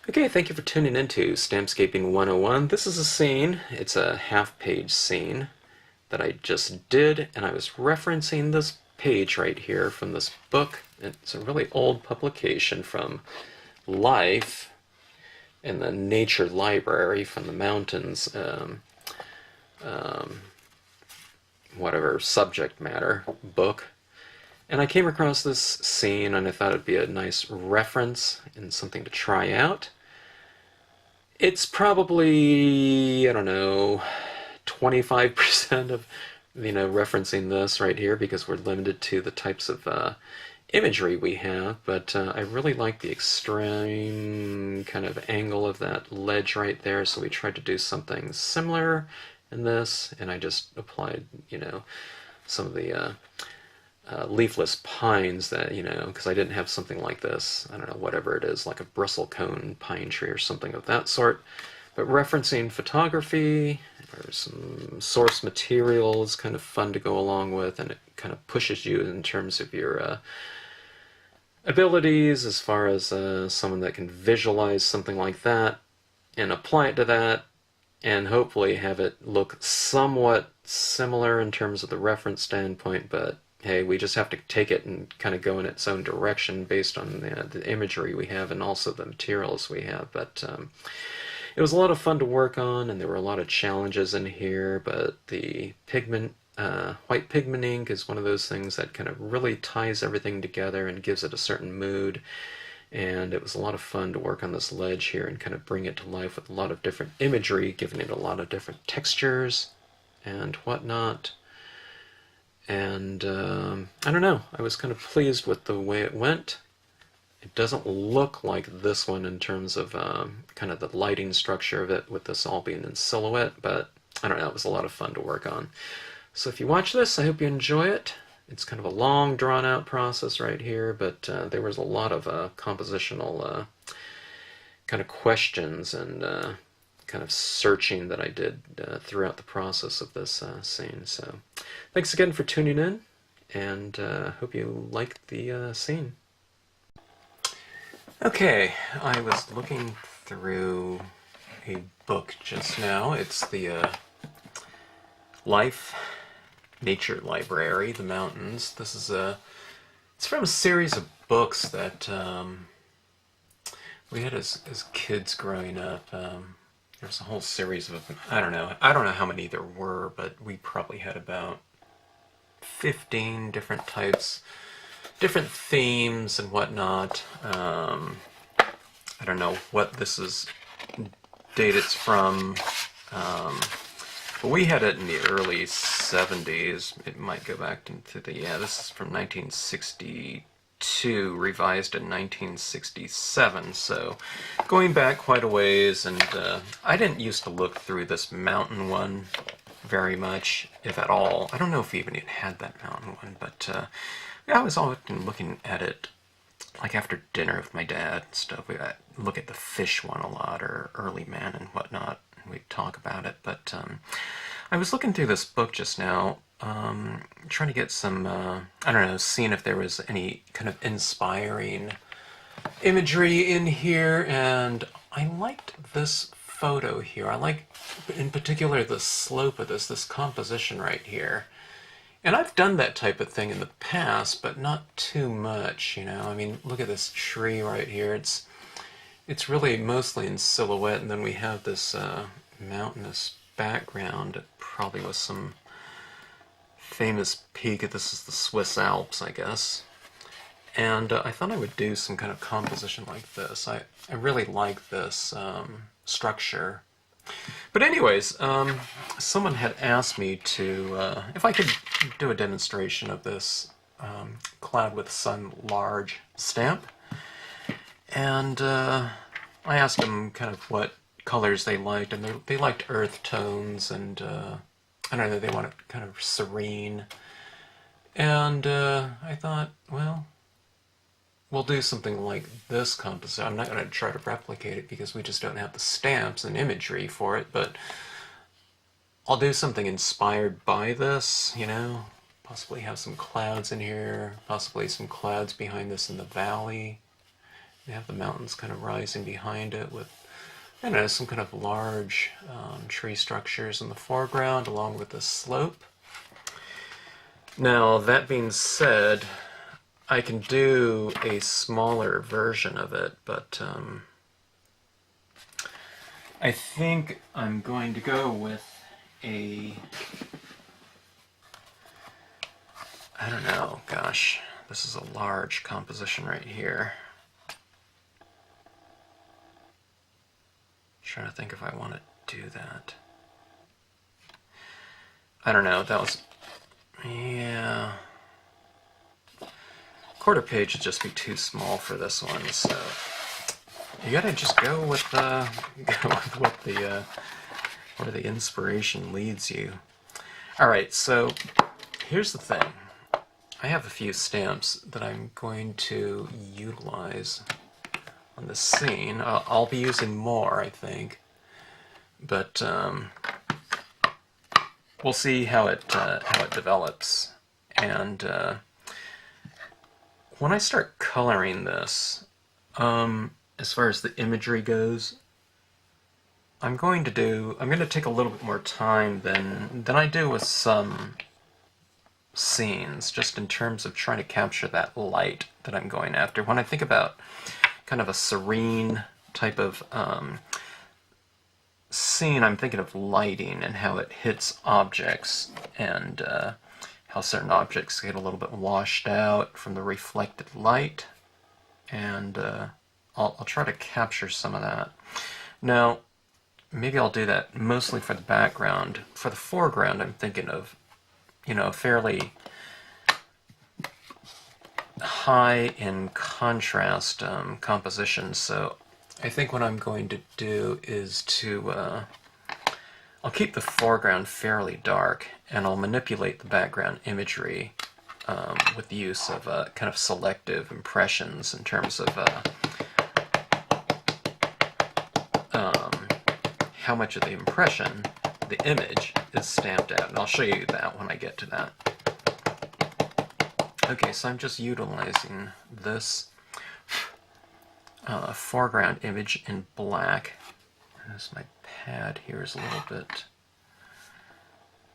Okay, thank you for tuning into Stampscaping 101. This is a scene. It's a half-page scene that I just did, and I was referencing this page right here from this book. It's a really old publication from Life in the Nature Library from the mountains, whatever subject matter book. And I came across this scene and I thought it'd be a nice reference and something to try out. It's probably, I don't know, 25% of, referencing this right here because we're limited to the types of imagery we have, but I really like the extreme kind of angle of that ledge right there, so we tried to do something similar in this, and I just applied, some of the leafless pines that, because I didn't have something like this, I don't know, whatever it is, like a bristlecone pine tree or something of that sort. But referencing photography or some source material is kind of fun to go along with, and it kind of pushes you in terms of your abilities as far as someone that can visualize something like that and apply it to that and hopefully have it look somewhat similar in terms of the reference standpoint, but hey, we just have to take it and kind of go in its own direction based on the imagery we have and also the materials we have. But it was a lot of fun to work on, and there were a lot of challenges in here, but the pigment, white pigment ink is one of those things that kind of really ties everything together and gives it a certain mood. And it was a lot of fun to work on this ledge here and kind of bring it to life with a lot of different imagery, giving it a lot of different textures and whatnot. And I don't know, I was kind of pleased with the way it went. It doesn't look like this one in terms of kind of the lighting structure of it, with this all being in silhouette, but I don't know, it was a lot of fun to work on. So if you watch this, I hope you enjoy it. It's kind of a long, drawn-out process right here, but there was a lot of compositional kind of questions and kind of searching that I did throughout the process of this scene. So thanks again for tuning in, and hope you liked the scene. Okay, I was looking through a book just now. It's the Life Nature Library, the mountains. This is it's from a series of books that we had as kids growing up. There's a whole series of them. I don't know how many there were, but we probably had about 15 different types, different themes and whatnot. I don't know what this is date it's from. But we had it in the early 70s. It might go back into the, this is from 1962, revised in 1967, so going back quite a ways, and I didn't used to look through this mountain one very much, if at all. I don't know if we even had that mountain one, but I was often looking at it like after dinner with my dad and stuff. We look at the fish one a lot, or Early Man and whatnot. We'd talk about it, but I was looking through this book just now, trying to get some, I don't know, seeing if there was any kind of inspiring imagery in here, and I liked this photo here. I like, in particular, the slope of this composition right here. And I've done that type of thing in the past, but not too much, I mean, look at this tree right here. It's really mostly in silhouette, and then we have this mountainous background, probably with some famous peak. This is the Swiss Alps, I guess. And I thought I would do some kind of composition like this. I really like this structure. But anyways, someone had asked me to, if I could do a demonstration of this Cloud with Sun large stamp. And I asked them kind of what colors they liked, and they liked earth tones, and I don't know, they want it kind of serene. And I thought, well, we'll do something like this composition. I'm not going to try to replicate it because we just don't have the stamps and imagery for it, but I'll do something inspired by this, possibly have some clouds in here, possibly some clouds behind this in the valley, You have the mountains kind of rising behind it with, I don't know, some kind of large tree structures in the foreground along with the slope. Now, that being said, I can do a smaller version of it, but I think I'm going to go with a, I don't know, gosh, this is a large composition right here. Trying to think if I want to do that. I don't know, that was, yeah. Quarter page would just be too small for this one, so you gotta just go with where the inspiration leads you. Alright, so here's the thing. I have a few stamps that I'm going to utilize on this scene. I'll be using more, I think, but we'll see how it develops. And when I start coloring this, as far as the imagery goes, I'm going to take a little bit more time than I do with some scenes, just in terms of trying to capture that light that I'm going after. When I think about kind of a serene type of scene, I'm thinking of lighting and how it hits objects, and how certain objects get a little bit washed out from the reflected light, and I'll try to capture some of that. Now, maybe I'll do that mostly for the background. For the foreground, I'm thinking of, you know, fairly high in contrast composition, so I think what I'm going to do is to I'll keep the foreground fairly dark, and I'll manipulate the background imagery with the use of kind of selective impressions in terms of how much of the impression, the image, is stamped out. And I'll show you that when I get to that. Okay, so I'm just utilizing this foreground image in black. As my pad here is a little bit,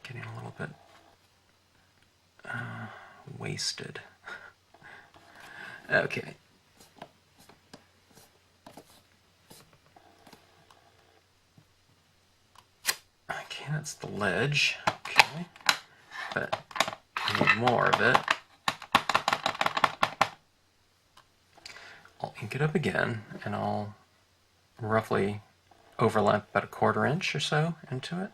getting a little bit wasted. Okay. Okay, that's the ledge. Okay. But I need more of it. I'll ink it up again, and I'll roughly overlap about 1/4 inch or so into it.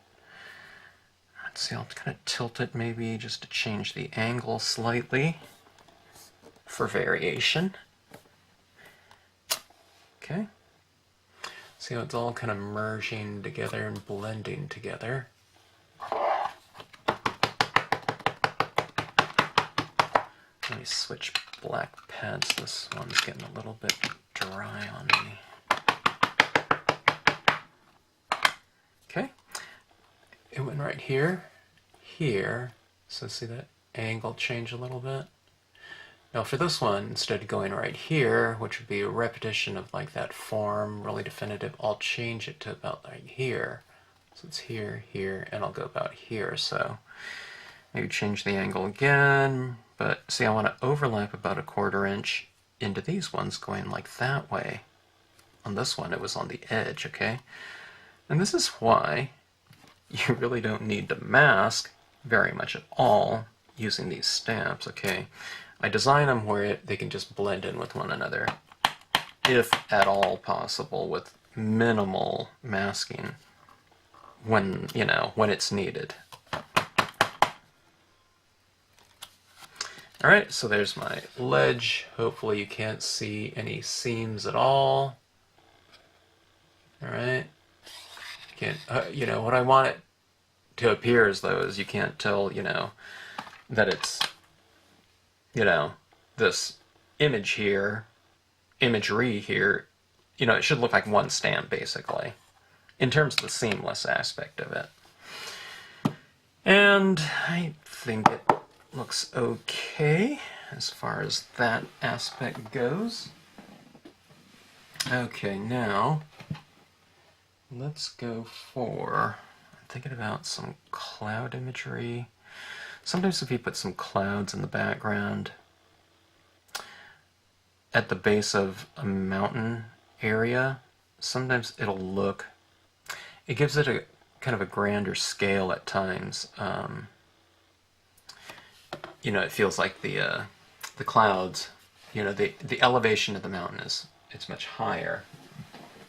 Let's see, I'll kind of tilt it maybe just to change the angle slightly for variation. Okay. See how it's all kind of merging together and blending together. Let me switch black pads. This one's getting a little bit dry on me. Okay. It went right here, here. So see that angle change a little bit? Now for this one, instead of going right here, which would be a repetition of like that form, really definitive, I'll change it to about like here. So it's here, here, and I'll go about here. So maybe change the angle again, but see, I want to overlap about 1/4 inch into these ones going like that way. On this one, it was on the edge, okay? And this is why you really don't need to mask very much at all using these stamps, okay? I design them where they can just blend in with one another, if at all possible, with minimal masking when, you know, when it's needed. Alright, so there's my ledge. Hopefully you can't see any seams at all. Alright. Can't, you know, what I want it to appear as though is you can't tell, you know, that it's, you know, this image here, imagery here, you know, it should look like one stamp, basically, in terms of the seamless aspect of it. And I think it looks okay as far as that aspect goes. Okay, now let's go for, I'm thinking about some cloud imagery. Sometimes if you put some clouds in the background at the base of a mountain area, sometimes it'll look, it gives it a kind of a grander scale at times. You know, it feels like the clouds, you know, the elevation of the mountain is, it's much higher.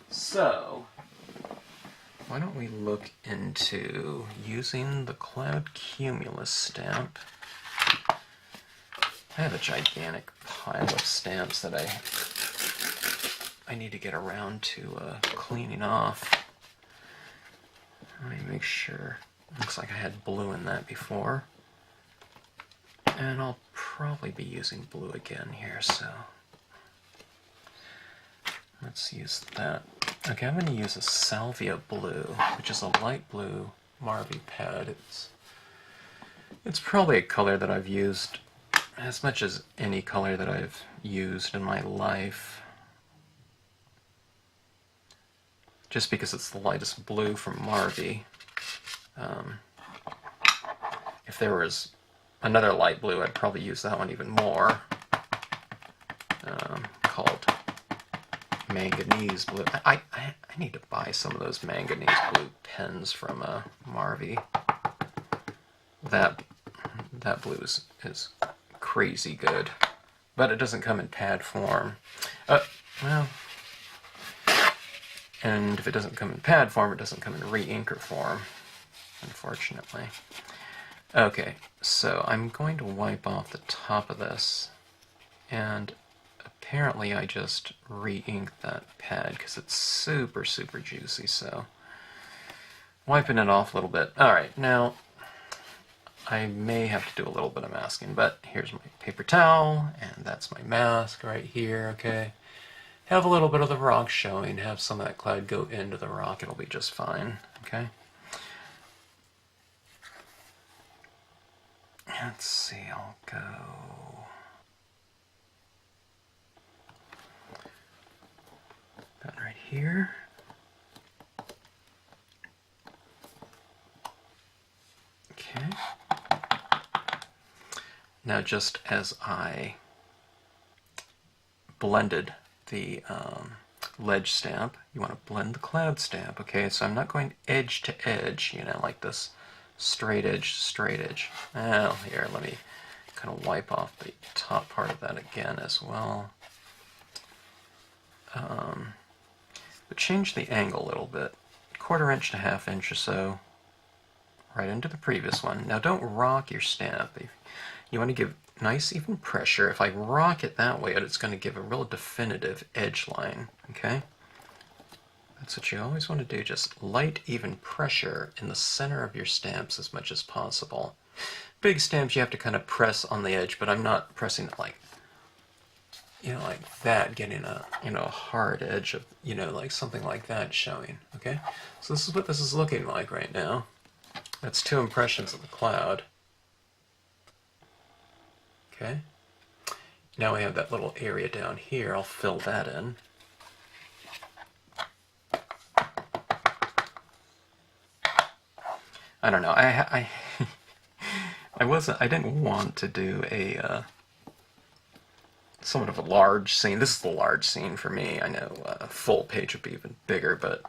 So why don't we look into using the Cloud Cumulus stamp. I have a gigantic pile of stamps that I need to get around to cleaning off. Let me make sure. Looks like I had blue in that before. And I'll probably be using blue again here, so let's use that. Okay, I'm going to use a Salvia blue, which is a light blue Marvy pad. It's probably a color that I've used as much as any color that I've used in my life, just because it's the lightest blue from Marvy. If there was another light blue, I'd probably use that one even more, called manganese blue. I need to buy some of those manganese blue pens from Marvy. That blue is crazy good, but it doesn't come in pad form. Well, and if it doesn't come in pad form, it doesn't come in re-inker form, unfortunately. Okay, so I'm going to wipe off the top of this, and apparently I just re-inked that pad because it's super, super juicy, so wiping it off a little bit. Alright, now I may have to do a little bit of masking, but here's my paper towel, and that's my mask right here, okay? Have a little bit of the rock showing, have some of that cloud go into the rock, it'll be just fine, okay? Let's see, I'll go about right here. Okay. Now, just as I blended the ledge stamp, you want to blend the cloud stamp, okay? So I'm not going edge to edge, you know, like this straight edge to straight edge. Well, here, let me kind of wipe off the top part of that again as well. But change the angle a little bit, 1/4 inch to 1/2 inch or so, right into the previous one. Now don't rock your stamp. You want to give nice even pressure. If I rock it that way, it's going to give a real definitive edge line, okay? That's what you always want to do, just light even pressure in the center of your stamps as much as possible. Big stamps you have to kind of press on the edge, but I'm not pressing it like, you know, like that, getting a, you know, a hard edge of, you know, like something like that showing, okay? So this is what this is looking like right now. That's 2 impressions of the cloud. Okay. Now we have that little area down here. I'll fill that in. I don't know. I didn't want to do a somewhat of a large scene. This is the large scene for me. I know a full page would be even bigger, but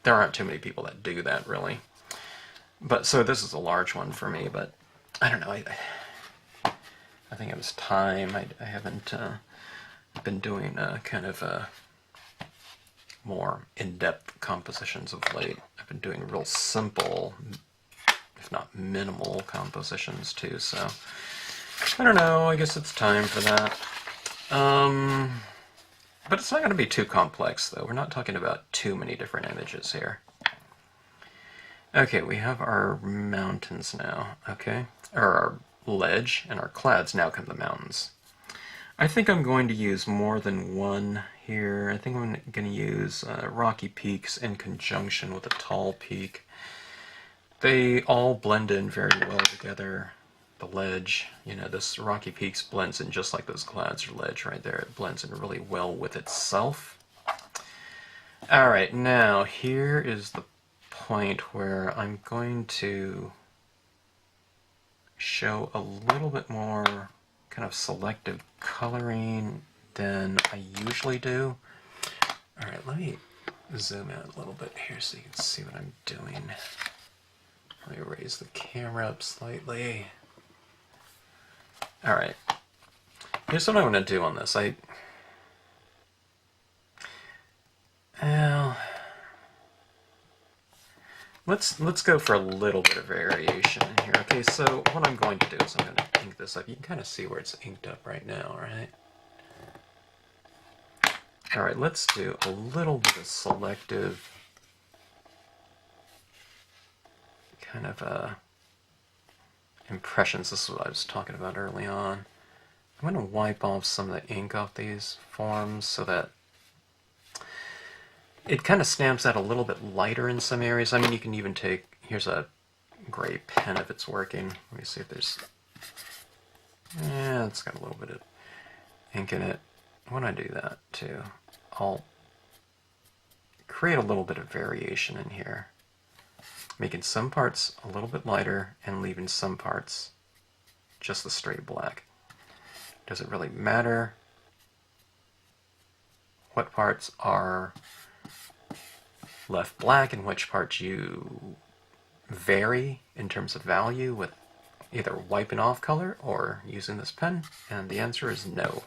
there aren't too many people that do that really. But so this is a large one for me. But I don't know. I think it was time. I haven't been doing kind of more in-depth compositions of late. I've been doing real simple, if not minimal, compositions too, so I don't know, I guess it's time for that. But it's not going to be too complex, though. We're not talking about too many different images here. Okay, we have our mountains now, okay? Or our ledge, and our clouds. Now come the mountains. I think I'm going to use more than one here. I think I'm going to use rocky peaks in conjunction with a tall peak. They all blend in very well together. the ledge. You know, this Rocky Peaks blends in just like those clouds or ledge right there. It blends in really well with itself. Alright, now here is the point where I'm going to show a little bit more kind of selective coloring than I usually do. Alright, let me zoom out a little bit here so you can see what I'm doing. Let me raise the camera up slightly. Alright, here's what I want to do on this. Let's go for a little bit of variation in here. Okay, so what I'm going to do is I'm going to ink this up. You can kind of see where it's inked up right now, right? Alright, let's do a little bit of selective kind of impressions. This is what I was talking about early on. I'm going to wipe off some of the ink off these forms so that it kind of stamps out a little bit lighter in some areas. I mean, you can even take, here's a gray pen if it's working. Let me see if there's, yeah, it's got a little bit of ink in it. When I do that too, I'll create a little bit of variation in here, making some parts a little bit lighter and leaving some parts just the straight black. Doesn't really matter what parts are left black and which parts you vary in terms of value with either wiping off color or using this pen, and the answer is no.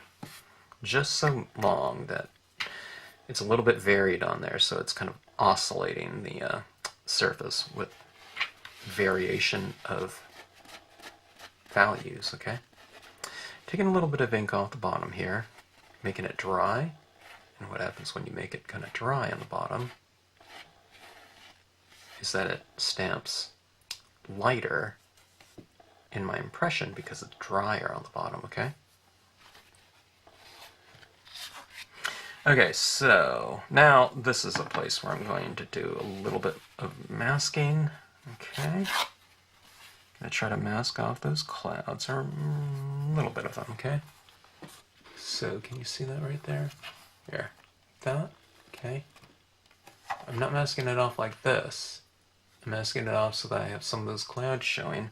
Just so long that it's a little bit varied on there, so it's kind of oscillating the surface with variation of values, okay? Taking a little bit of ink off the bottom here, making it dry, and what happens when you make it kind of dry on the bottom is that it stamps lighter in my impression because it's drier on the bottom, okay? Okay, so now this is a place where I'm going to do a little bit of masking, okay? Gonna try to mask off those clouds, or a little bit of them, okay? So, can you see that right there? Here, that, okay? I'm not masking it off like this. I'm masking it off so that I have some of those clouds showing.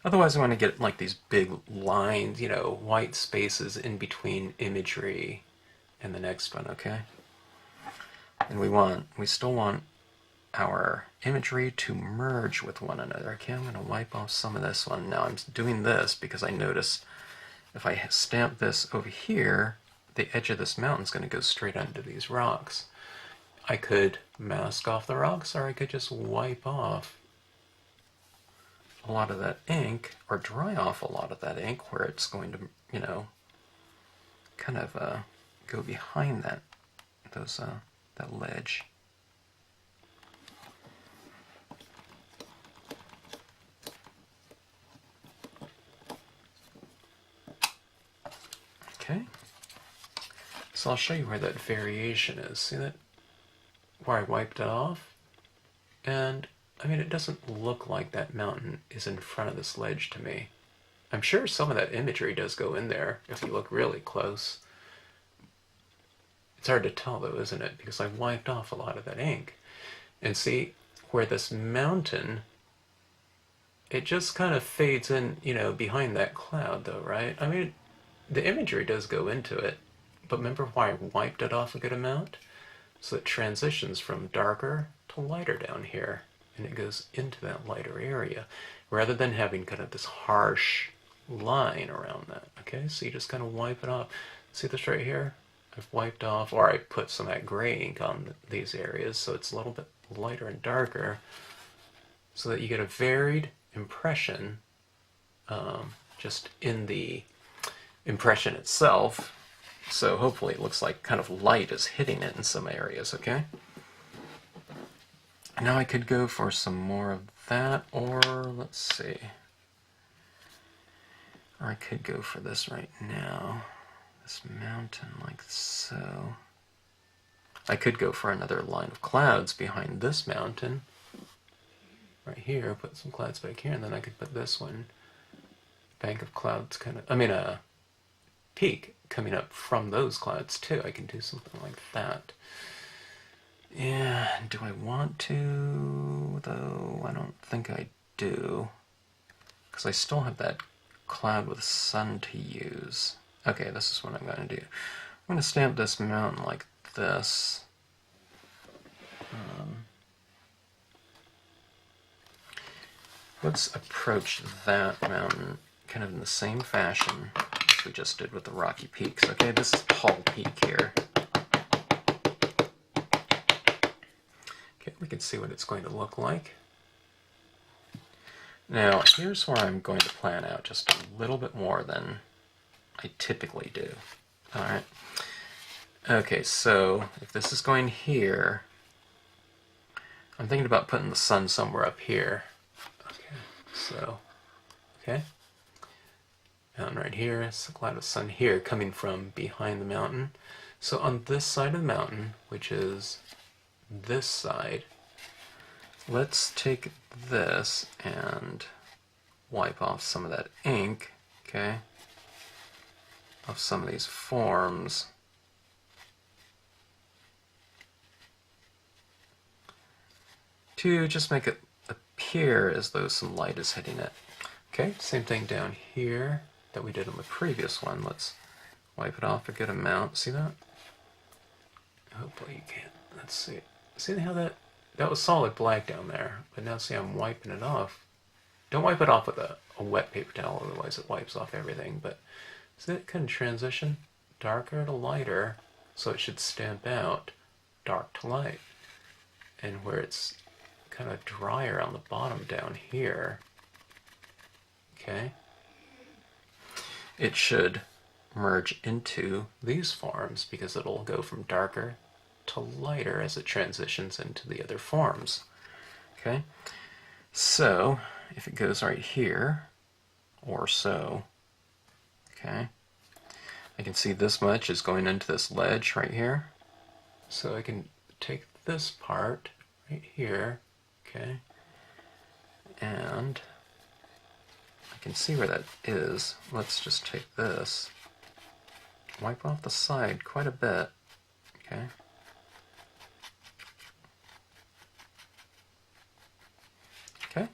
Otherwise I want to get like these big lines, you know, white spaces in between imagery and the next one, okay? And we still want our imagery to merge with one another. Okay, I'm going to wipe off some of this one. Now I'm doing this because I notice if I stamp this over here, the edge of this mountain is going to go straight onto these rocks. I could mask off the rocks, or I could just wipe off a lot of that ink, or dry off a lot of that ink where it's going to, you know, kind of go behind that ledge. Okay, so I'll show you where that variation is. See that? Where I wiped it off? And, I mean, it doesn't look like that mountain is in front of this ledge to me. I'm sure some of that imagery does go in there if you look really close. It's hard to tell though, isn't it? Because I wiped off a lot of that ink. And see, where this mountain, it just kind of fades in, you know, behind that cloud though, right? I mean, the imagery does go into it, but remember why I wiped it off a good amount? So it transitions from darker to lighter down here, and it goes into that lighter area, rather than having kind of this harsh line around that, okay? So you just kind of wipe it off. See this right here? I've wiped off, or I put some of that gray ink on these areas, so it's a little bit lighter and darker, so that you get a varied impression just in the impression itself. So hopefully it looks like kind of light is hitting it in some areas, okay? Now I could go for some more of that, or let's see. Or I could go for this right now. This mountain like so. I could go for another line of clouds behind this mountain. Right here, put some clouds back here, and then I could put this one bank of clouds kind of, I mean a peak coming up from those clouds too. I can do something like that. Yeah, do I want to, though? I don't think I do, because I still have that cloud with sun to use. Okay, this is what I'm going to do. I'm going to stamp this mountain like this. Let's approach that mountain kind of in the same fashion as we just did with the Rocky Peaks. Okay, this is Paul Peak here. Okay, we can see what it's going to look like. Now, here's where I'm going to plan out just a little bit more than I typically do. Alright. Okay, so if this is going here, I'm thinking about putting the sun somewhere up here. Okay. Mountain right here, it's a cloud of sun here coming from behind the mountain. So on this side of the mountain, which is this side, let's take this and wipe off some of that ink, okay, off some of these forms. To just make it appear as though some light is hitting it. Okay, same thing down here that we did on the previous one. Let's wipe it off a good amount. See that? Hopefully you can. Let's see. See how that was solid black down there, but now see I'm wiping it off. Don't wipe it off with a wet paper towel, otherwise it wipes off everything. But see that kind of transition? Darker to lighter, so it should stamp out dark to light. And where it's kind of drier on the bottom down here, okay, it should merge into these forms because it'll go from darker to lighter as it transitions into the other forms. Okay, so if it goes right here or so, okay, I can see this much is going into this ledge right here, so I can take this part right here, okay, and I can see where that is. Let's just take this, wipe off the side quite a bit, okay. Okay,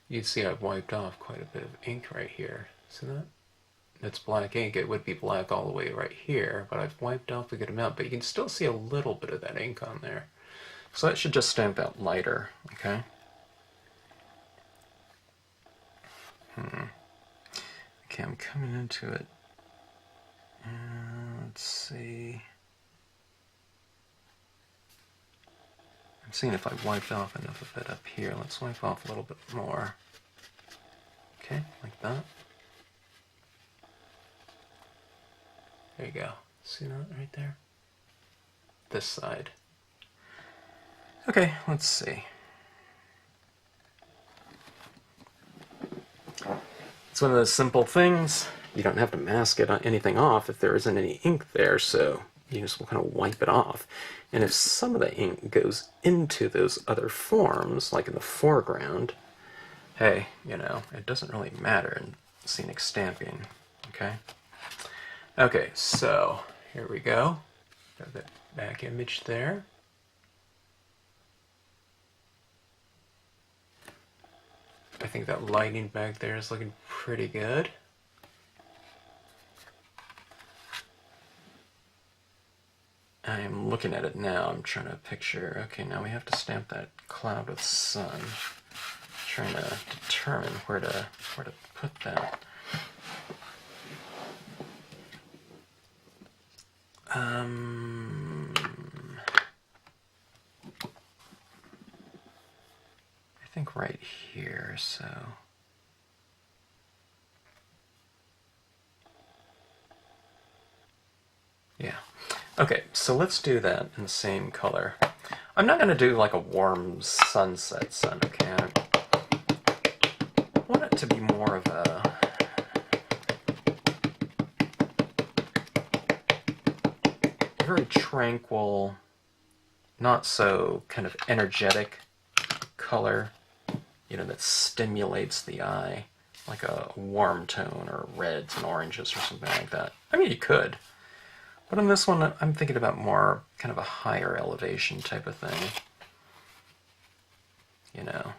you can see I've wiped off quite a bit of ink right here. See that? It's black ink. It would be black all the way right here, but I've wiped off a good amount, but you can still see a little bit of that ink on there. So that should just stamp out lighter, okay? Okay, I'm coming into it. Let's see. I'm seeing if I've wiped off enough of it up here. Let's wipe off a little bit more. Okay, like that. There you go. See that right there? This side. Okay, let's see. It's one of those simple things. You don't have to mask it anything off if there isn't any ink there, so you just will kind of wipe it off. And if some of the ink goes into those other forms, like in the foreground, hey, you know, it doesn't really matter in scenic stamping, okay? Okay, so here we go. Got that back image there. I think that lighting back there is looking pretty good. I'm looking at it now. I'm trying to picture, okay, now we have to stamp that cloud with sun. Trying to determine where to put that. I think right here, so. Yeah. Okay, so let's do that in the same color. I'm not going to do like a warm sunset sun, okay? I want it to be more of a very tranquil, not so kind of energetic color, you know, that stimulates the eye. like a warm tone or reds and oranges or something like that. I mean, you could. But on this one, I'm thinking about more kind of a higher elevation type of thing. You know,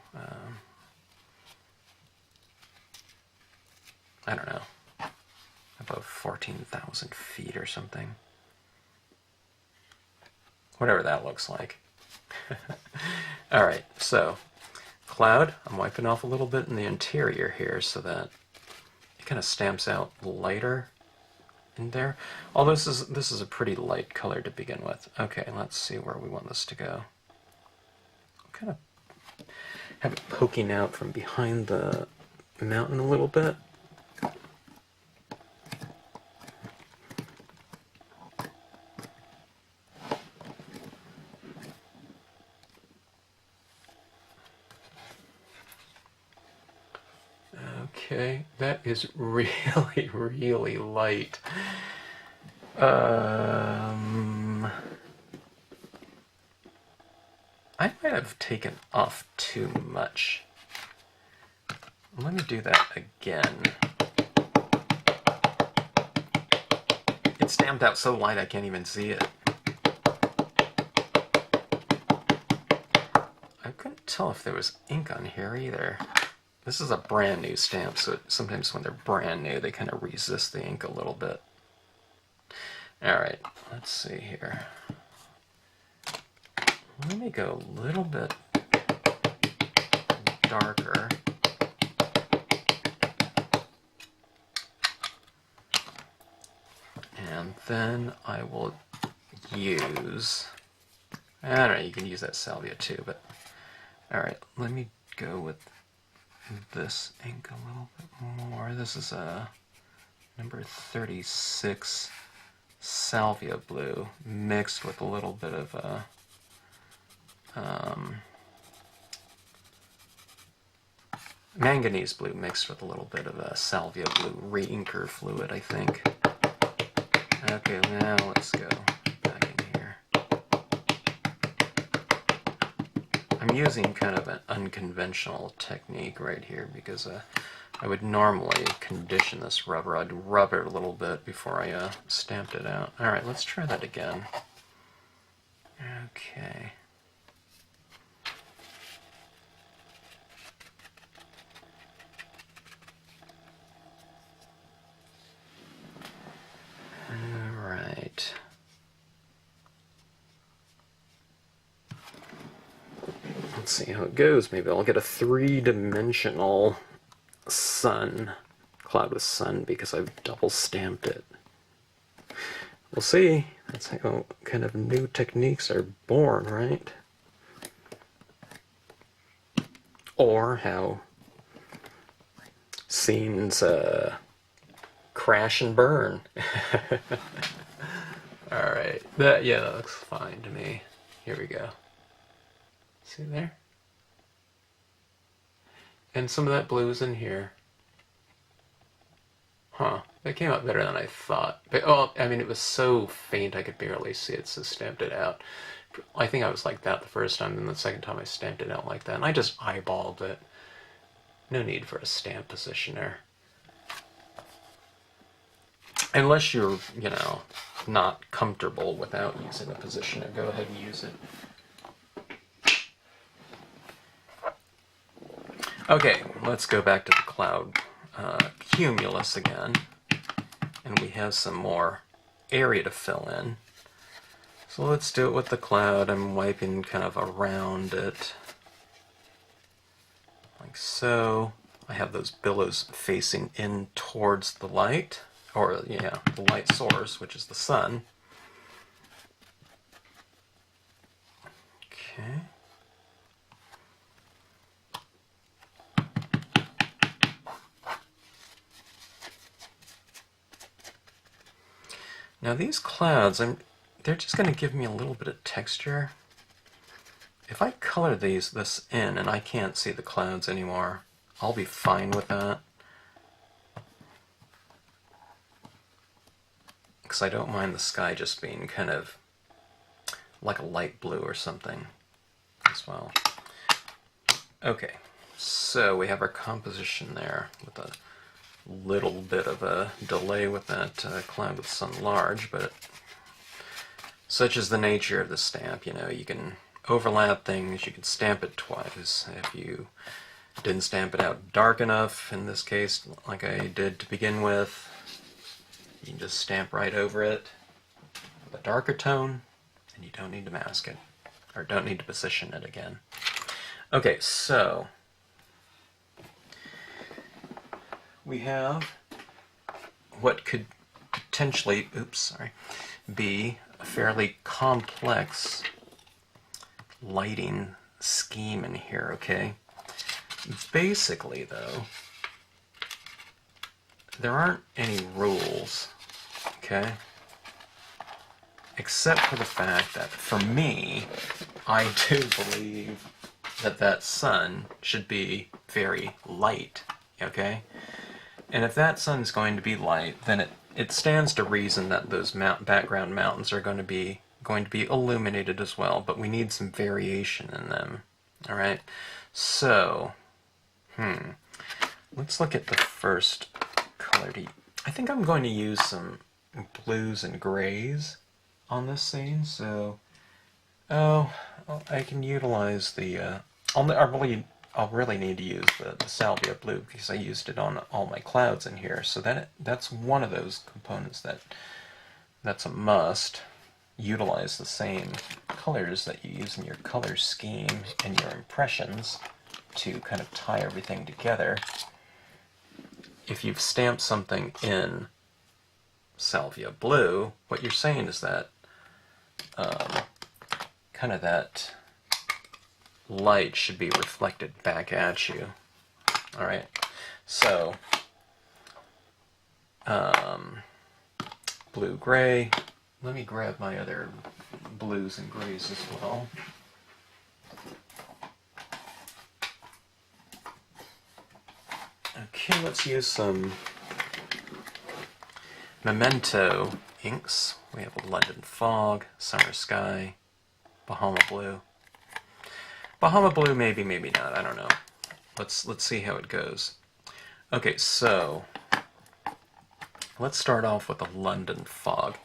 I don't know, above 14,000 feet or something. Whatever that looks like. Alright, so cloud, I'm wiping off a little bit in the interior here so that it kind of stamps out lighter in there. Although this is a pretty light color to begin with. Okay, let's see where we want this to go. I'll kind of have it poking out from behind the mountain a little bit. Okay, that is really, really light. I might have taken off too much. Let me do that again. It's stamped out so light I can't even see it. I couldn't tell if there was ink on here either. This is a brand new stamp, so sometimes when they're brand new, they kind of resist the ink a little bit. Alright, let's see here. Let me go a little bit darker. And then I will use, I don't know, you can use that salvia too, but alright, let me go with this ink a little bit more. This is a number 36 salvia blue mixed with a little bit of a manganese blue mixed with a little bit of a salvia blue re-inker fluid, I think. Okay, now let's go back in here. I'm using kind of an unconventional technique right here because I would normally condition this rubber. I'd rub it a little bit before I stamped it out. Alright, let's try that again. Okay. Alright. Let's see how it goes. Maybe I'll get a three-dimensional sun, cloud with sun, because I've double stamped it. We'll see. That's how kind of new techniques are born, right? Or how scenes crash and burn. Alright, that looks fine to me. Here we go. See there? And some of that blue is in here. Huh, that came out better than I thought. But, oh, I mean, it was so faint I could barely see it, so stamped it out. I think I was like that the first time, and the second time I stamped it out like that, and I just eyeballed it. No need for a stamp positioner. Unless you're, you know, not comfortable without using a positioner, go ahead and use it. Okay, let's go back to the cloud cumulus again, and we have some more area to fill in. So let's do it with the cloud. I'm wiping kind of around it, like so. I have those billows facing in towards the light, or yeah, the light source, which is the sun. Okay. Now these clouds, they're just going to give me a little bit of texture. If I color this in and I can't see the clouds anymore, I'll be fine with that. Because I don't mind the sky just being kind of like a light blue or something as well. Okay, So we have our composition there with a little bit of a delay with that cloud with sun large, but such is the nature of the stamp. You know, you can overlap things, you can stamp it twice. If you didn't stamp it out dark enough, in this case, like I did to begin with, you can just stamp right over it with a darker tone, and you don't need to mask it, or don't need to position it again. Okay, so we have what could potentially, be a fairly complex lighting scheme in here, okay? Basically, though, there aren't any rules, okay? Except for the fact that, for me, I do believe that that sun should be very light, okay? And if that sun's going to be light, then it stands to reason that those background mountains are going to be illuminated as well, but we need some variation in them. All right, so let's look at the first color. I think I'm going to use some blues and grays on this scene. So, I can utilize the. I'll really need to use the salvia blue because I used it on all my clouds in here. So that's one of those components that's a must. Utilize the same colors that you use in your color scheme and your impressions to kind of tie everything together. If you've stamped something in salvia blue, what you're saying is that kind of that light should be reflected back at you. All right, so blue gray. Let me grab my other blues and grays as well. Okay, let's use some Memento inks. We have a London Fog, Summer Sky, Bahama Blue. Bahama Blue, maybe, maybe not. I don't know. Let's see how it goes. Okay, so let's start off with a London Fog.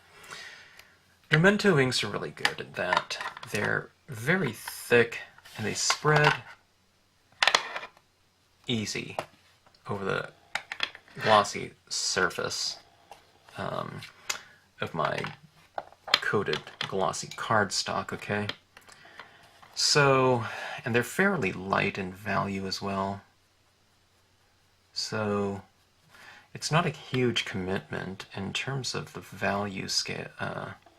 Memento inks are really good at that. They're very thick and they spread easy over the glossy surface of my coated glossy cardstock, okay? So, and they're fairly light in value as well. So, it's not a huge commitment in terms of the value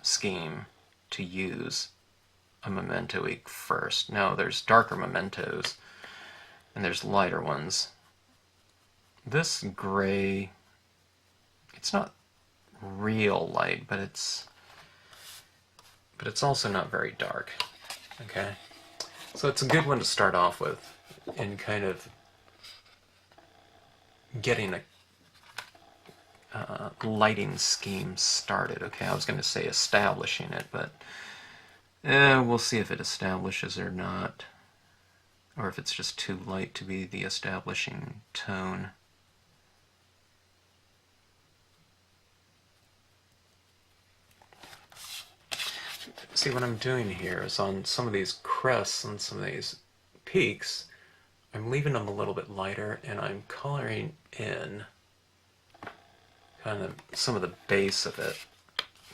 scheme to use a memento ink first. Now, there's darker mementos and there's lighter ones. This gray, it's not real light, but it's also not very dark. Okay, so it's a good one to start off with in kind of getting a lighting scheme started. Okay, I was going to say establishing it, but we'll see if it establishes or not, or if it's just too light to be the establishing tone. See, what I'm doing here is on some of these crests and some of these peaks, I'm leaving them a little bit lighter, and I'm coloring in kind of some of the base of it,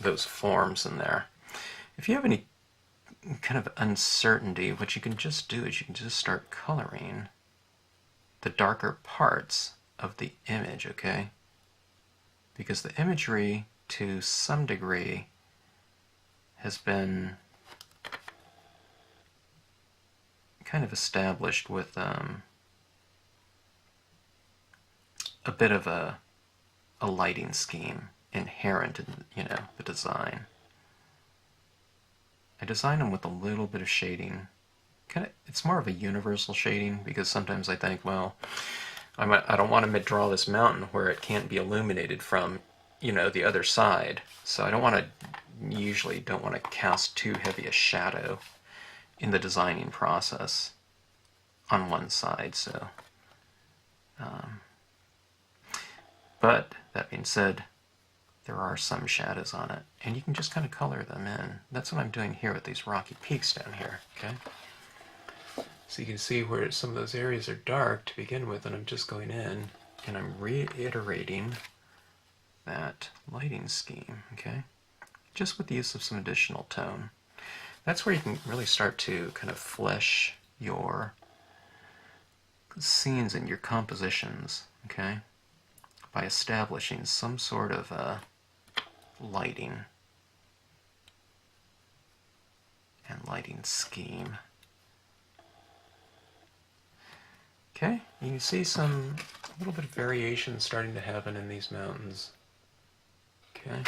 those forms in there. If you have any kind of uncertainty, what you can just do is you can just start coloring the darker parts of the image, okay? Because the imagery, to some degree, has been kind of established with a bit of a lighting scheme inherent in, the design. I design them with a little bit of shading. It's more of a universal shading, because sometimes I think, well, I don't want to draw this mountain where it can't be illuminated from, the other side. So I usually don't want to cast too heavy a shadow in the designing process on one side, so. But that being said, there are some shadows on it, and you can just kind of color them in. That's what I'm doing here with these rocky peaks down here, okay? So you can see where some of those areas are dark to begin with, and I'm just going in, and I'm reiterating that lighting scheme, okay? Just with the use of some additional tone. That's where you can really start to kind of flesh your scenes and your compositions, okay? By establishing some sort of lighting and lighting scheme. Okay, you can see a little bit of variation starting to happen in these mountains. Okay,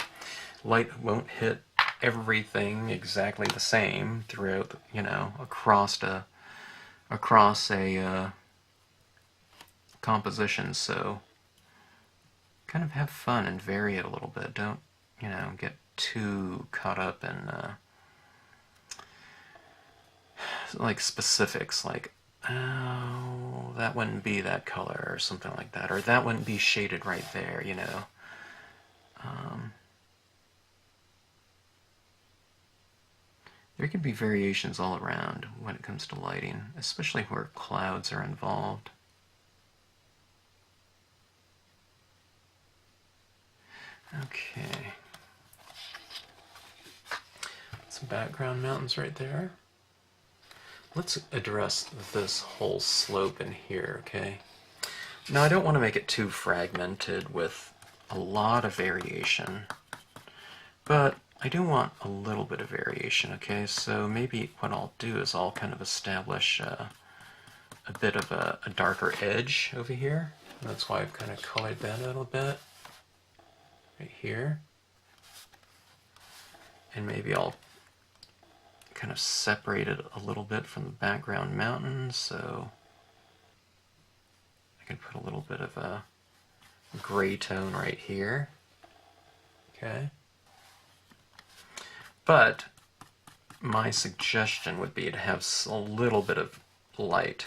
light won't hit everything exactly the same throughout, across a composition, so kind of have fun and vary it a little bit. Don't, get too caught up in like specifics, like, oh, that wouldn't be that color or something like that, or that wouldn't be shaded right there, There can be variations all around when it comes to lighting, especially where clouds are involved. Okay. Some background mountains right there. Let's address this whole slope in here, okay? Now, I don't want to make it too fragmented with a lot of variation, but I do want a little bit of variation, okay? So maybe what I'll do is I'll kind of establish a bit of a darker edge over here. That's why I've kind of colored that a little bit right here. And maybe I'll kind of separate it a little bit from the background mountains, so I can put a little bit of a gray tone right here. Okay. But my suggestion would be to have a little bit of light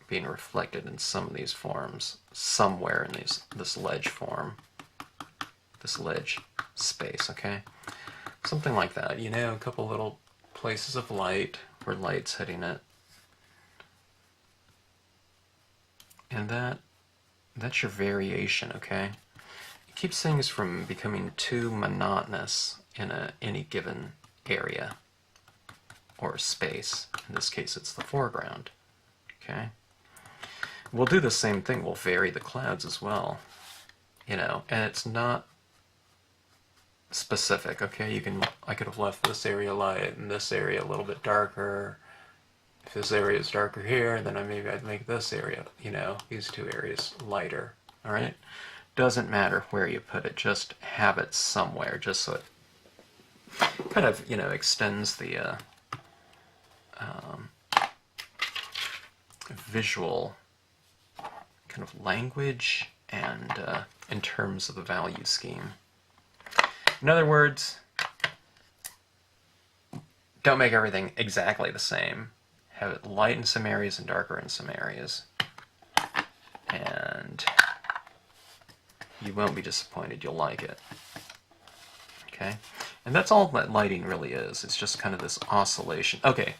being reflected in some of these forms, somewhere in this ledge form, this ledge space, okay? Something like that, a couple little places of light where light's hitting it. And that's your variation, okay? It keeps things from becoming too monotonous in any given area or space. In this case, it's the foreground, okay? We'll do the same thing. We'll vary the clouds as well, and it's not specific, okay? I could have left this area light and this area a little bit darker. If this area is darker here, then I'd make this area, these two areas lighter, all right? Doesn't matter where you put it, just have it somewhere, just so it kind of, extends the visual kind of language and in terms of the value scheme. In other words, don't make everything exactly the same. Have it light in some areas and darker in some areas. And you won't be disappointed. You'll like it. Okay? And that's all that lighting really is. It's just kind of this oscillation. Okay,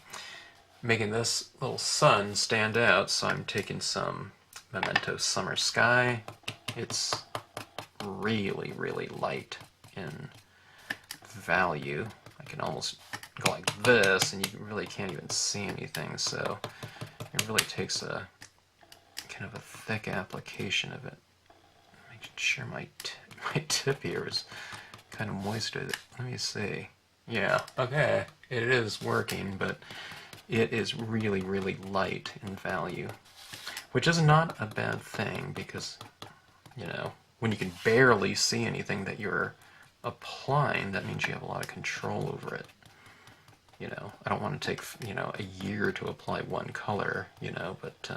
making this little sun stand out, so I'm taking some Memento Summer Sky. It's really, really light in value. I can almost go like this, and you really can't even see anything, so it really takes a kind of a thick application of it. Making sure my tip here is kind of moist with it. Let me see. Yeah, okay, it is working, but it is really, really light in value, which is not a bad thing because, when you can barely see anything that you're applying, that means you have a lot of control over it. I don't want to take, a year to apply one color, but,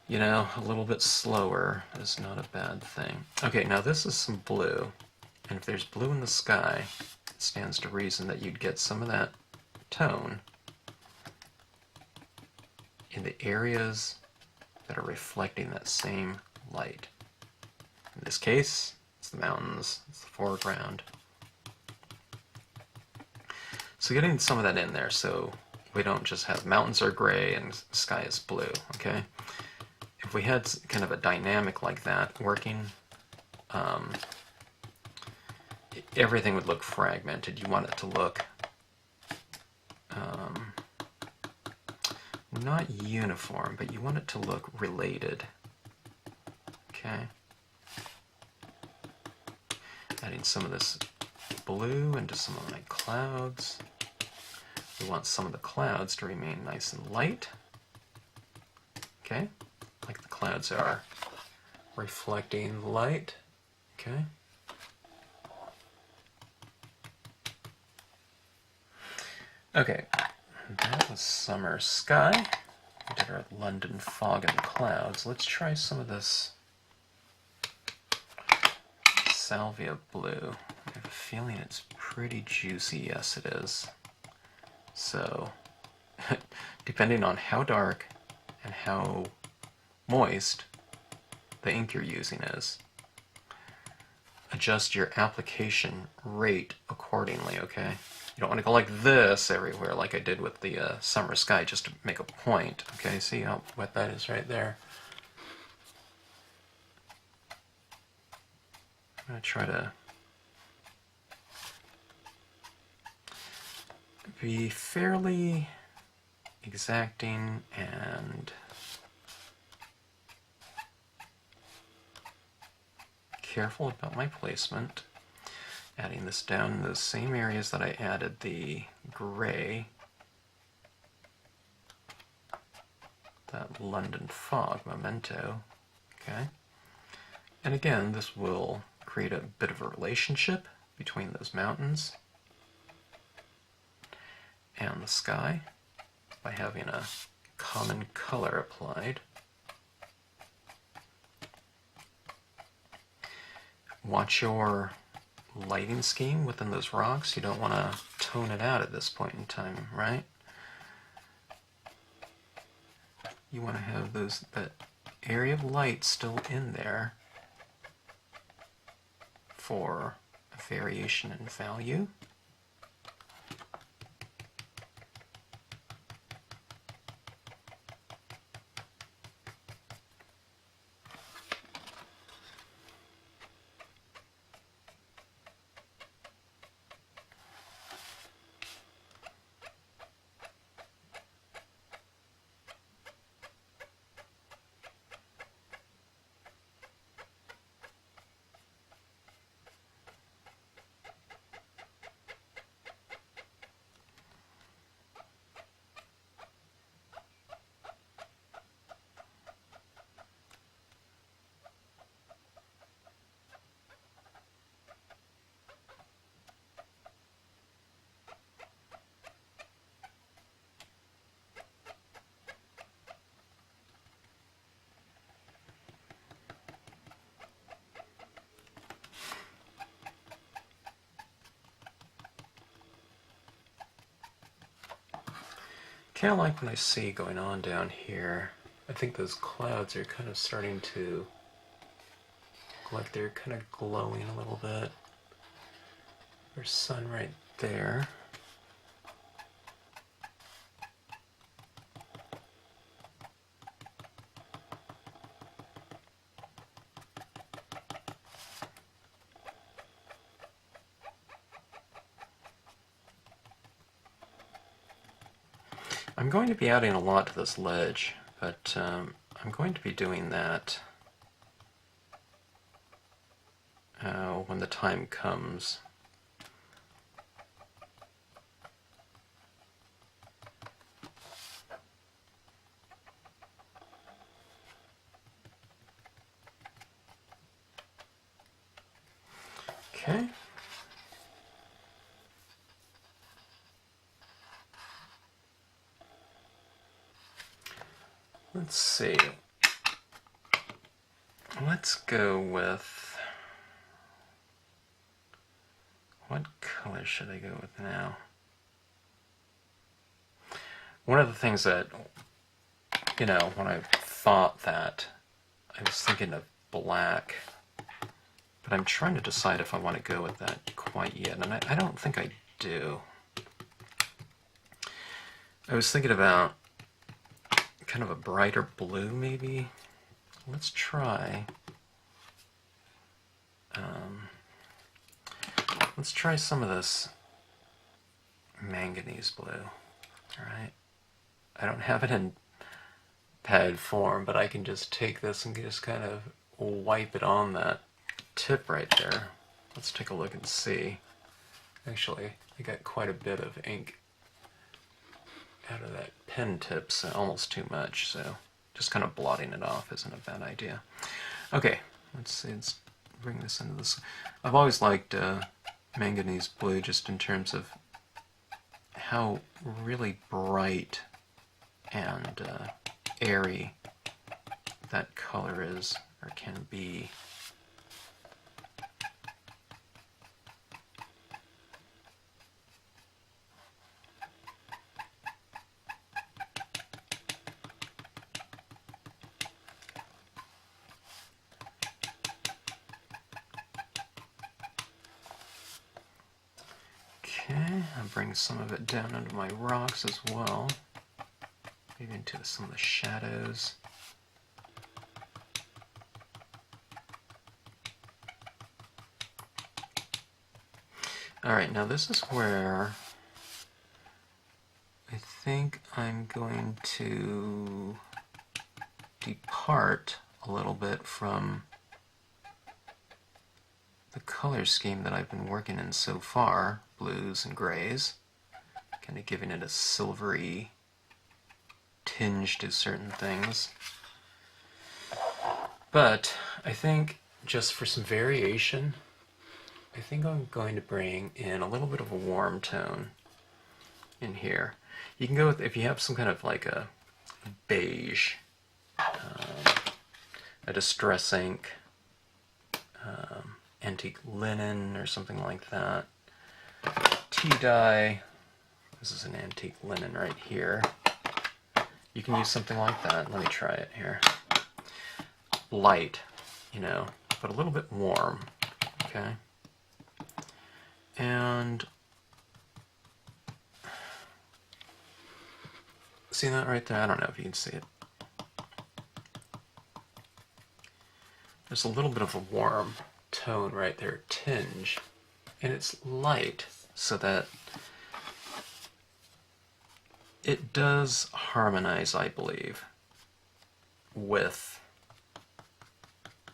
a little bit slower is not a bad thing. Okay, now this is some blue, and if there's blue in the sky, it stands to reason that you'd get some of that tone in the areas that are reflecting that same light. In this case, it's the mountains, it's the foreground. So getting some of that in there so we don't just have mountains are gray and sky is blue, okay? If we had kind of a dynamic like that working, everything would look fragmented. You want it to look not uniform, but you want it to look related, okay? Adding some of this blue into some of my clouds. We want some of the clouds to remain nice and light, okay? Like the clouds are reflecting light, okay? Okay, that was summer sky. We did our London fog and clouds. Let's try some of this salvia blue. I have a feeling it's pretty juicy. Yes, it is. So, depending on how dark and how moist the ink you're using is, adjust your application rate accordingly, okay? You don't want to go like this everywhere like I did with the summer sky just to make a point, okay? See how wet that is right there? I'm going to try to be fairly exacting and careful about my placement. Adding this down in those same areas that I added the gray, that London fog memento, okay? And again, this will create a bit of a relationship between those mountains and the sky by having a common color applied. Watch your lighting scheme within those rocks. You don't want to tone it out at this point in time, right? You want to have that area of light still in there for a variation in value. Kind of like what I see going on down here. I think those clouds are kind of starting to look like they're kind of glowing a little bit. There's sun right there. I'm going to be adding a lot to this ledge, but I'm going to be doing that when the time comes. Okay. Let's see. Let's go with, what color should I go with now? One of the things that you know, when I thought that, I was thinking of black, but I'm trying to decide if I want to go with that quite yet, and I don't think I do. I was thinking about kind of a brighter blue, maybe. Let's try. Let's try some of this manganese blue. All right. I don't have it in pad form, but I can just take this and just kind of wipe it on that tip right there. Let's take a look and see. Actually, I got quite a bit of ink out of that pen tip, so almost too much, so just kind of blotting it off isn't a bad idea. Okay, let's see, let's bring this into this. I've always liked manganese blue just in terms of how really bright and airy that color is, or can be. Okay, I'll bring some of it down into my rocks as well. Maybe into some of the shadows. Alright, now this is where I think I'm going to depart a little bit from the color scheme that I've been working in so far, blues and grays, kind of giving it a silvery tinge to certain things. But I think just for some variation, I think I'm going to bring in a little bit of a warm tone in here. You can go with, if you have some kind of like a beige, a distress ink, antique linen or something like that. Tea dye, this is an antique linen right here. You can use something like that. Let me try it here. Light, you know, but a little bit warm, okay? And see that right there? I don't know if you can see it. There's a little bit of a warm tone right there, tinge, and it's light, so that it does harmonize, I believe, with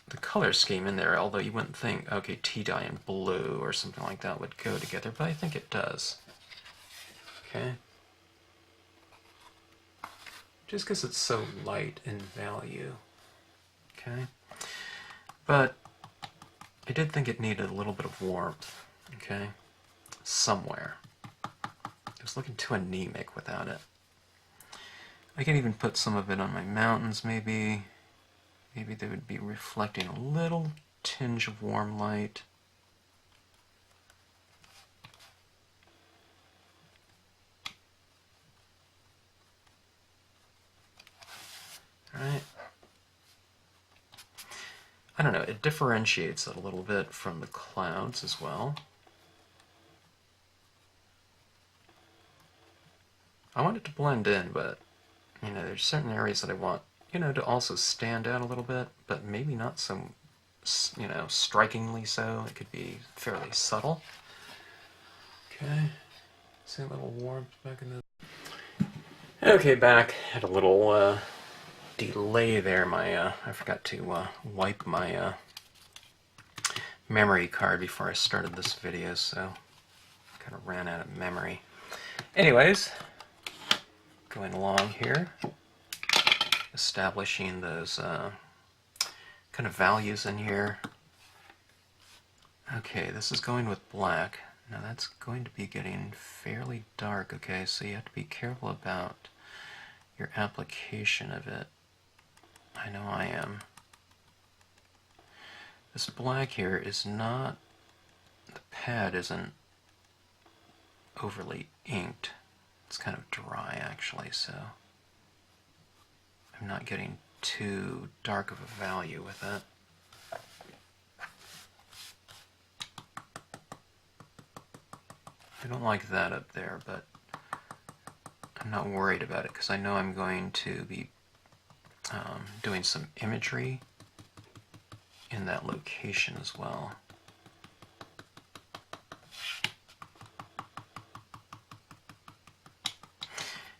the color scheme in there, although you wouldn't think, okay, tea dye and blue or something like that would go together, but I think it does. Okay? Just because it's so light in value. Okay? But I did think it needed a little bit of warmth. Okay? Somewhere. I was looking too anemic without it. I can even put some of it on my mountains, maybe. Maybe they would be reflecting a little tinge of warm light. Alright. I don't know, it differentiates it a little bit from the clouds as well. I want it to blend in, but, you know, there's certain areas that I want, you know, to also stand out a little bit, but maybe not so, you know, strikingly so. It could be fairly subtle. Okay, see a little warmth back in the... Okay, back. Had a little delay there. I forgot to wipe my memory card before I started this video, so kind of ran out of memory. Anyways, going along here, establishing those kind of values in here. Okay, this is going with black. Now that's going to be getting fairly dark, okay, so you have to be careful about your application of it. I know I am. This black here is not, the pad isn't overly inked. It's kind of dry actually, so I I'm not getting too dark of a value with it. I don't like that up there, but I'm not worried about it because I know I'm going to be doing some imagery in that location as well.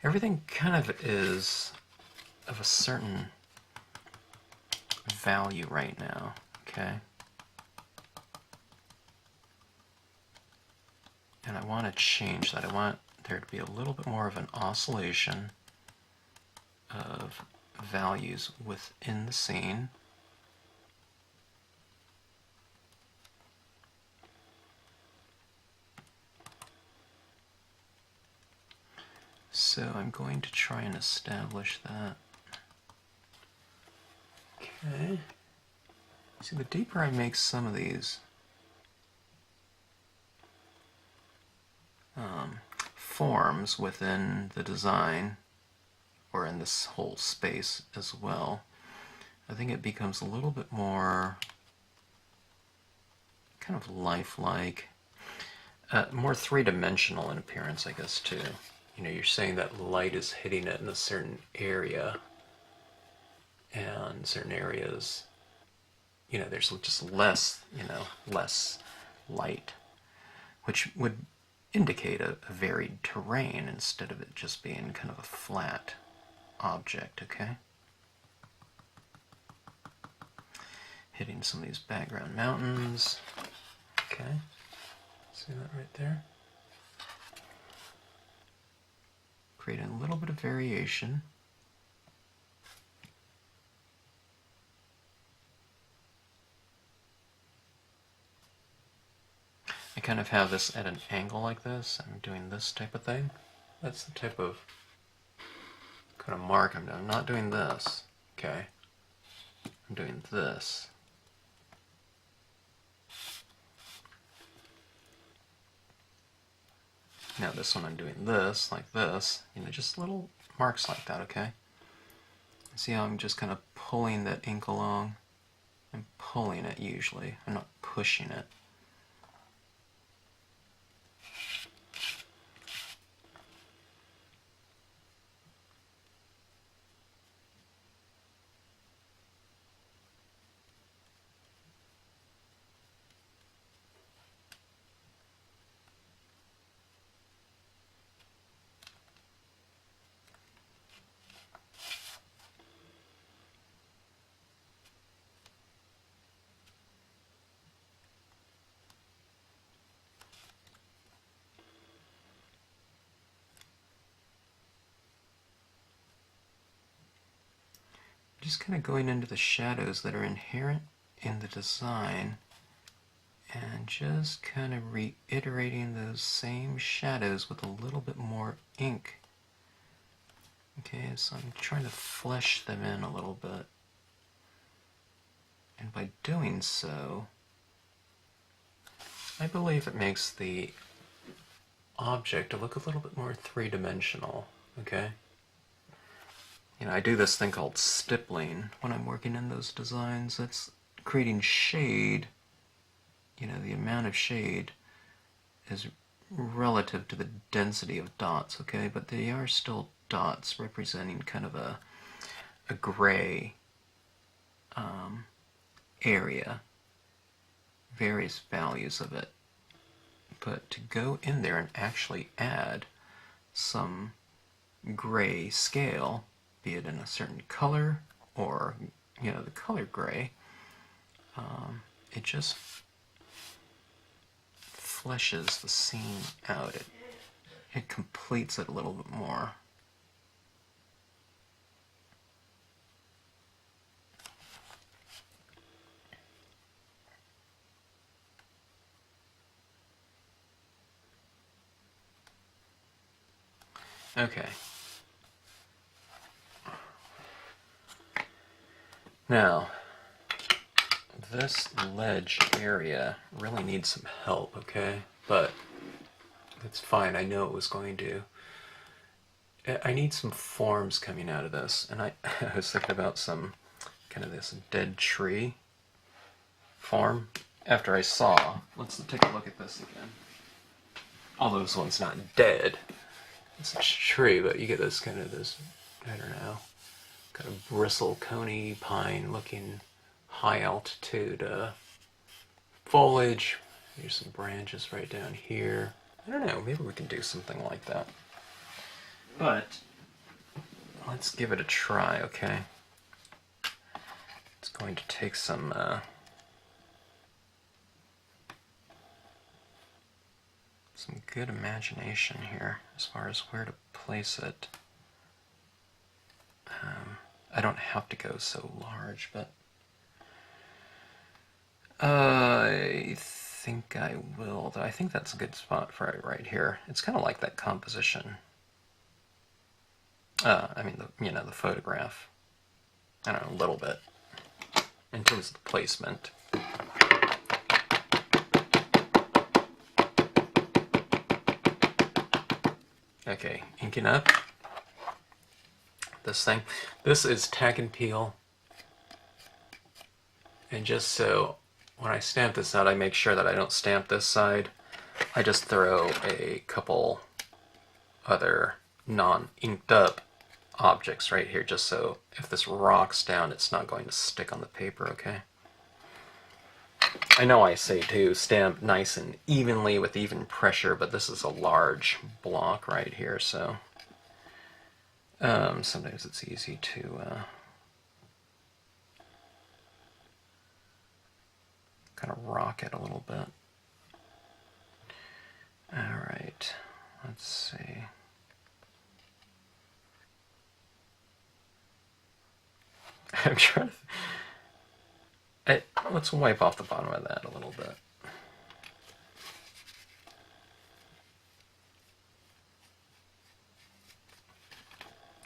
Everything kind of is of a certain value right now, okay? And I want to change that. I want there to be a little bit more of an oscillation of values within the scene. So I'm going to try and establish that. Okay. See, the deeper I make some of these forms within the design, or in this whole space as well, I think it becomes a little bit more kind of lifelike, more three-dimensional in appearance, I guess, too. You know, you're saying that light is hitting it in a certain area, and certain areas, you know, there's just less, less light, which would indicate a varied terrain instead of it just being kind of a flat object, okay? Hitting some of these background mountains, okay? See that right there? Creating a little bit of variation. I kind of have this at an angle like this. I'm doing this type of thing. That's the type of kind of mark I'm doing. I'm not doing this, okay? I'm doing this. Now this one I'm doing this, like this, you know, just little marks like that, okay? See how I'm just kind of pulling that ink along? I'm pulling it usually. I'm not pushing it. Just kind of going into the shadows that are inherent in the design and just kind of reiterating those same shadows with a little bit more ink. Okay, so I'm trying to flesh them in a little bit. And by doing so, I believe it makes the object look a little bit more three-dimensional, okay? You know, I do this thing called stippling when I'm working in those designs. That's creating shade. You know, the amount of shade is relative to the density of dots, okay? But they are still dots representing kind of a gray area, various values of it. But to go in there and actually add some gray scale, be it in a certain color or, you know, the color gray, it just fleshes the scene out. It completes it a little bit more. Okay. Now, this ledge area really needs some help, okay? But it's fine. I know it was going to. I need some forms coming out of this, and I was thinking about some kind of this dead tree form after I saw. Let's take a look at this again. Although this one's not dead, it's a tree, but you get this kind of this, I don't know, kind of bristle, coney, pine-looking, high-altitude foliage. Here's some branches right down here. I don't know, maybe we can do something like that. But let's give it a try, okay? It's going to take some good imagination here as far as where to place it. I don't have to go so large, but I think I will. Though I think that's a good spot for it right here. It's kind of like that composition. I mean, the photograph. I don't know, a little bit in terms of the placement. Okay, inking up this thing. This is tack and peel. And just so when I stamp this out, I make sure that I don't stamp this side. I just throw a couple other non-inked up objects right here, just so if this rocks down, it's not going to stick on the paper, okay? I know I say to stamp nice and evenly with even pressure, but this is a large block right here, so sometimes it's easy to kind of rock it a little bit. Alright, let's see. I'm trying to... let's wipe off the bottom of that a little bit.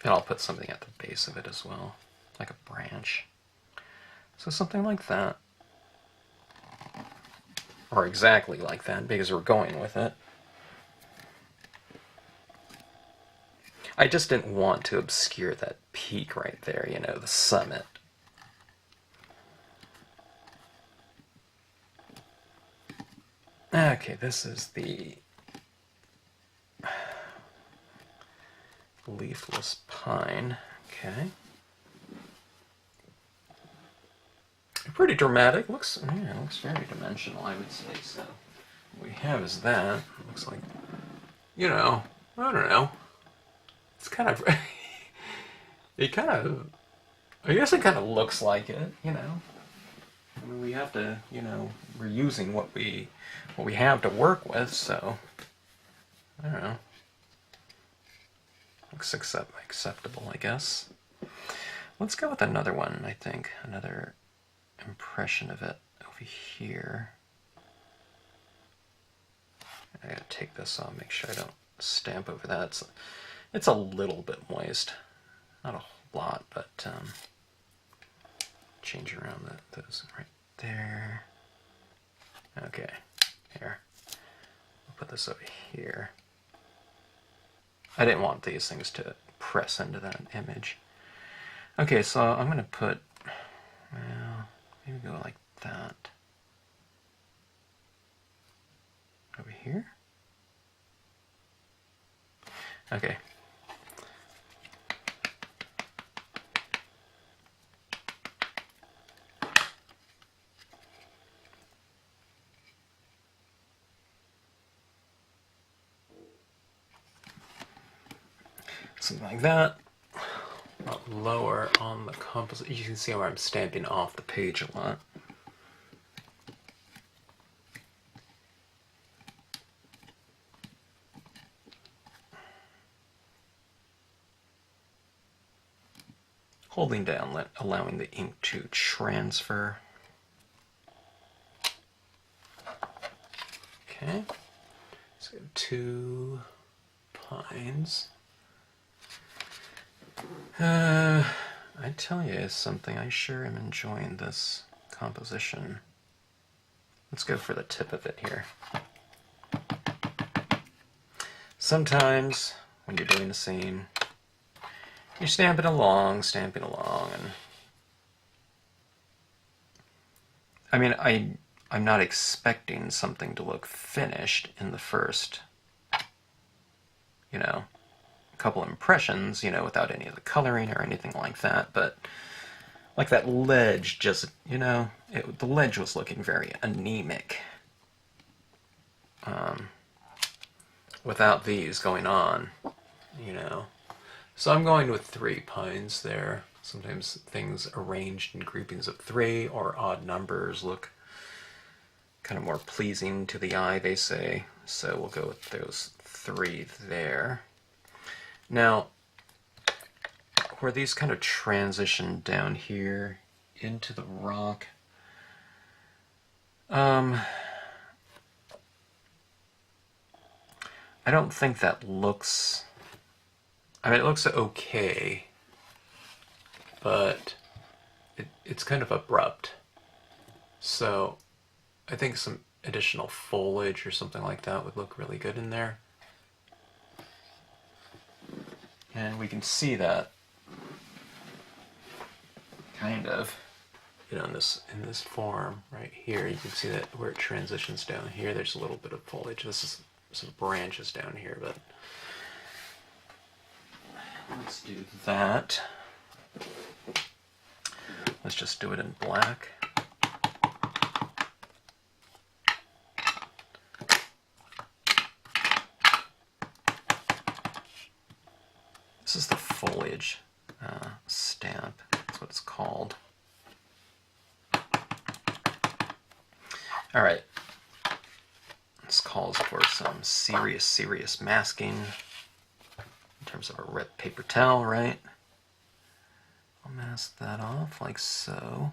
And I'll put something at the base of it as well, like a branch. So something like that. Or exactly like that, because we're going with it. I just didn't want to obscure that peak right there, you know, the summit. Okay, this is the Leafless pine. Okay. Pretty dramatic. Looks very dimensional, I would say. So what we have is that. Looks like, you know, I don't know. It's kind of, I guess it kind of looks like it, you know. I mean, we have to, you know, we're using what we have to work with, so, I don't know. Looks acceptable, I guess. Let's go with another one, I think. Another impression of it over here. I gotta take this off, make sure I don't stamp over that. It's a little bit moist, not a whole lot, but change around those right there. Okay, here. I'll put this over here. I didn't want these things to press into that image. Okay, so I'm going to put, well, maybe go like that. Over here? Okay. Something like that. Lower on the composite. You can see where I'm stamping off the page a lot. Holding down, allowing the ink to transfer. Okay, so we have 2 pines. I tell you something, I sure am enjoying this composition. Let's go for the tip of it here. Sometimes, when you're doing a scene, you're stamping along, and I mean, I'm not expecting something to look finished in the first, couple impressions, without any of the coloring or anything like that, but like that ledge just, the ledge was looking very anemic. Without these going on, So I'm going with 3 pines there. Sometimes things arranged in groupings of 3 or odd numbers look kind of more pleasing to the eye, they say. So we'll go with those 3 there. Now, where these kind of transition down here into the rock, I don't think that looks... I mean, it looks okay, but it's kind of abrupt. So I think some additional foliage or something like that would look really good in there. And we can see that kind of, in this form right here. You can see that where it transitions down here, there's a little bit of foliage. This is some branches down here, but let's do that. Let's just do it in black. This is the Foliage stamp. That's what it's called. All right. This calls for some serious masking in terms of a red paper towel, right? I'll mask that off like so.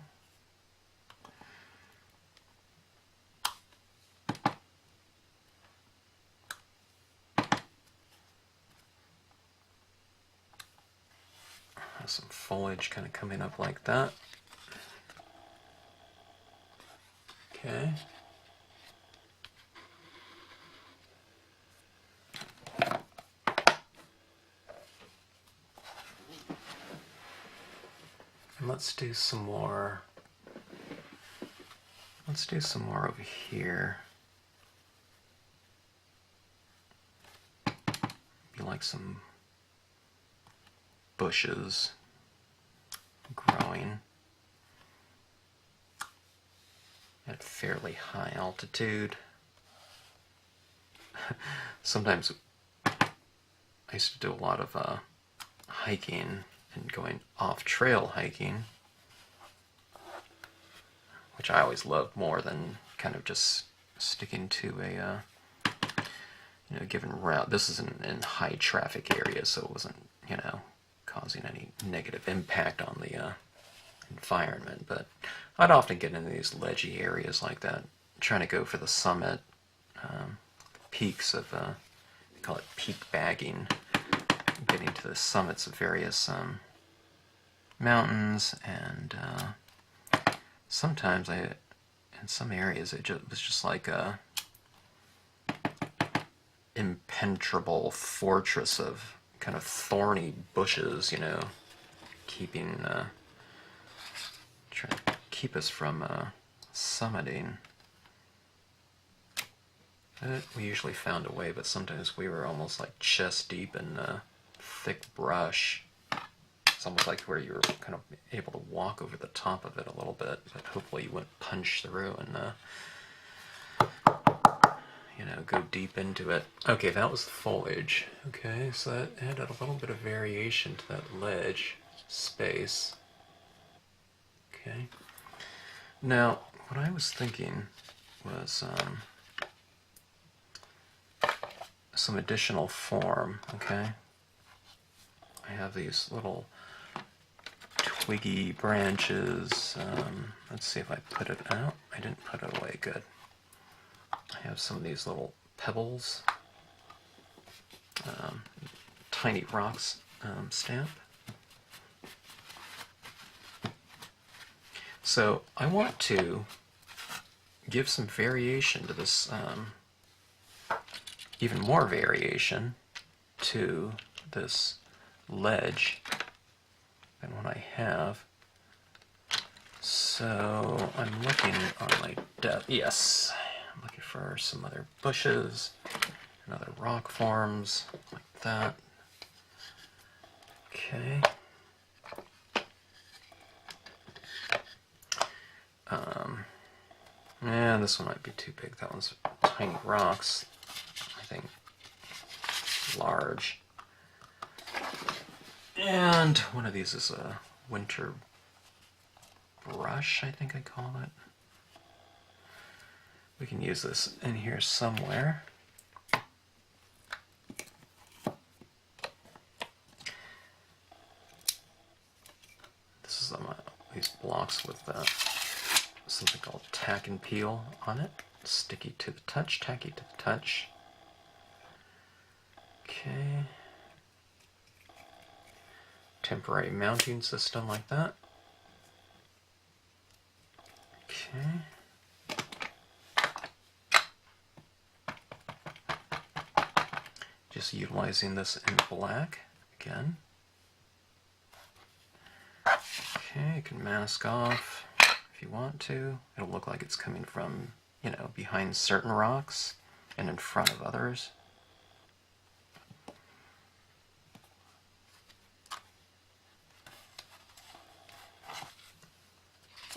Some foliage kind of coming up like that. Okay. And let's do some more. Let's do some more over here. Be like some bushes growing at fairly high altitude. Sometimes I used to do a lot of hiking and going off-trail hiking, which I always loved more than kind of just sticking to a given route. This is in high traffic areas, so it wasn't causing any negative impact on the environment, but I'd often get into these ledgy areas like that, trying to go for the summit, peaks of, they call it peak bagging, getting to the summits of various mountains, and sometimes in some areas it was just like a impenetrable fortress of kind of thorny bushes, keeping, trying to keep us from summiting. We usually found a way, but sometimes we were almost like chest deep in thick brush. It's almost like where you were kind of able to walk over the top of it a little bit, but hopefully you wouldn't punch through and go deep into it. Okay, that was the foliage. Okay, so that added a little bit of variation to that ledge space. Okay. Now, what I was thinking was some additional form, okay? I have these little twiggy branches. Let's see if I put it out. I didn't put it away good. I have some of these little pebbles, tiny rocks stamp. So I want to give some variation to this, even more variation to this ledge I have. So I'm looking on my desk. Yes, I'm looking for some other bushes and other rock forms like that. Okay. Yeah, this one might be too big. That one's tiny rocks. I think large. And one of these is a winter brush, I think I call it. We can use this in here somewhere. This is these blocks with something called tack and peel on it. Sticky to the touch, tacky to the touch. Okay. Temporary mounting system like that. Okay. Just utilizing this in black again. Okay, you can mask off if you want to. It'll look like it's coming from, you know, behind certain rocks and in front of others.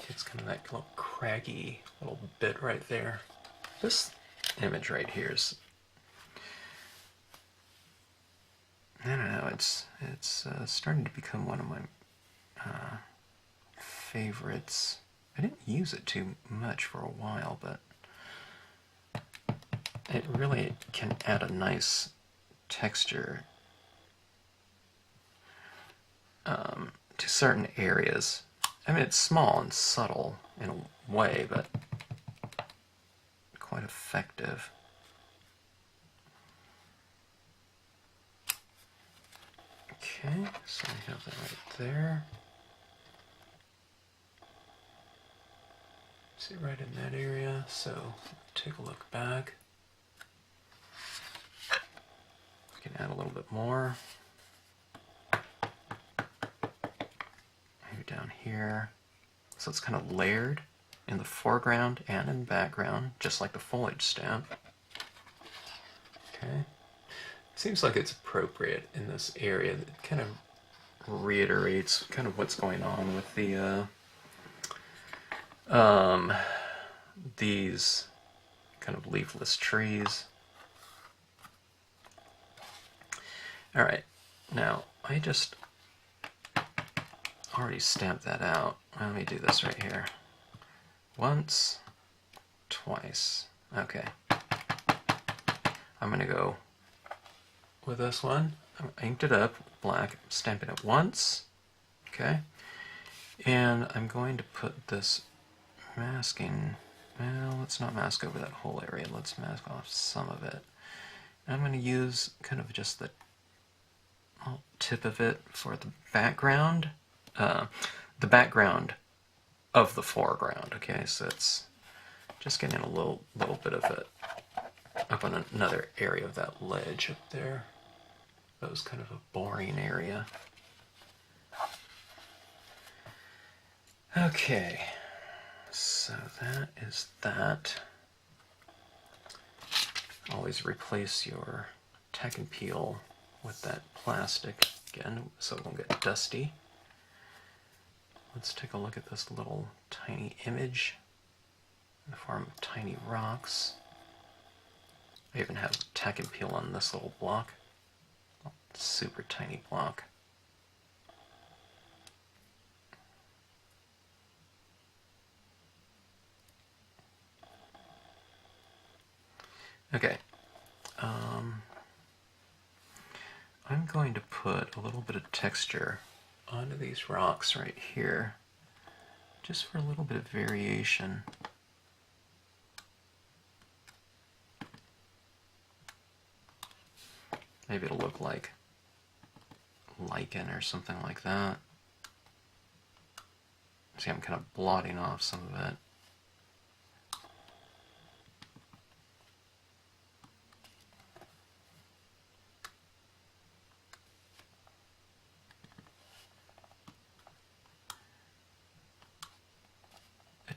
It's kind of that little craggy little bit right there. This image right here is, I don't know, it's starting to become one of my favorites. I didn't use it too much for a while, but it really can add a nice texture to certain areas. I mean, it's small and subtle in a way, but quite effective. Okay, so we have that right there. See, right in that area, so take a look back. We can add a little bit more. Maybe down here. So it's kind of layered in the foreground and in the background, just like the foliage stamp. Okay. Seems like it's appropriate in this area. That kind of reiterates kind of what's going on with the these kind of leafless trees. All right, now I just already stamped that out. Let me do this right here. Once, twice. Okay. I'm gonna go with this one. I inked it up black, stamping it once. Okay. And I'm going to put this masking, well, let's not mask over that whole area. Let's mask off some of it. And I'm going to use kind of just the tip of it for the background of the foreground. Okay, so it's just getting a little bit of it up on another area of that ledge up there. That was kind of a boring area. Okay, so that is that. Always replace your tack and peel with that plastic again so it won't get dusty. Let's take a look at this little tiny image in the form of tiny rocks. I even have tack and peel on this little block. Super tiny block. Okay. I'm going to put a little bit of texture onto these rocks right here, just for a little bit of variation. Maybe it'll look like lichen or something like that. See, I'm kind of blotting off some of it.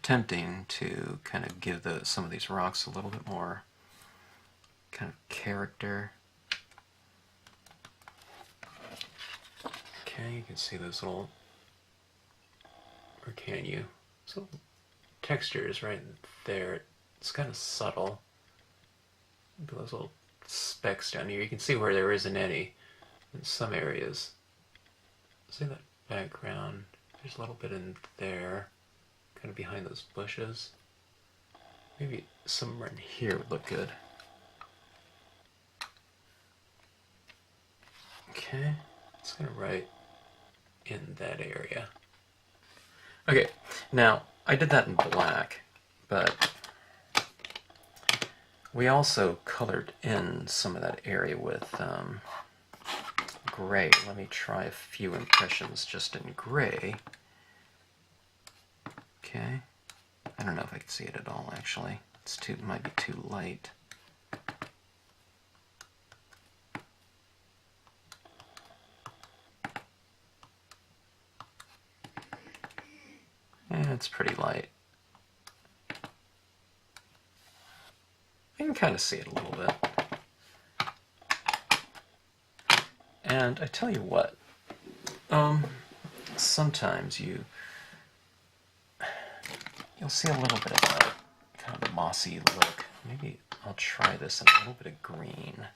tempting to kind of give some of these rocks a little bit more kind of character. Okay, you can see those little, or can you? So textures right there. It's kind of subtle. Those little specks down here. You can see where there isn't any in some areas. See that background? There's a little bit in there, kind of behind those bushes. Maybe somewhere in here would look good. Okay, it's kind of right in that area. Okay, now I did that in black, but we also colored in some of that area with gray. Let me try a few impressions just in gray. Okay, I don't know if I can see it at all actually. It might be too light. Yeah, it's pretty light. I can kind of see it a little bit. And I tell you what, sometimes you'll see a little bit of a kind of mossy look. Maybe I'll try this in a little bit of green.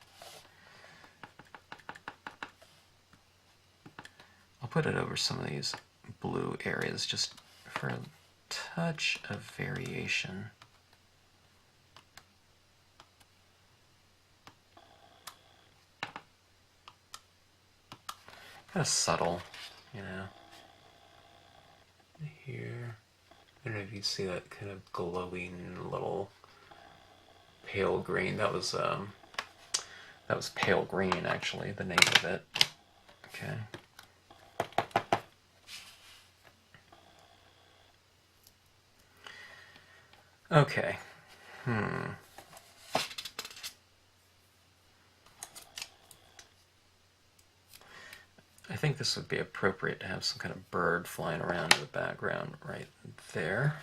I'll put it over some of these blue areas just for a touch of variation. Kind of subtle, you know. Here, I don't know if you see that kind of glowing little pale green. That was pale green, actually, the name of it. Okay. Okay. I think this would be appropriate to have some kind of bird flying around in the background right there.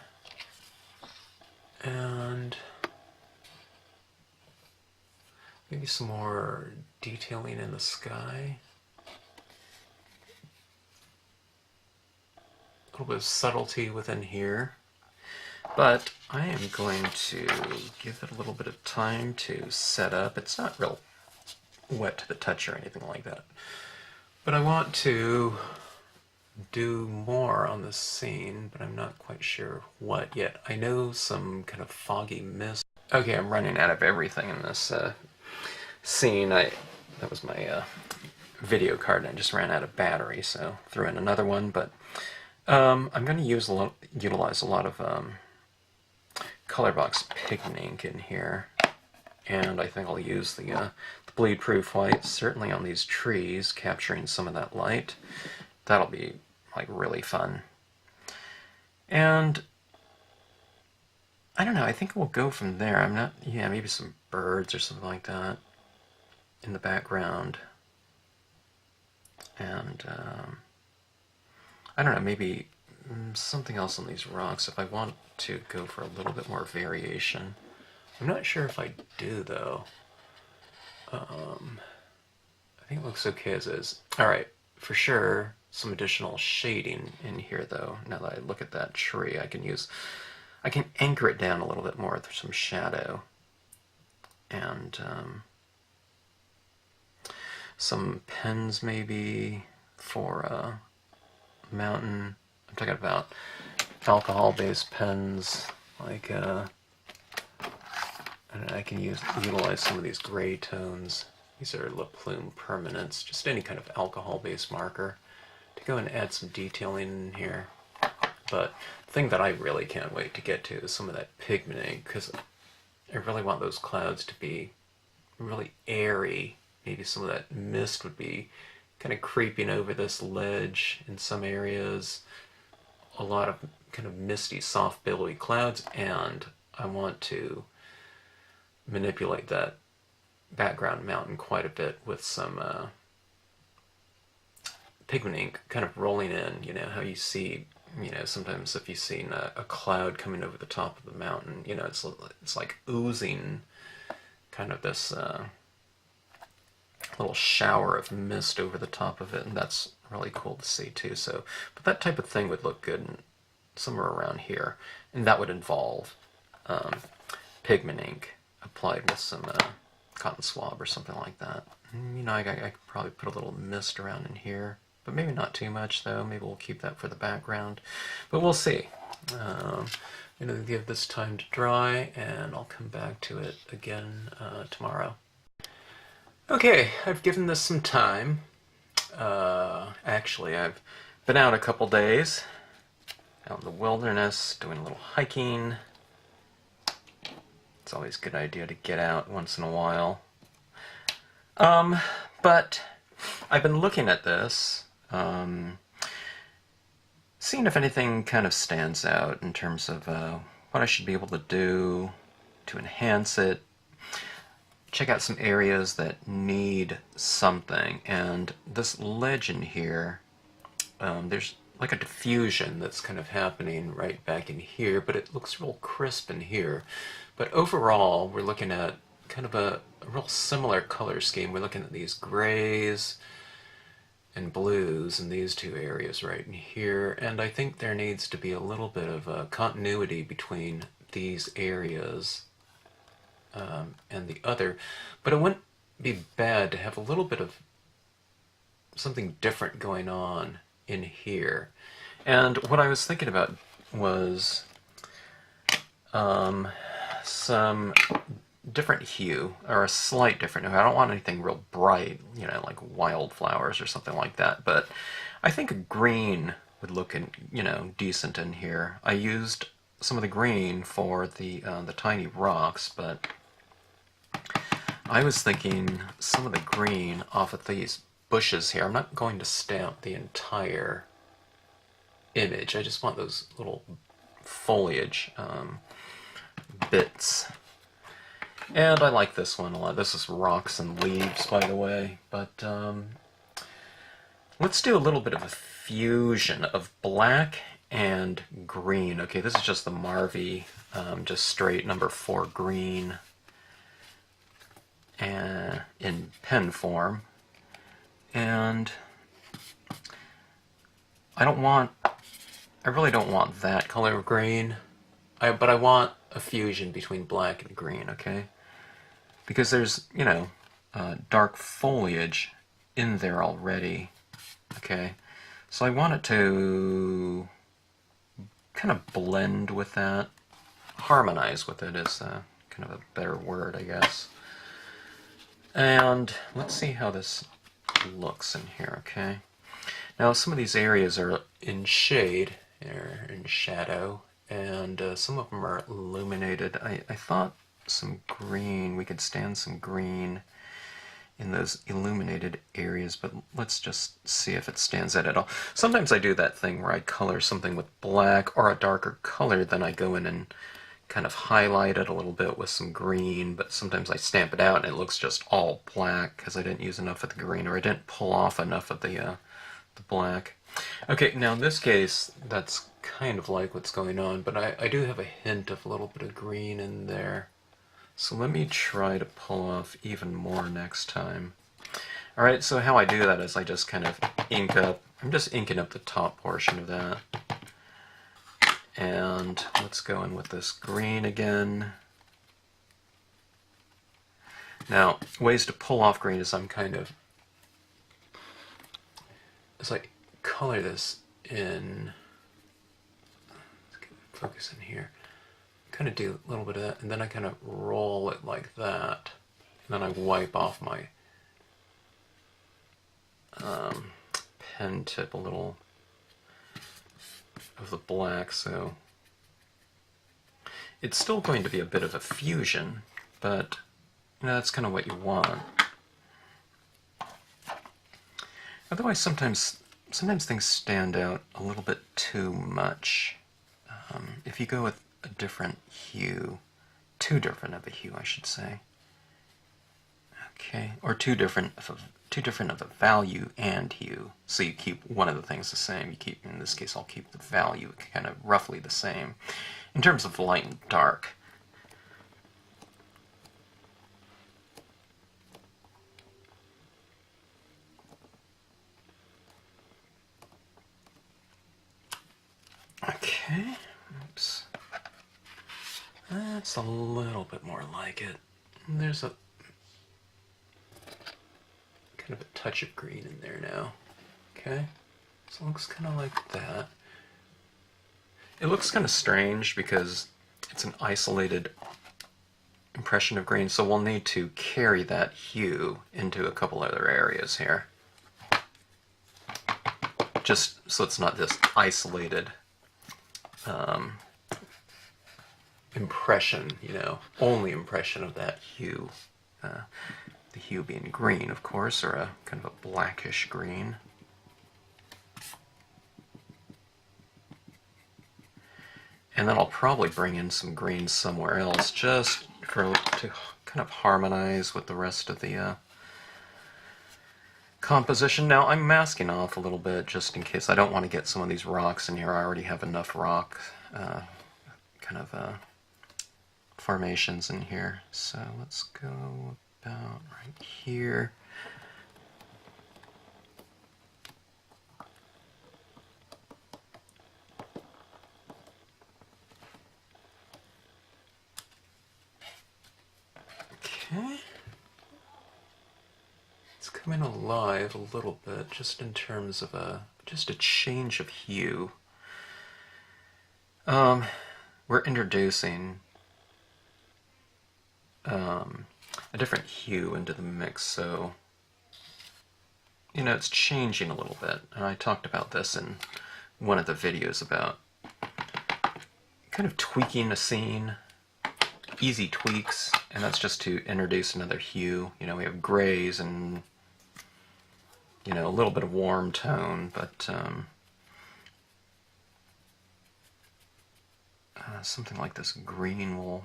And maybe some more detailing in the sky. A little bit of subtlety within here. But I am going to give it a little bit of time to set up. It's not real wet to the touch or anything like that. But I want to do more on this scene, but I'm not quite sure what yet. I know some kind of foggy mist. Okay, I'm running out of everything in this scene. That was my video card, and I just ran out of battery, so threw in another one. But I'm going to utilize a lot of Colorbox pigment ink in here, and I think I'll use the bleed-proof white, certainly on these trees, capturing some of that light. That'll be like really fun. And I don't know, I think we'll go from there. Yeah, maybe some birds or something like that in the background. And I don't know, maybe something else on these rocks if I want to go for a little bit more variation. I'm not sure if I do, though. I think it looks okay as is. Alright, for sure, some additional shading in here, though. Now that I look at that tree, I can anchor it down a little bit more with some shadow. And some pens, maybe, for a mountain. I'm talking about alcohol-based pens, like I can utilize some of these gray tones. These are La Plume Permanents, just any kind of alcohol-based marker to go and add some detailing in here. But the thing that I really can't wait to get to is some of that pigment ink, because I really want those clouds to be really airy. Maybe some of that mist would be kind of creeping over this ledge in some areas. A lot of kind of misty, soft, billowy clouds, and I want to manipulate that background mountain quite a bit with some pigment ink kind of rolling in. You know how you see you know, sometimes if you've seen a cloud coming over the top of the mountain, you know, it's like oozing kind of this little shower of mist over the top of it, and that's really cool to see too. So, but that type of thing would look good somewhere around here, and that would involve pigment ink applied with some cotton swab or something like that. You know, I could probably put a little mist around in here, but maybe not too much though. Maybe we'll keep that for the background, but we'll see. I'm going to give this time to dry, and I'll come back to it again tomorrow. Okay, I've given this some time. Actually, I've been out a couple days, out in the wilderness, doing a little hiking. It's always a good idea to get out once in a while. But I've been looking at this, seeing if anything kind of stands out in terms of what I should be able to do to enhance it. Check out some areas that need something, and this legend here, there's like a diffusion that's kind of happening right back in here, but it looks real crisp in here. But overall, we're looking at kind of a real similar color scheme. We're looking at these grays and blues in these two areas right in here, and I think there needs to be a little bit of a continuity between these areas and the other, but it wouldn't be bad to have a little bit of something different going on in here. And what I was thinking about was some different hue, or a slight different hue. I don't want anything real bright, you know, like wildflowers or something like that, but I think a green would look, you know, decent in here. I used some of the green for the tiny rocks, but I was thinking some of the green off of these bushes here. I'm not going to stamp the entire image. I just want those little foliage bits. And I like this one a lot. This is rocks and leaves, by the way. But let's do a little bit of a fusion of black and green. Okay, this is just the Marvy, just straight number 4 green. And in pen form, and I really don't want that color of green, but I want a fusion between black and green, okay? Because there's, you know, dark foliage in there already, okay? So I want it to kind of blend with that, harmonize with it is kind of a better word, I guess. And let's see how this looks in here, okay? Now some of these areas are in shade, or in shadow, and some of them are illuminated. I thought some green, we could stand some green in those illuminated areas, but let's just see if it stands out at all. Sometimes I do that thing where I color something with black or a darker color, then I go in and kind of highlight it a little bit with some green, but sometimes I stamp it out and it looks just all black because I didn't use enough of the green, or I didn't pull off enough of the black. Okay, now in this case, that's kind of like what's going on, but I do have a hint of a little bit of green in there. So let me try to pull off even more next time. Alright, so how I do that is I just kind of ink up, I'm just inking up the top portion of that. And let's go in with this green again. Now, ways to pull off green is I'm kind of, as I color this in, let's focus in here, kind of do a little bit of that, and then I kind of roll it like that, and then I wipe off my pen tip a little of the black, so it's still going to be a bit of a fusion, but you know, that's kind of what you want. Otherwise, sometimes things stand out a little bit too much. If you go with a different hue, too different of a hue, I should say. Okay, or too different of too different of a value and hue, so you keep one of the things the same. You keep, in this case, I'll keep the value kind of roughly the same. In terms of light and dark, okay, oops, that's a little bit more like it. There's a kind of a touch of green in there now. Okay, so it looks kind of like that. It looks kind of strange because it's an isolated impression of green, so we'll need to carry that hue into a couple other areas here. Just so it's not this isolated impression, you know, only impression of that hue. The hue being green, of course, or a kind of a blackish green. And then I'll probably bring in some green somewhere else, just to kind of harmonize with the rest of the composition. Now I'm masking off a little bit just in case. I don't want to get some of these rocks in here. I already have enough rock formations in here. So let's go about right here. Okay. It's coming alive a little bit, just in terms of just a change of hue. We're introducing a different hue into the mix, so you know, it's changing a little bit. And I talked about this in one of the videos about kind of tweaking a scene, easy tweaks, and that's just to introduce another hue. You know, we have grays and, you know, a little bit of warm tone, but something like this green will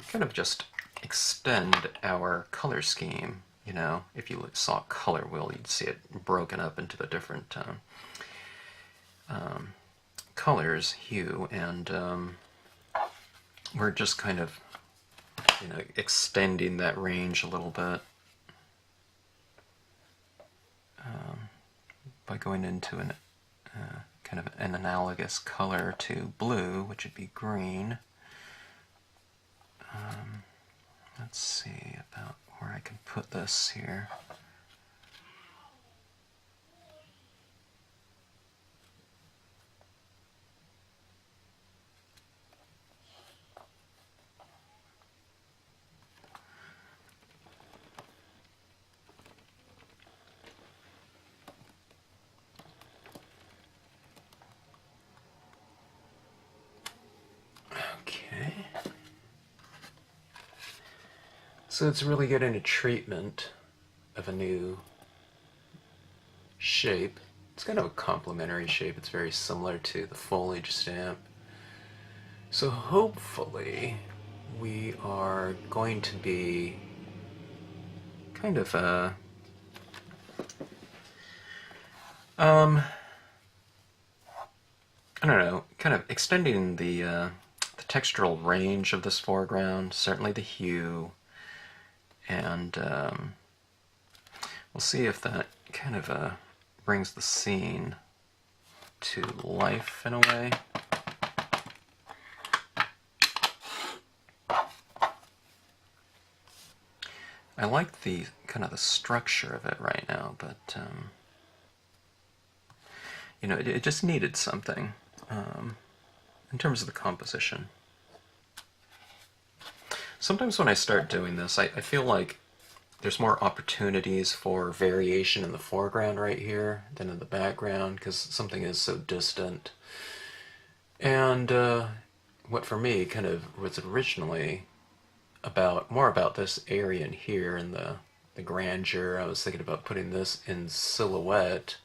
kind of just extend our color scheme. You know, if you saw color wheel, you'd see it broken up into the different colors, hue, and we're just kind of, you know, extending that range a little bit by going into an kind of an analogous color to blue, which would be green. Let's see about where I can put this here. So it's really getting a treatment of a new shape. It's kind of a complementary shape. It's very similar to the Foliage stamp. So hopefully we are going to be kind of I don't know, kind of extending the textural range of this foreground, certainly the hue. And we'll see if that kind of brings the scene to life in a way. I like the kind of the structure of it right now, but you know, it just needed something in terms of the composition. Sometimes when I start doing this, I feel like there's more opportunities for variation in the foreground right here than in the background, because something is so distant. And what for me kind of was originally more about this area in here and the grandeur. I was thinking about putting this in silhouette.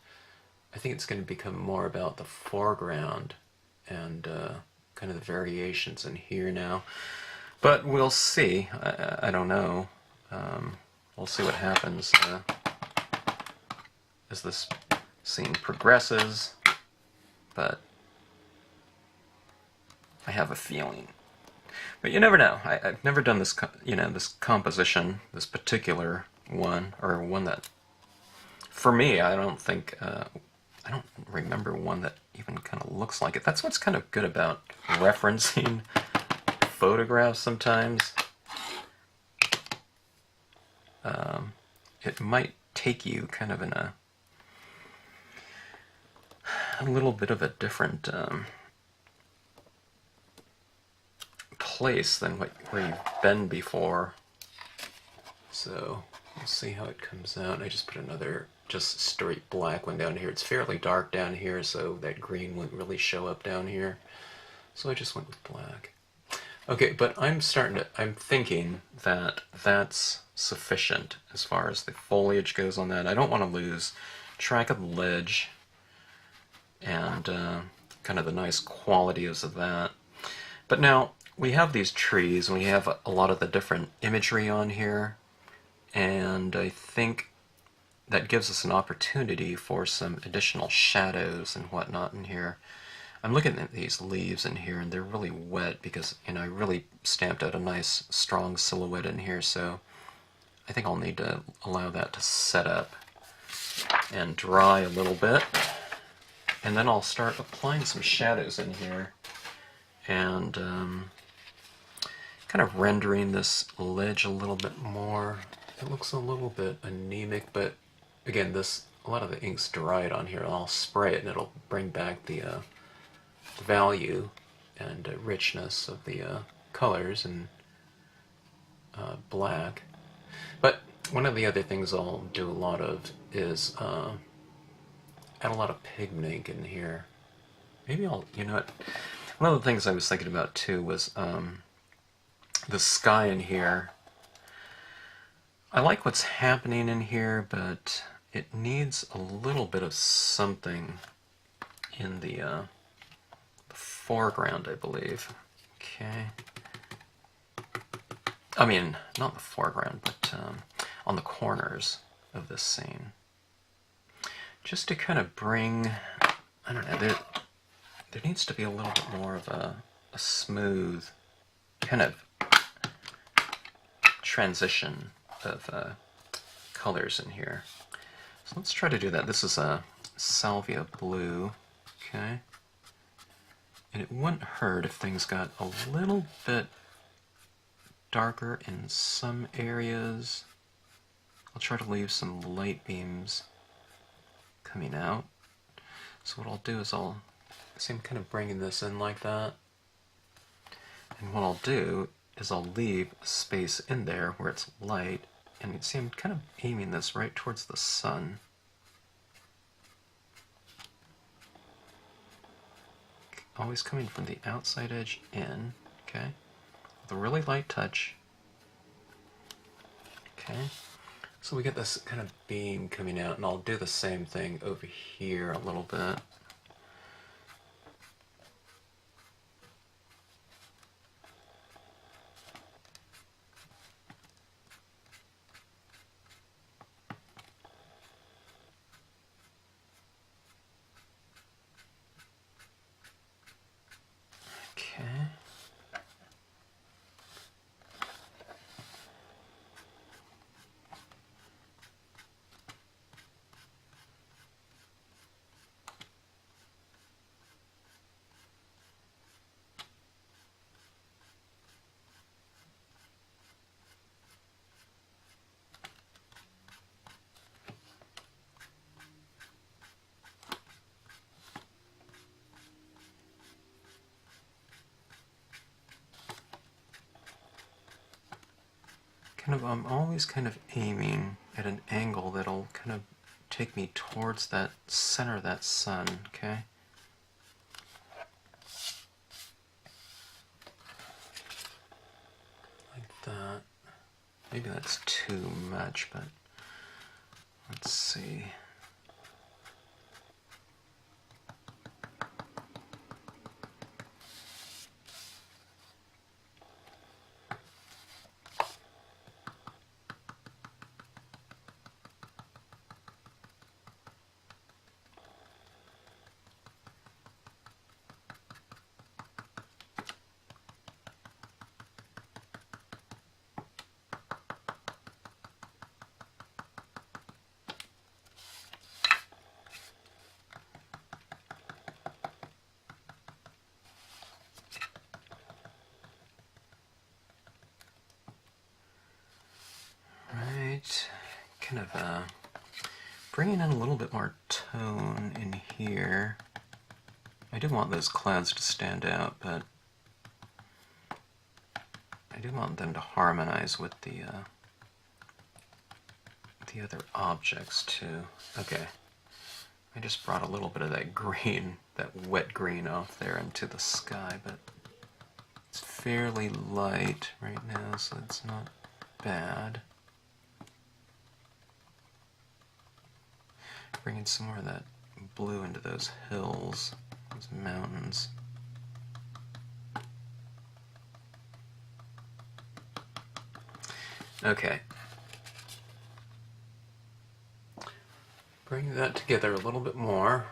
I think it's going to become more about the foreground and kind of the variations in here now. But we'll see. I don't know. We'll see what happens. as this scene progresses, but I have a feeling. But you never know. I've never done this, this composition, this particular one, or one that, for me, I don't think, I don't remember one that even kind of looks like it. That's what's kind of good about referencing photographs sometimes. It might take you kind of in a little bit of a different place than where you've been before. So we'll see how it comes out. I just put another just straight black one down here. It's fairly dark down here, so that green wouldn't really show up down here. So I just went with black. Okay, but I'm thinking that that's sufficient as far as the foliage goes on that. I don't want to lose track of the ledge and kind of the nice qualities of that. But now we have these trees, and we have a lot of the different imagery on here, and I think that gives us an opportunity for some additional shadows and whatnot in here. I'm looking at these leaves in here, and they're really wet because, I really stamped out a nice strong silhouette in here, so I think I'll need to allow that to set up and dry a little bit. And then I'll start applying some shadows in here and kind of rendering this ledge a little bit more. It looks a little bit anemic, but again, a lot of the ink's dried on here. I'll spray it and it'll bring back the value and richness of the colors and black. But one of the other things I'll do a lot of is add a lot of pigment ink in here. Maybe I'll, one of the things I was thinking about too was the sky in here. I like what's happening in here, but it needs a little bit of something in the foreground, I believe. Okay. I mean, not the foreground, but on the corners of this scene. Just to kind of bring, I don't know, there needs to be a little bit more of a smooth kind of transition of colors in here. So let's try to do that. This is a salvia blue, okay? And it wouldn't hurt if things got a little bit darker in some areas. I'll try to leave some light beams coming out. So what I'll do is I'm kind of bringing this in like that. And what I'll do is I'll leave a space in there where it's light, and you see I'm kind of aiming this right towards the sun. Always coming from the outside edge in, okay? With a really light touch. Okay, so we get this kind of beam coming out, and I'll do the same thing over here a little bit. I'm always kind of aiming at an angle that'll kind of take me towards that center of that sun, okay? Like that. Maybe that's too much, but let's see. kind of bringing in a little bit more tone in here. I do want those clouds to stand out, but I do want them to harmonize with the other objects too. Okay, I just brought a little bit of that green, that wet green off there into the sky, but it's fairly light right now, so it's not bad. Bringing some more of that blue into those hills, those mountains. Okay. Bring that together a little bit more.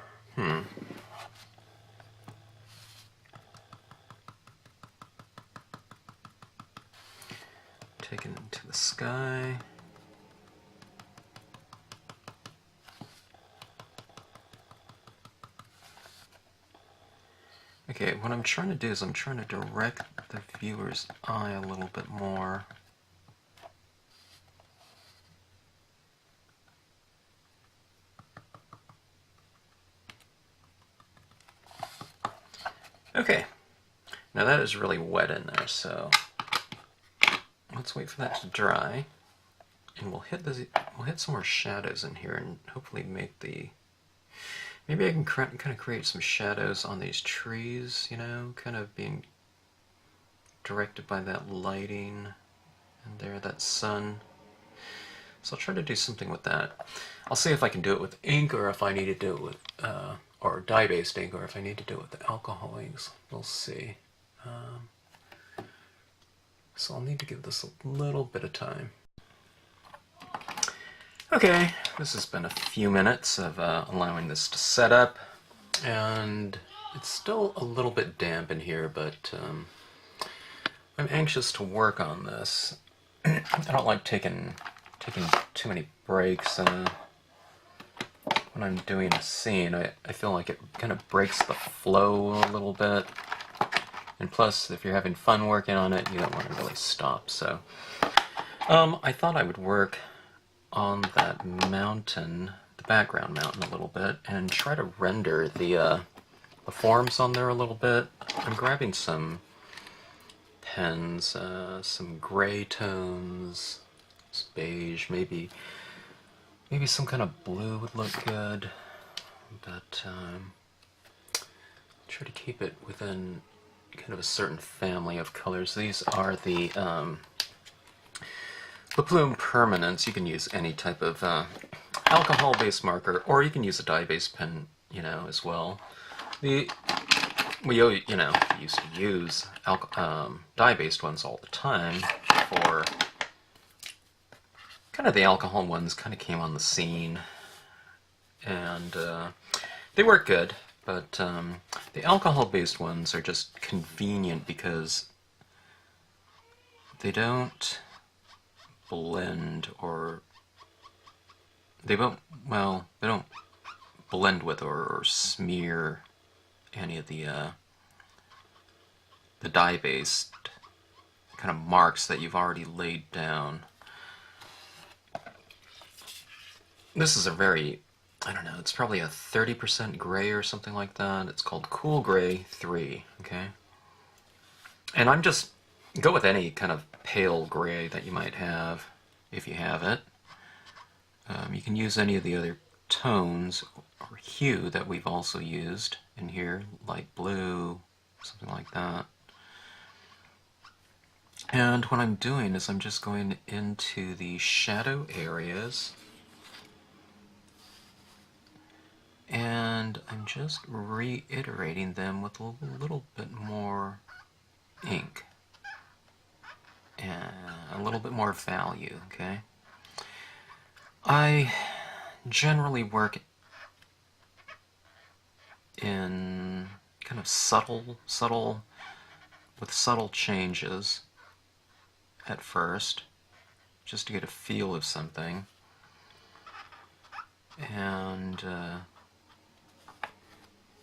Take it into the sky. Okay, what I'm trying to do is I'm trying to direct the viewer's eye a little bit more. Okay, now that is really wet in there, so let's wait for that to dry, and we'll hit some more shadows in here, and hopefully make the. Maybe I can kind of create some shadows on these trees, you know, kind of being directed by that lighting, and there, that sun. So I'll try to do something with that. I'll see if I can do it with ink, or if I need to do it with or dye-based ink, or if I need to do it with the alcohol inks. We'll see. So I'll need to give this a little bit of time. Okay, this has been a few minutes of allowing this to set up, and it's still a little bit damp in here, but I'm anxious to work on this. I don't like taking too many breaks. When I'm doing a scene, I feel like it kind of breaks the flow a little bit. And plus, if you're having fun working on it, you don't want to really stop. So, I thought I would work on that mountain, the background mountain a little bit, and try to render the forms on there a little bit. I'm grabbing some pens, some gray tones, some beige, maybe some kind of blue would look good, but try to keep it within kind of a certain family of colors. These are the Plume Permanents. You can use any type of alcohol-based marker, or you can use a dye-based pen, you know, as well. We you know, used to use dye-based ones all the time. For kind of the alcohol ones kind of came on the scene, and they work good, but the alcohol-based ones are just convenient because they don't blend, or they don't blend with or smear any of the dye-based kind of marks that you've already laid down. This is a very, I don't know, it's probably a 30% gray or something like that. It's called Cool Gray 3, okay? And I'm just, go with any kind of pale gray that you might have, if you have it. You can use any of the other tones or hue that we've also used in here, light blue, something like that. And what I'm doing is I'm just going into the shadow areas, and I'm just reiterating them with a little bit more ink and a little bit more value, okay? I generally work in kind of subtle changes at first, just to get a feel of something. And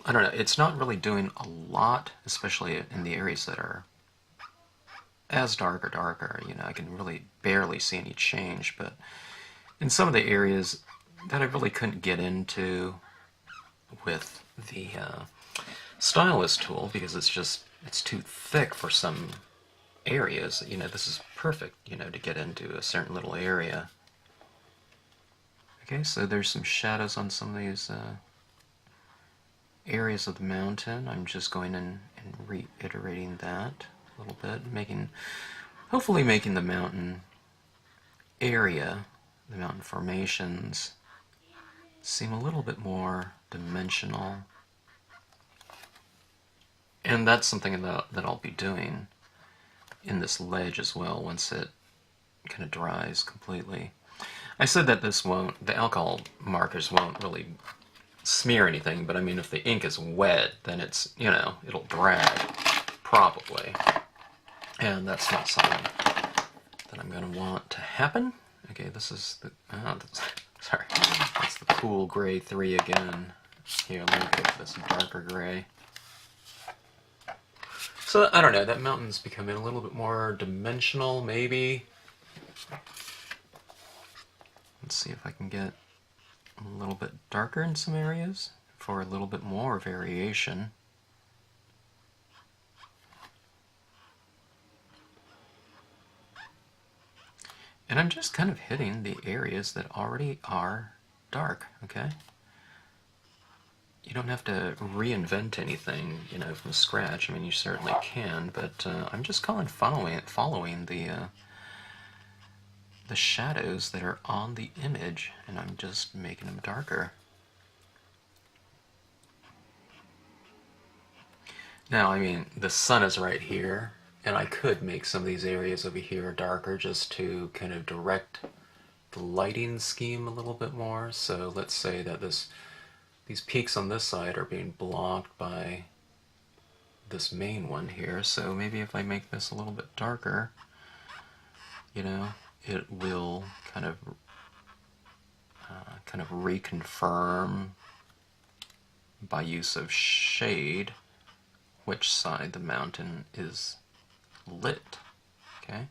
I don't know, it's not really doing a lot, especially in the areas that are as dark or darker. You know, I can really barely see any change, but in some of the areas that I really couldn't get into with the stylus tool because it's too thick for some areas. You know, this is perfect, you know, to get into a certain little area. Okay, so there's some shadows on some of these areas of the mountain. I'm just going in and reiterating that a little bit, hopefully making the mountain area, the mountain formations, seem a little bit more dimensional. And that's something that I'll be doing in this ledge as well once it kind of dries completely. I said that the alcohol markers won't really smear anything, but I mean if the ink is wet, then it's, you know, it'll drag, probably. And that's not something that I'm going to want to happen. Okay, this is the, sorry, that's the cool gray 3 again. Here, let me go for this darker gray. So, I don't know, that mountain's becoming a little bit more dimensional, maybe. Let's see if I can get a little bit darker in some areas for a little bit more variation. And I'm just kind of hitting the areas that already are dark, okay? You don't have to reinvent anything, you know, from scratch. I mean, you certainly can, but I'm just following the shadows that are on the image, and I'm just making them darker. Now, I mean, the sun is right here, and I could make some of these areas over here darker just to kind of direct the lighting scheme a little bit more. So let's say that these peaks on this side are being blocked by this main one here. So maybe if I make this a little bit darker, you know, it will kind of reconfirm by use of shade which side the mountain is lit. Okay,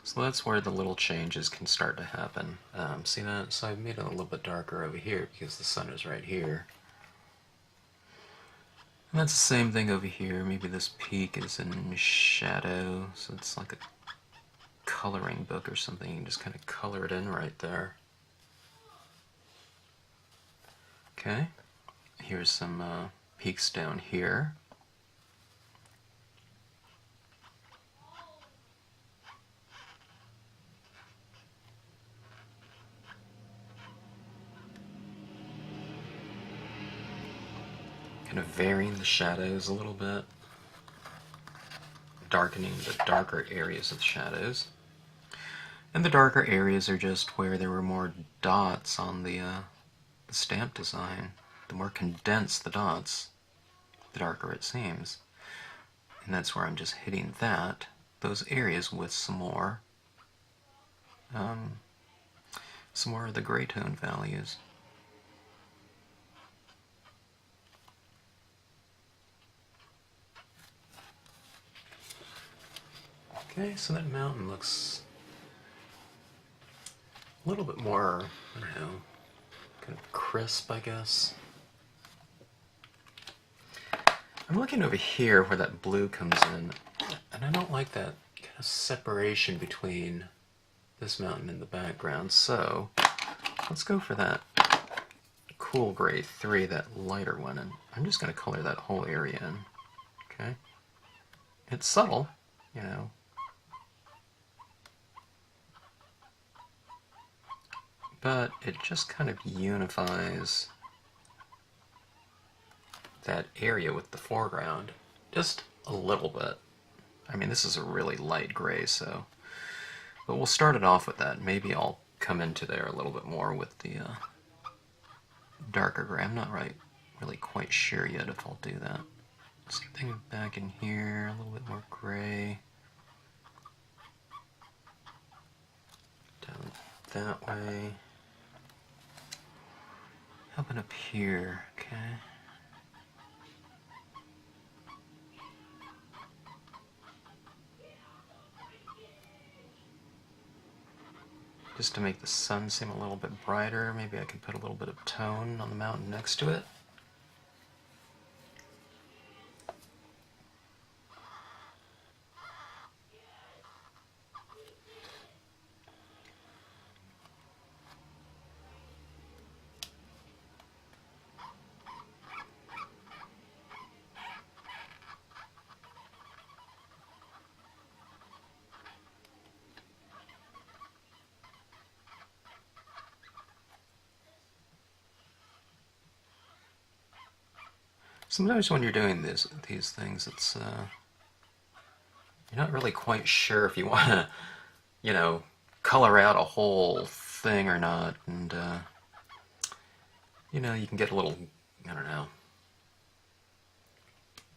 so that's where the little changes can start to happen. See that? So I've made it a little bit darker over here because the sun is right here. And that's the same thing over here. Maybe this peak is in shadow, so it's like a coloring book or something. You can just kind of color it in right there. Okay, here's some peaks down here. Kind of varying the shadows a little bit, darkening the darker areas of the shadows. And the darker areas are just where there were more dots on the stamp design. The more condensed the dots, the darker it seems. And that's where I'm just hitting those areas with some more of the gray tone values. Okay, so that mountain looks a little bit more, I don't know, kind of crisp, I guess. I'm looking over here where that blue comes in, and I don't like that kind of separation between this mountain and the background, so let's go for that cool gray 3, that lighter one, and I'm just going to color that whole area in. Okay? It's subtle, you know. But it just kind of unifies that area with the foreground just a little bit. I mean, this is a really light gray, so... But we'll start it off with that. Maybe I'll come into there a little bit more with the darker gray. I'm not really quite sure yet if I'll do that. Same thing back in here, a little bit more gray. Down that way. How about up here? Okay. just to make the sun seem a little bit brighter. Maybe I can put a little bit of tone on the mountain next to it. Sometimes when you're doing these things, it's you're not really quite sure if you want to, you know, color out a whole thing or not, and you know, you can get a little, I don't know,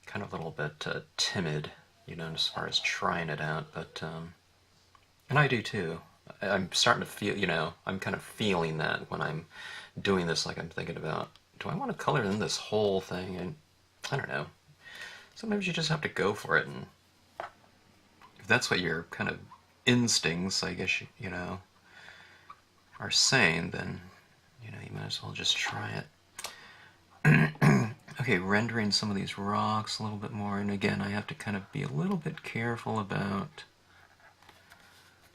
kind of a little bit timid, you know, as far as trying it out. But and I do too. I'm starting to feel, you know, I'm kind of feeling that when I'm doing this. Like I'm thinking about, do I want to color in this whole thing? And I don't know. Sometimes you just have to go for it, and if that's what your kind of instincts, I guess, you know, are saying, then, you know, you might as well just try it. Okay, rendering some of these rocks a little bit more, and again, I have to kind of be a little bit careful about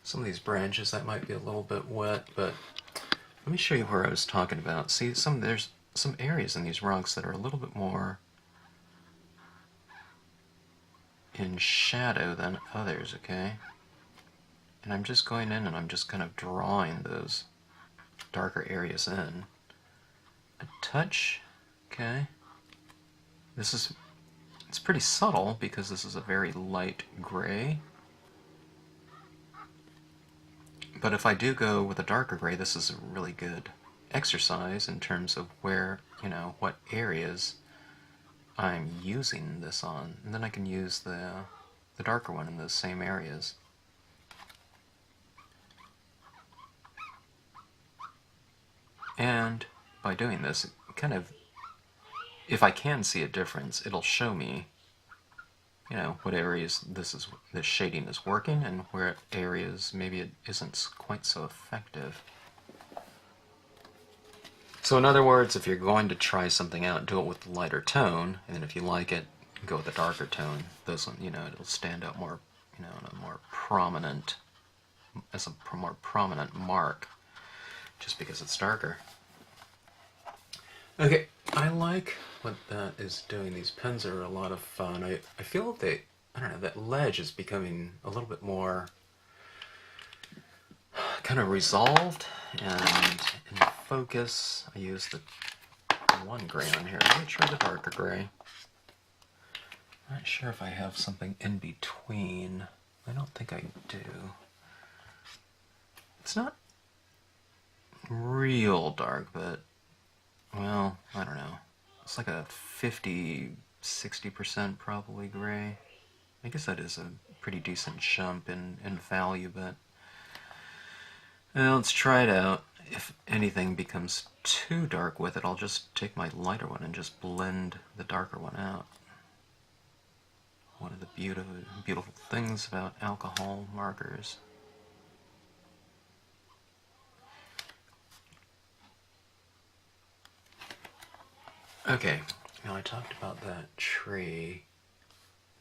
some of these branches that might be a little bit wet, but let me show you where I was talking about. See, there's some areas in these rocks that are a little bit more in shadow than others, okay? And I'm just going in and I'm just kind of drawing those darker areas in. A touch, okay? It's pretty subtle because this is a very light gray. But if I do go with a darker gray, this is a really good exercise in terms of where, you know, what areas I'm using this on. And then I can use the darker one in those same areas. And by doing this, it kind of, if I can see a difference, it'll show me, you know, what areas this shading is working and where areas maybe it isn't quite so effective. So in other words, if you're going to try something out, do it with the lighter tone, and then if you like it, go with the darker tone. Those, you know, it'll stand out more, you know, in a more prominent, as a more prominent mark, just because it's darker. Okay, I like what that is doing. These pens are a lot of fun. I feel I don't know, that ledge is becoming a little bit more kind of resolved and in focus. I use the one gray on here. Let me try the darker gray. Not sure if I have something in between. I don't think I do. It's not real dark, but, well, I don't know. It's like a 50-60% probably gray. I guess that is a pretty decent jump in value, but well, let's try it out. If anything becomes too dark with it, I'll just take my lighter one and just blend the darker one out. One of the beautiful things about alcohol markers. Okay, now I talked about that tree,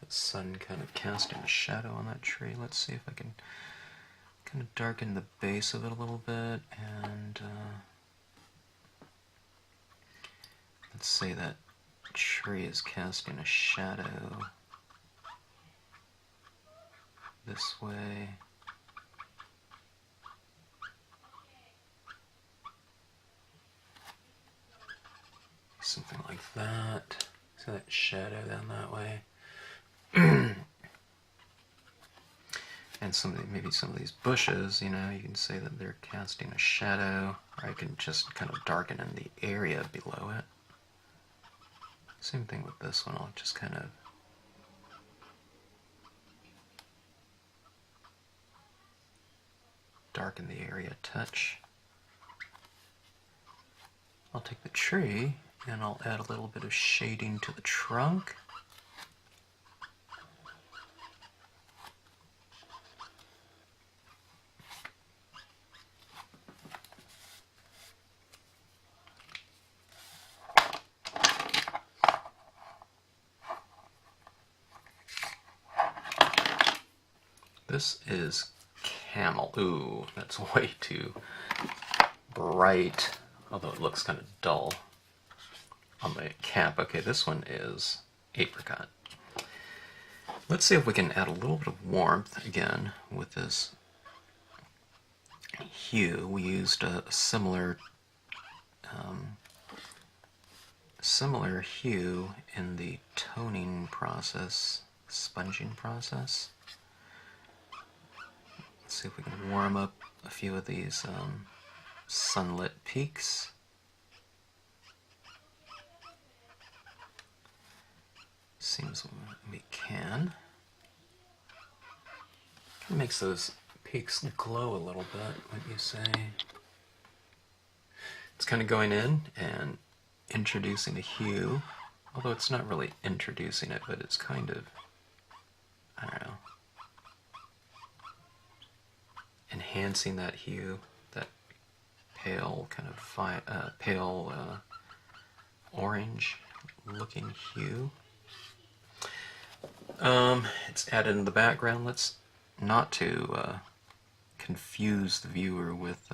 the sun kind of casting a shadow on that tree. Let's see if I can kind of darken the base of it a little bit, and let's say that tree is casting a shadow this way. Something like that. See that shadow down that way. And maybe some of these bushes, you know, you can say that they're casting a shadow, or I can just kind of darken in the area below it. Same thing with this one, I'll just kind of darken the area a touch. I'll take the tree and I'll add a little bit of shading to the trunk. This is camel. Ooh, that's way too bright, although it looks kind of dull on the cap. Okay, this one is apricot. Let's see if we can add a little bit of warmth again with this hue. We used a similar hue in the toning process, sponging process. Let's see if we can warm up a few of these sunlit peaks. Seems we can. It makes those peaks glow a little bit, wouldn't you say? It's kind of going in and introducing a hue, although it's not really introducing it, but it's kind of, I don't know, enhancing that hue, that pale kind of pale orange looking hue. It's added in the background. Let's not to confuse the viewer with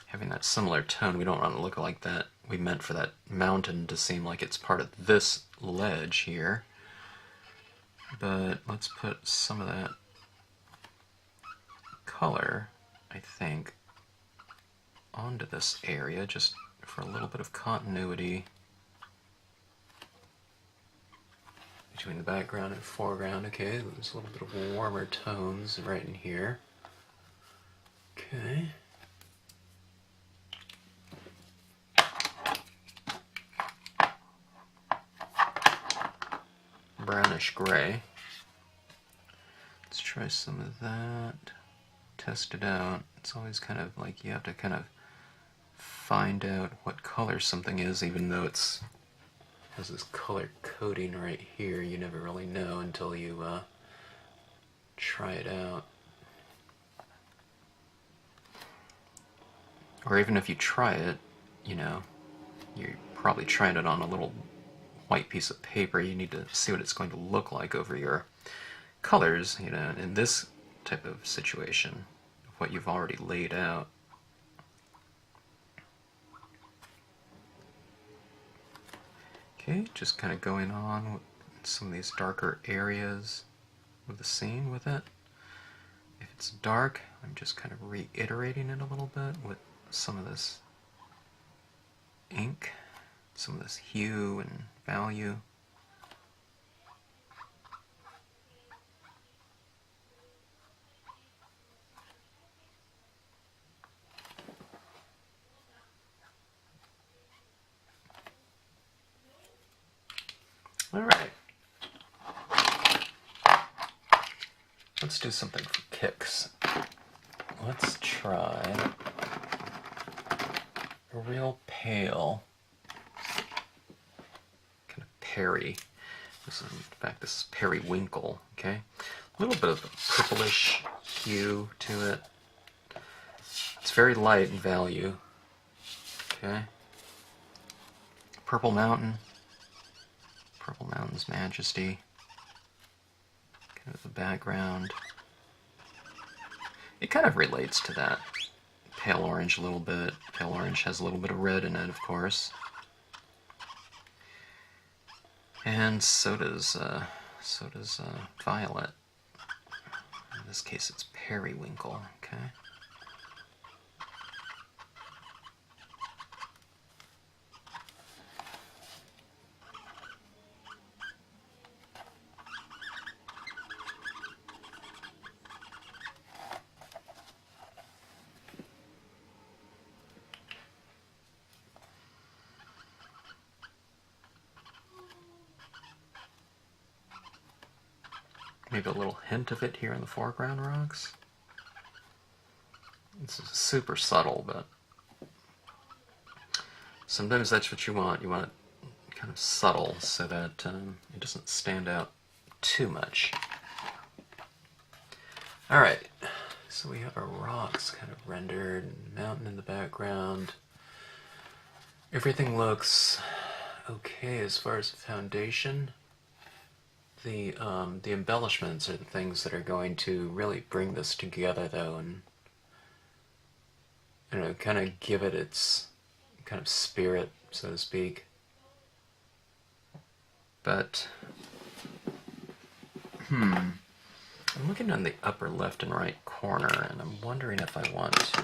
having that similar tone. We don't want to look like that. We meant for that mountain to seem like it's part of this ledge here. But let's put some of that color, I think, onto this area just for a little bit of continuity between the background and foreground. Okay, there's a little bit of warmer tones right in here. Okay. Brownish gray. Let's try some of that. Test it out. It's always kind of like you have to kind of find out what color something is, even though it's has this color coding right here. You never really know until you try it out. Or even if you try it, you know, you're probably trying it on a little white piece of paper. You need to see what it's going to look like over your colors, you know, in this type of situation, what you've already laid out. Okay, just kind of going on with some of these darker areas of the scene with it. If it's dark, I'm just kind of reiterating it a little bit with some of this ink, some of this hue and value. All right. Let's do something for kicks. Let's try a real pale, kind of Perry. In fact, this is periwinkle, okay? A little bit of a purplish hue to it. It's very light in value, okay? Purple Mountain. Purple Mountain's Majesty, kind of the background. It kind of relates to that pale orange a little bit. Pale orange has a little bit of red in it, of course. And so does violet. In this case, it's periwinkle, okay? Maybe a little hint of it here in the foreground rocks. This is super subtle, but sometimes that's what you want. You want it kind of subtle so that it doesn't stand out too much. Alright, so we have our rocks kind of rendered, mountain in the background. Everything looks okay as far as the foundation. The embellishments are the things that are going to really bring this together, though, and I don't know, kind of give it its kind of spirit, so to speak. But I'm looking on the upper left and right corner, and I'm wondering if I want to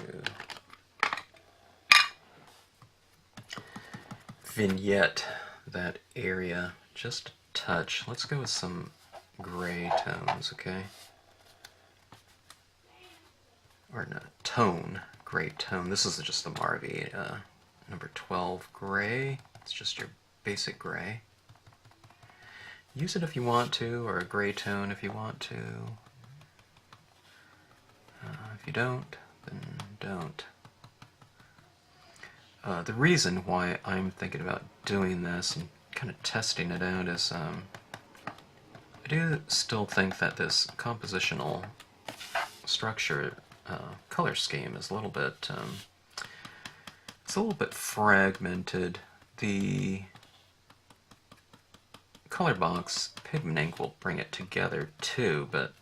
vignette that area just a touch. Let's go with some gray tones, okay? Or no, tone, gray tone. This is just the Marvy number 12 gray. It's just your basic gray. Use it if you want to, or a gray tone if you want to. If you don't, then don't. The reason why I'm thinking about doing this and kind of testing it out is I do still think that this compositional structure color scheme is a little bit it's a little bit fragmented. The color box pigment ink will bring it together too, but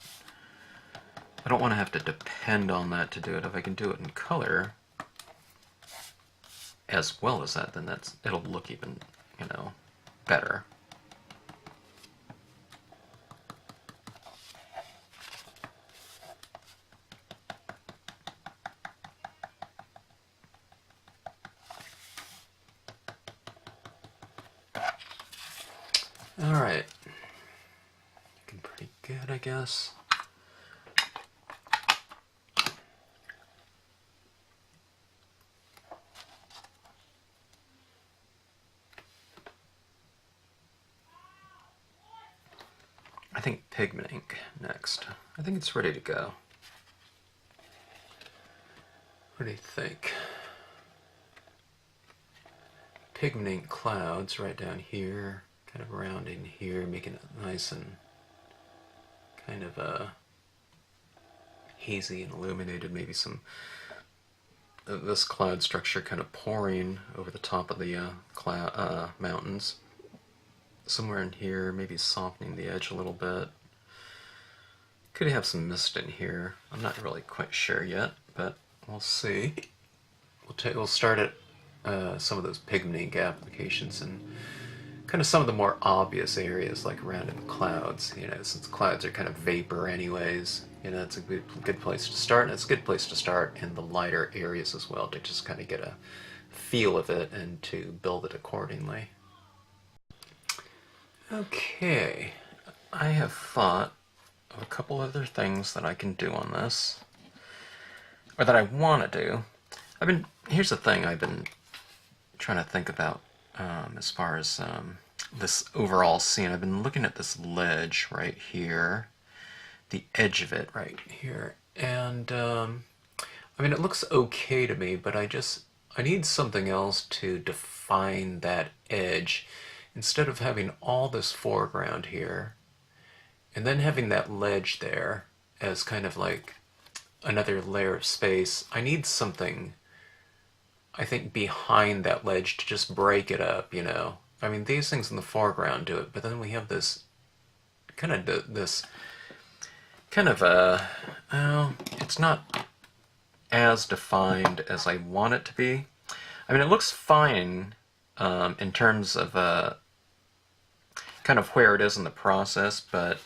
I don't want to have to depend on that to do it. If I can do it in color as well as that, then it'll look even, you know, better. Alright, looking pretty good, I guess. I think pigment ink next. I think it's ready to go. What do you think? Pigment ink clouds right down here, kind of rounding here, making it nice and kind of hazy and illuminated. Maybe some this cloud structure kind of pouring over the top of the mountains. Somewhere in here, maybe softening the edge a little bit. Could have some mist in here. I'm not really quite sure yet, but we'll see. We'll start at some of those pigment ink applications and kind of some of the more obvious areas, like around in the clouds. You know, since clouds are kind of vapor anyways, you know, it's a good place to start, and it's a good place to start in the lighter areas as well, to just kind of get a feel of it and to build it accordingly. Okay, I have thought of a couple other things that I can do on this, or that I want to do. Here's the thing I've been trying to think about as far as this overall scene. I've been looking at this ledge right here, the edge of it right here, and it looks okay to me, but I need something else to define that edge. Instead of having all this foreground here, and then having that ledge there as kind of like another layer of space, I need something, I think, behind that ledge to just break it up, you know. I mean, these things in the foreground do it, but then we have this kind of, well, it's not as defined as I want it to be. I mean, it looks fine in terms of kind of where it is in the process, but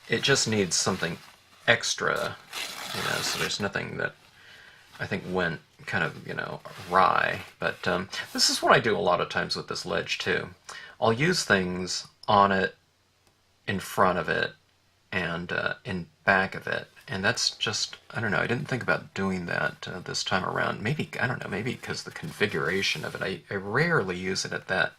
it just needs something extra, you know, so there's nothing that I think went kind of, you know, awry. But this is what I do a lot of times with this ledge too. I'll use things on it, in front of it, and in back of it. And that's just, I don't know, I didn't think about doing that this time around. Maybe, I don't know, maybe because the configuration of it, I rarely use it at that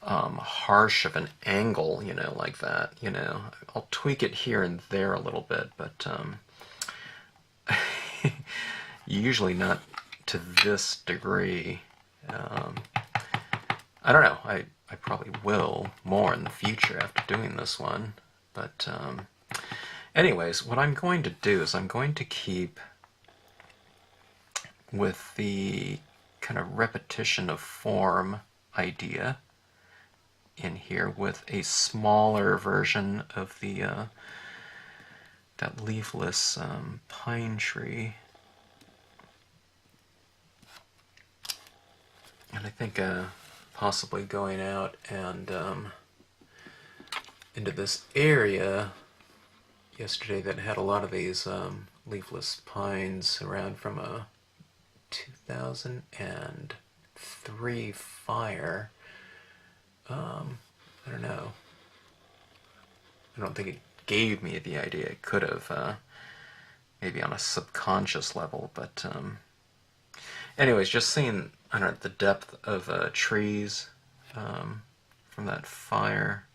harsh of an angle, you know, like that, you know. I'll tweak it here and there a little bit, but usually not to this degree. I don't know, I probably will more in the future after doing this one, but anyways, what I'm going to do is I'm going to keep with the kind of repetition of form idea in here with a smaller version of the that leafless pine tree. And I think possibly going out and into this area yesterday that had a lot of these leafless pines around from a 2003 fire. I don't know. I don't think it gave me the idea. It could have, maybe on a subconscious level, but anyways, just seeing, I don't know, the depth of trees from that fire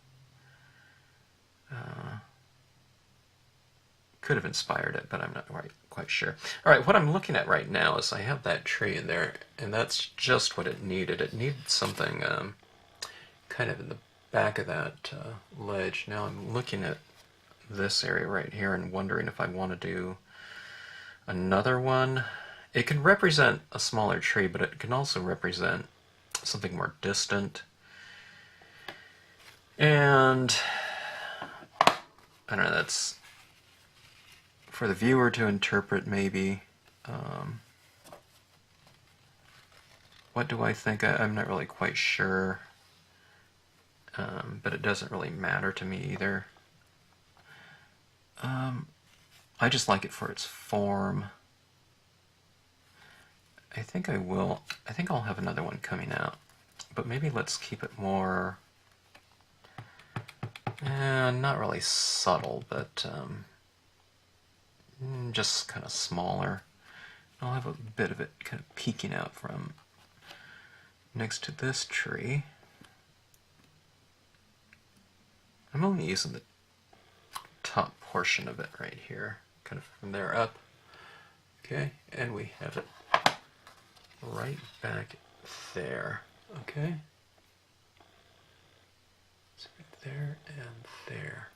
could have inspired it, but I'm not quite sure. All right, what I'm looking at right now is I have that tree in there, and that's just what it needed. It needed something kind of in the back of that ledge. Now I'm looking at this area right here and wondering if I want to do another one. It can represent a smaller tree, but it can also represent something more distant. And I don't know, that's for the viewer to interpret, maybe. What do I think? I'm not really quite sure, but it doesn't really matter to me either. I just like it for its form. I think I'll have another one coming out, but maybe let's keep it more, not really subtle, but just kind of smaller. I'll have a bit of it kind of peeking out from next to this tree. I'm only using the top portion of it right here, kind of from there up. Okay, and we have it right back there. Okay, so right there and there.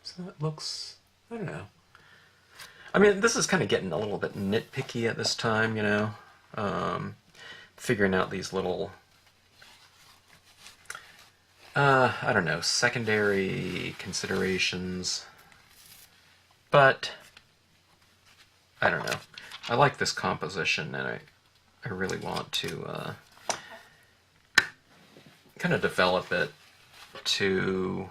So that looks, I don't know. I mean, this is kind of getting a little bit nitpicky at this time, you know, figuring out these little, I don't know, secondary considerations, but I don't know. I like this composition, and I really want to kind of develop it to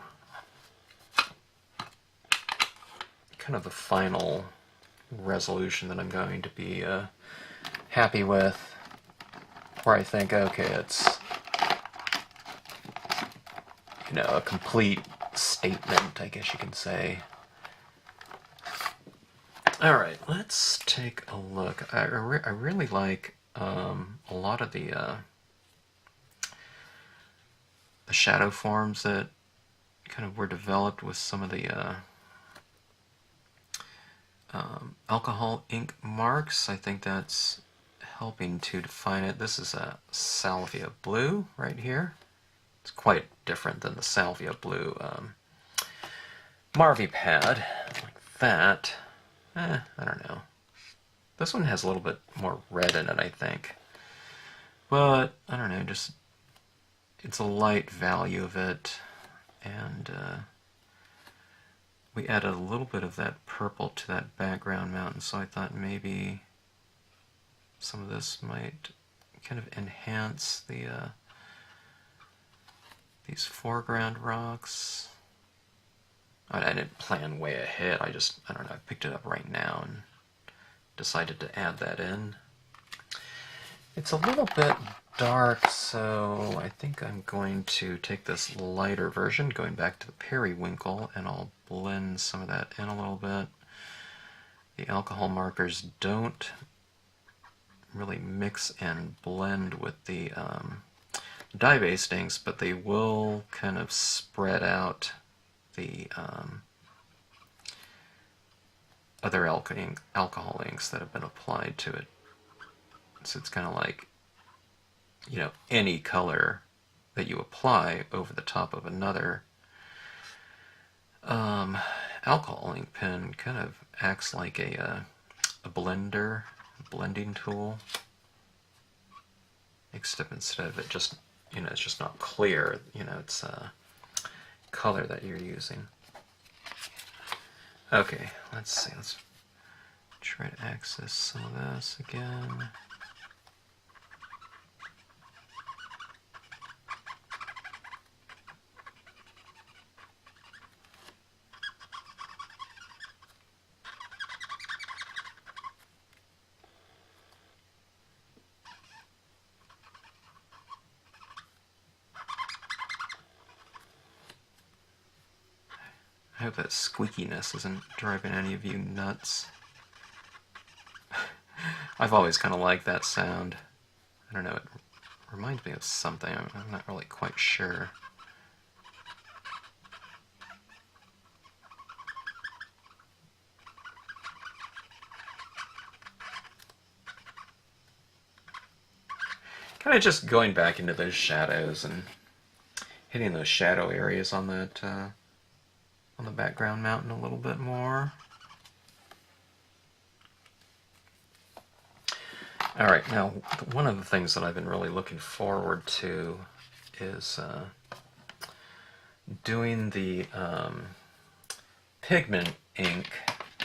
kind of the final resolution that I'm going to be happy with, where I think, okay, it's, you know, a complete statement, I guess you can say. All right, let's take a look. I really like a lot of the shadow forms that kind of were developed with some of the alcohol ink marks. I think that's helping to define it. This is a salvia blue right here. It's quite different than the salvia blue Marvy pad, like that. I don't know. This one has a little bit more red in it, I think. But, I don't know, just, it's a light value of it, and we added a little bit of that purple to that background mountain, so I thought maybe some of this might kind of enhance the these foreground rocks. I didn't plan way ahead. I don't know, I picked it up right now and decided to add that in. It's a little bit dark, so I think I'm going to take this lighter version, going back to the periwinkle, and I'll blend some of that in a little bit. The alcohol markers don't really mix and blend with the dye-based inks, but they will kind of spread out the other alcohol inks that have been applied to it. So it's kind of like, you know, any color that you apply over the top of another alcohol ink pen kind of acts like a blending tool, except instead of it just you know, it's just not clear. You know, it's color that you're using. Okay, let's see. Let's try to access some of this again. I hope that squeakiness isn't driving any of you nuts. I've always kind of liked that sound. I don't know, it reminds me of something. I'm not really quite sure. Kind of just going back into those shadows and hitting those shadow areas on that on the background mountain a little bit more. Alright, now one of the things that I've been really looking forward to is doing the pigment ink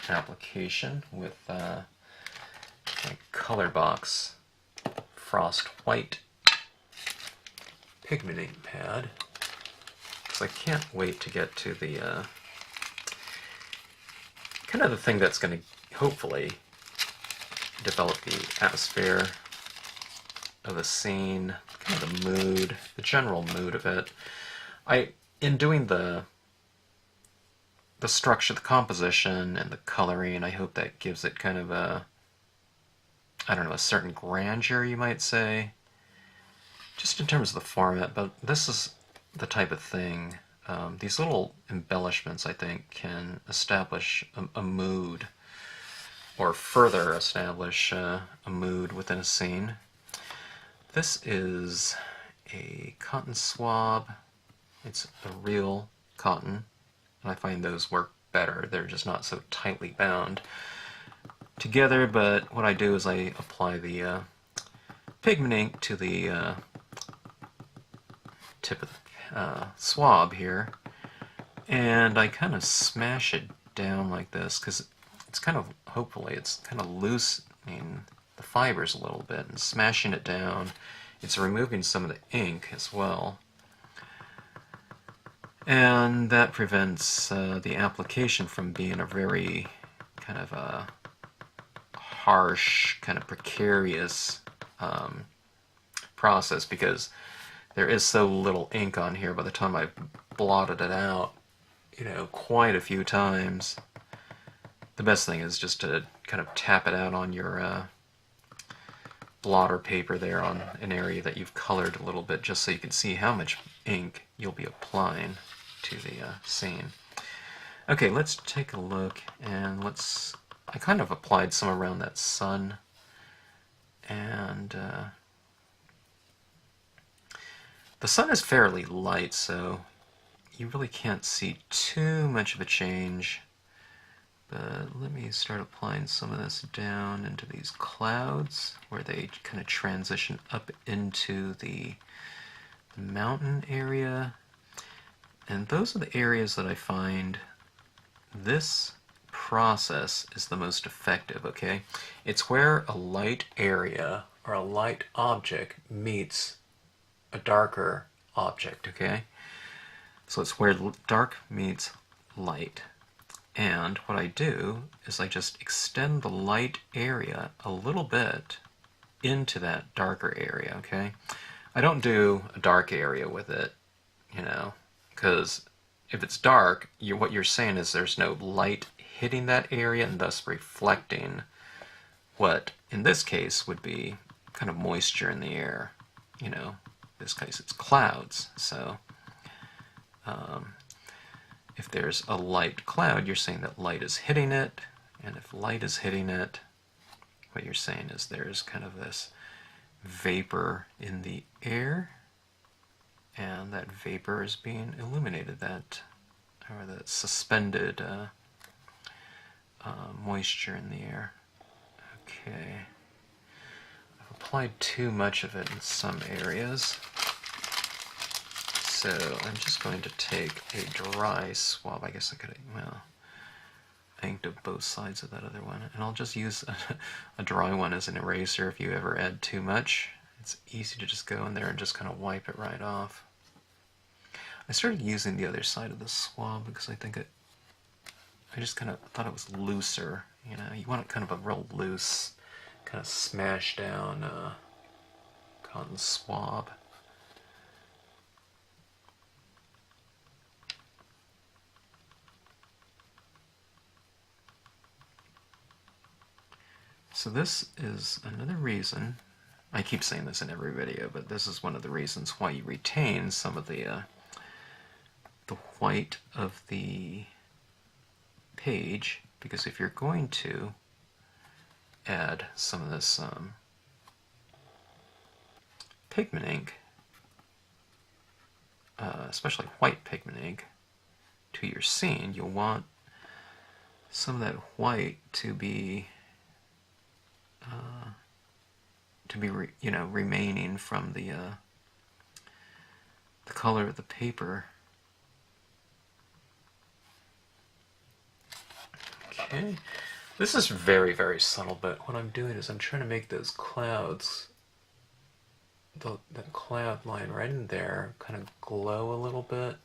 application with my color box Frost White pigment ink pad. So I can't wait to get to the kind of the thing that's going to hopefully develop the atmosphere of the scene, kind of the mood, the general mood of it. In doing the structure, the composition, and the coloring, I hope that gives it kind of a, I don't know, a certain grandeur, you might say, just in terms of the format. But this is the type of thing, these little embellishments, I think, can establish a mood, or further establish a mood within a scene. This is a cotton swab. It's a real cotton, and I find those work better. They're just not so tightly bound together, but what I do is I apply the pigment ink to the tip of the swab here, and I kind of smash it down like this, because it's kind of, hopefully, it's kind of loosening the fibers a little bit, and smashing it down, it's removing some of the ink as well. And that prevents the application from being a very kind of a harsh, kind of precarious process, because there is so little ink on here by the time I've blotted it out, you know, quite a few times. The best thing is just to kind of tap it out on your blotter paper there on an area that you've colored a little bit, just so you can see how much ink you'll be applying to the scene. Okay, let's take a look, and I kind of applied some around that sun, and the sun is fairly light, so you really can't see too much of a change. But let me start applying some of this down into these clouds, where they kind of transition up into the mountain area. And those are the areas that I find this process is the most effective, okay? It's where a light area or a light object meets a darker object, okay? So it's where dark meets light. And what I do is I just extend the light area a little bit into that darker area, okay? I don't do a dark area with it, you know, because if it's dark, what you're saying is there's no light hitting that area and thus reflecting what, in this case, would be kind of moisture in the air. You know, in this case it's clouds, so if there's a light cloud, you're saying that light is hitting it, and if light is hitting it, what you're saying is there's kind of this vapor in the air, and that vapor is being illuminated, or that suspended moisture in the air. Okay. I've applied too much of it in some areas. so I'm just going to take a dry swab. I guess I could have, well, inked up both sides of that other one. And I'll just use a dry one as an eraser if you ever add too much. It's easy to just go in there and just kind of wipe it right off. I started using the other side of the swab because I just kind of thought it was looser. You know, you want it kind of a real loose, kind of smashed down cotton swab. So this is another reason, I keep saying this in every video, but this is one of the reasons why you retain some of the white of the page, because if you're going to add some of this pigment ink, especially white pigment ink, to your scene, you'll want some of that white to be remaining from the color of the paper. Okay, this is very, very subtle, but what I'm doing is I'm trying to make those clouds, the cloud line right in there, kind of glow a little bit.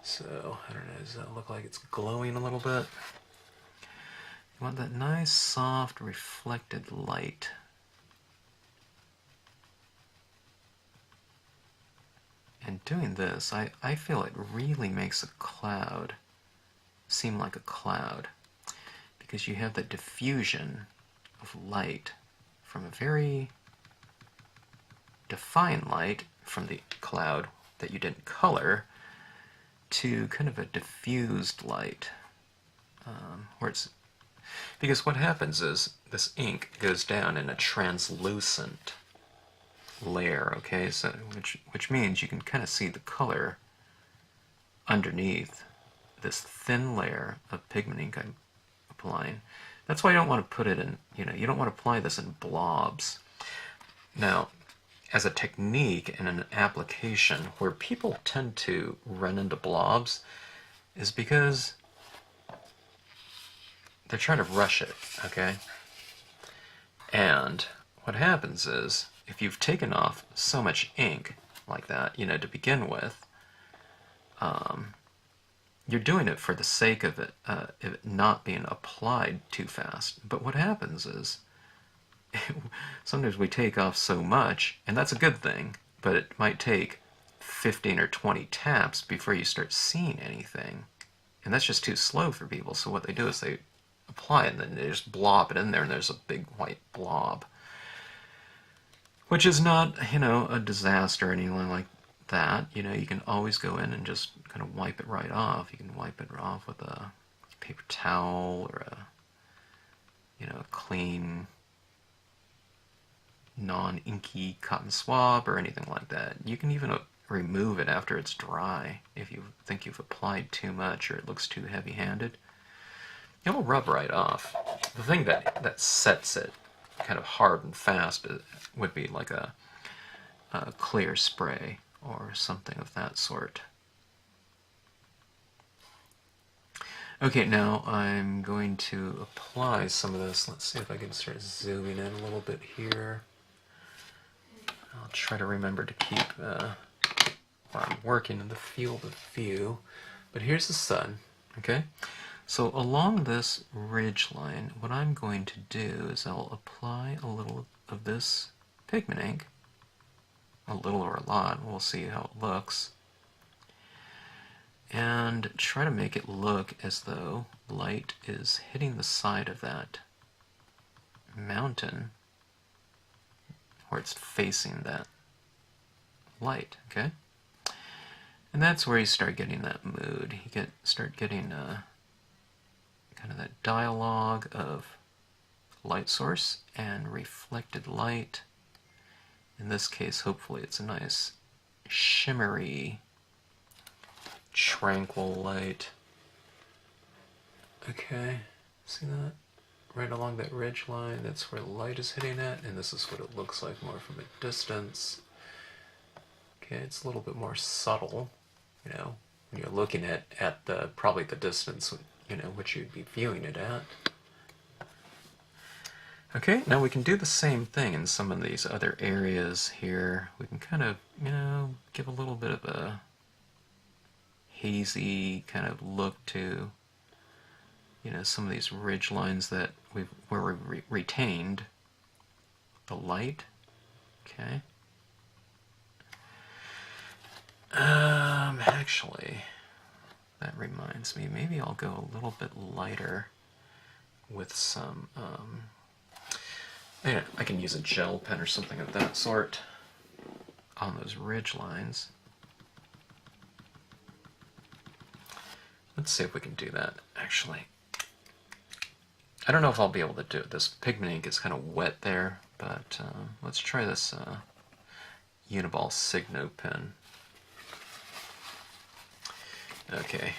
So, I don't know, does that look like it's glowing a little bit? You want that nice, soft, reflected light. And doing this, I feel it really makes a cloud seem like a cloud, because you have that diffusion of light from a very defined light from the cloud that you didn't color to kind of a diffused light, where it's, because what happens is this ink goes down in a translucent layer, okay, so which means you can kind of see the color underneath this thin layer of pigment ink I'm applying. That's why you don't want to put it in, you don't want to apply this in blobs. Now, as a technique in an application where people tend to run into blobs is because they're trying to rush it, okay? And what happens is, if you've taken off so much ink like that, to begin with, you're doing it for the sake of it not being applied too fast. But what happens is, sometimes we take off so much, and that's a good thing, but it might take 15 or 20 taps before you start seeing anything. And that's just too slow for people, so what they do is they apply it, and then they just blob it in there, and there's a big white blob. Which is not, a disaster or anything like that. You can always go in and just kind of wipe it right off. You can wipe it off with a paper towel or a clean, non-inky cotton swab or anything like that. You can even remove it after it's dry if you think you've applied too much or it looks too heavy-handed. It'll rub right off. The thing that sets it kind of hard and fast would be like a clear spray or something of that sort. Okay, now I'm going to apply some of this. Let's see if I can start zooming in a little bit here. I'll try to remember to keep while I'm working in the field of view. But here's the sun, okay? So along this ridge line, what I'm going to do is I'll apply a little of this pigment ink, a little or a lot, we'll see how it looks, and try to make it look as though light is hitting the side of that mountain where it's facing that light, okay? And that's where you start getting that mood. You start getting kind of that dialogue of light source and reflected light. In this case, hopefully it's a nice shimmery, tranquil light. Okay, see that? Right along that ridge line, that's where light is hitting at, and this is what it looks like more from a distance. Okay, it's a little bit more subtle, you know, when you're looking at the probably the distance, you know, which you'd be viewing it at. Okay, now we can do the same thing in some of these other areas here. We can kind of, you know, give a little bit of a hazy kind of look to, you know, some of these ridge lines that where we retained the light. Okay. Actually, that reminds me, maybe I'll go a little bit lighter with some, I can use a gel pen or something of that sort on those ridge lines. Let's see if we can do that, actually. I don't know if I'll be able to do it. This pigment ink is kind of wet there, but let's try this Uniball Signo pen. Okay,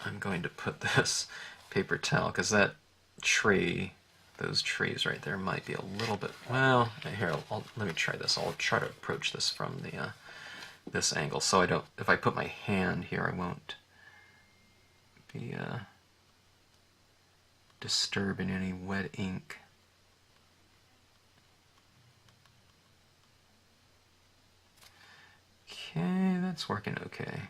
I'm going to put this paper towel, because that tree, those trees right there might be a little bit, well, here, let me try this. I'll try to approach this from the this angle, so I don't, if I put my hand here, I won't be disturbing any wet ink. Okay, that's working okay.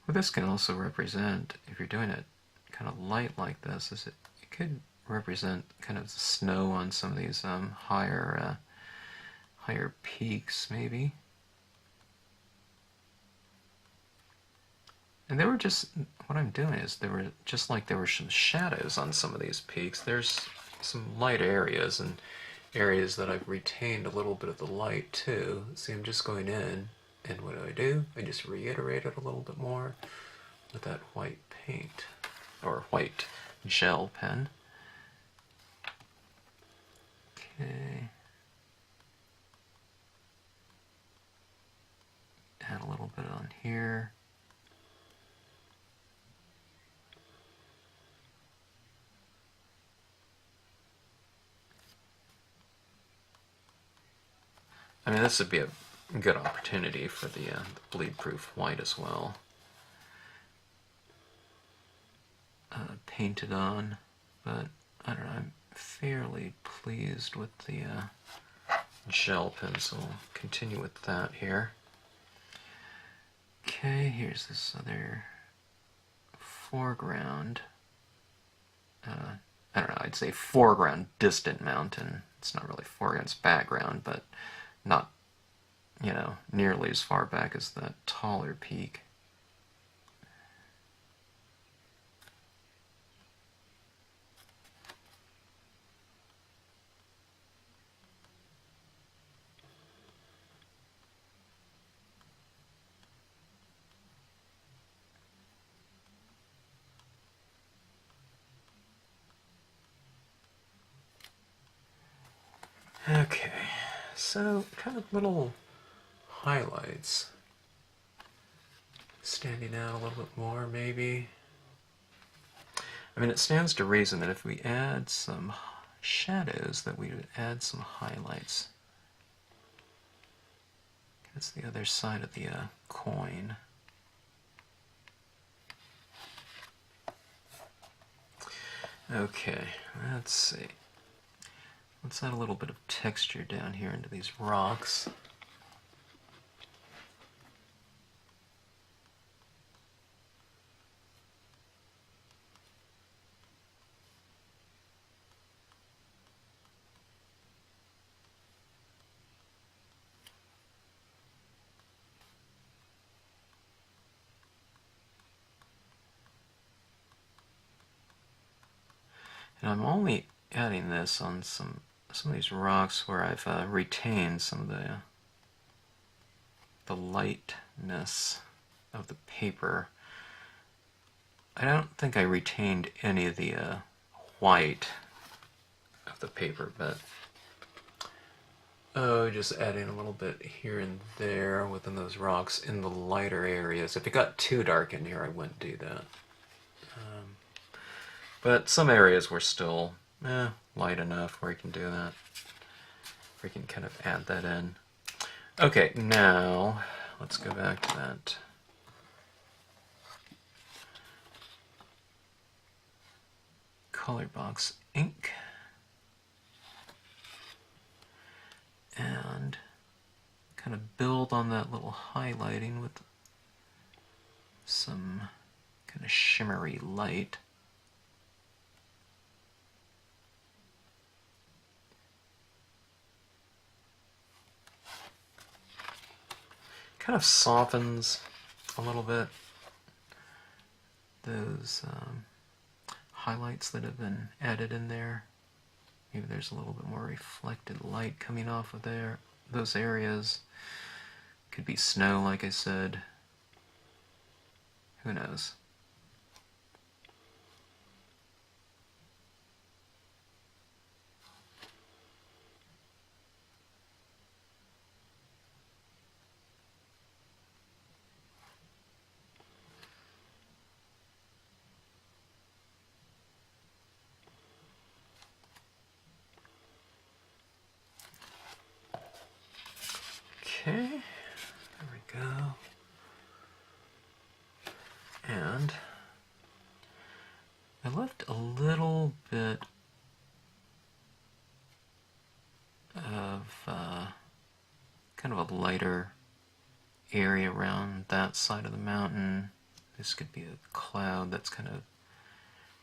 Well, this can also represent, if you're doing it kind of light like this, it could represent kind of the snow on some of these higher peaks, maybe. And they were just, what I'm doing is, there were some shadows on some of these peaks. There's some light areas and areas that I've retained a little bit of the light too. See, I'm just going in, and what do? I just reiterate it a little bit more with that white paint, or white gel pen. Okay. Add a little bit on here. I mean, this would be a good opportunity for the bleed-proof white as well. Painted on, but I don't know, I'm fairly pleased with the gel pen, so we'll continue with that here. Okay, here's this other foreground. I don't know, I'd say foreground distant mountain. It's not really foreground, it's background, but not, you know, nearly as far back as that taller peak. Okay, so kind of little highlights standing out a little bit more, maybe. I mean, it stands to reason that if we add some shadows, that we would add some highlights. That's the other side of the coin. Okay, let's see. Let's add a little bit of texture down here into these rocks. And I'm only adding this on some of these rocks where I've retained some of the lightness of the paper. I don't think I retained any of the white of the paper, but just adding a little bit here and there within those rocks in the lighter areas. If it got too dark in here, I wouldn't do that. But some areas were still light enough where you can do that. Where you can kind of add that in. Okay, now let's go back to that color box ink and kind of build on that little highlighting with some kind of shimmery light. Kind of softens a little bit those highlights that have been added in there. Maybe there's a little bit more reflected light coming off of there. Those areas could be snow, like I said. Who knows? Okay, there we go. And I left a little bit of kind of a lighter area around that side of the mountain. This could be a cloud that's kind of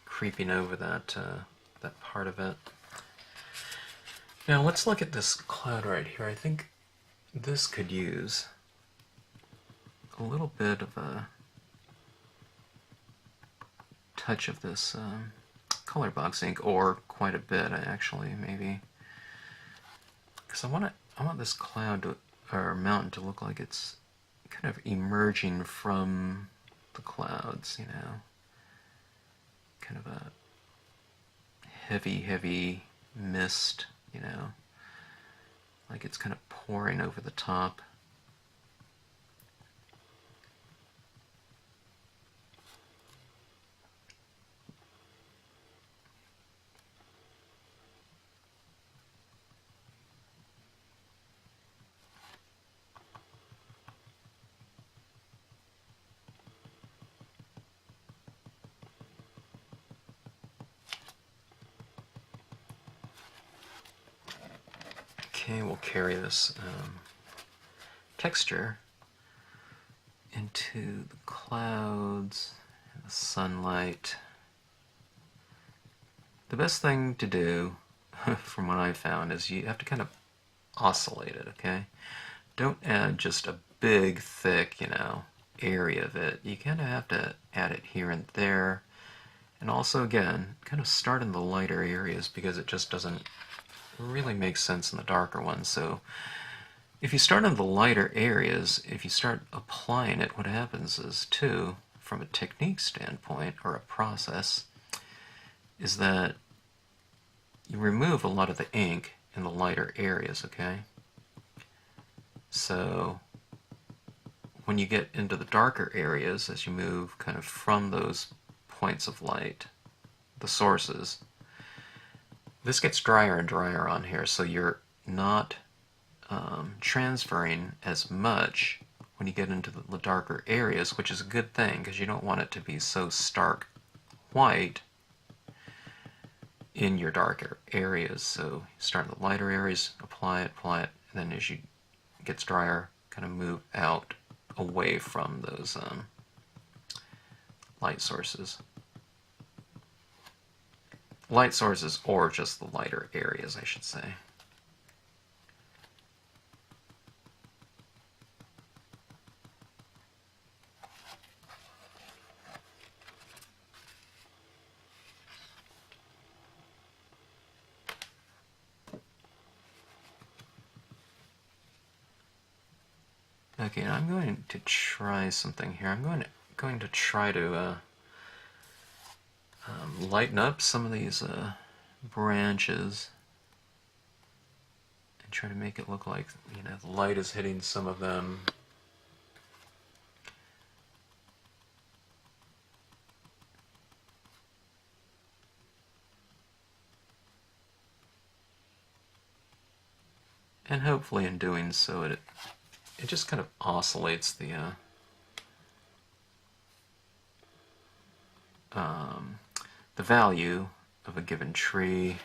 creeping over that that part of it. Now let's look at this cloud right here. I think this could use a little bit of a touch of this color box ink, or quite a bit actually, maybe, because I want this cloud to, or mountain to look like it's kind of emerging from the clouds, you know, kind of a heavy mist, you know, like it's kind of pouring over the top. Okay, we'll carry this texture into the clouds and the sunlight. The best thing to do, from what I've found, is you have to kind of oscillate it, okay? Don't add just a big, thick, you know, area of it. You kind of have to add it here and there. And also, again, kind of start in the lighter areas, because it just doesn't really make sense in the darker ones. So if you start in the lighter areas, if you start applying it, what happens is, too, from a technique standpoint, or a process, is that you remove a lot of the ink in the lighter areas, okay? So when you get into the darker areas, as you move kind of from those points of light, the sources, this gets drier and drier on here, so you're not transferring as much when you get into the darker areas, which is a good thing, because you don't want it to be so stark white in your darker areas. So you start in the lighter areas, apply it, and then as it gets drier, kind of move out away from those light sources. Light sources, or just the lighter areas, I should say. Okay, I'm going to try something here. I'm going to try to lighten up some of these branches and try to make it look like, you know, the light is hitting some of them. And hopefully in doing so it just kind of oscillates the value of a given tree,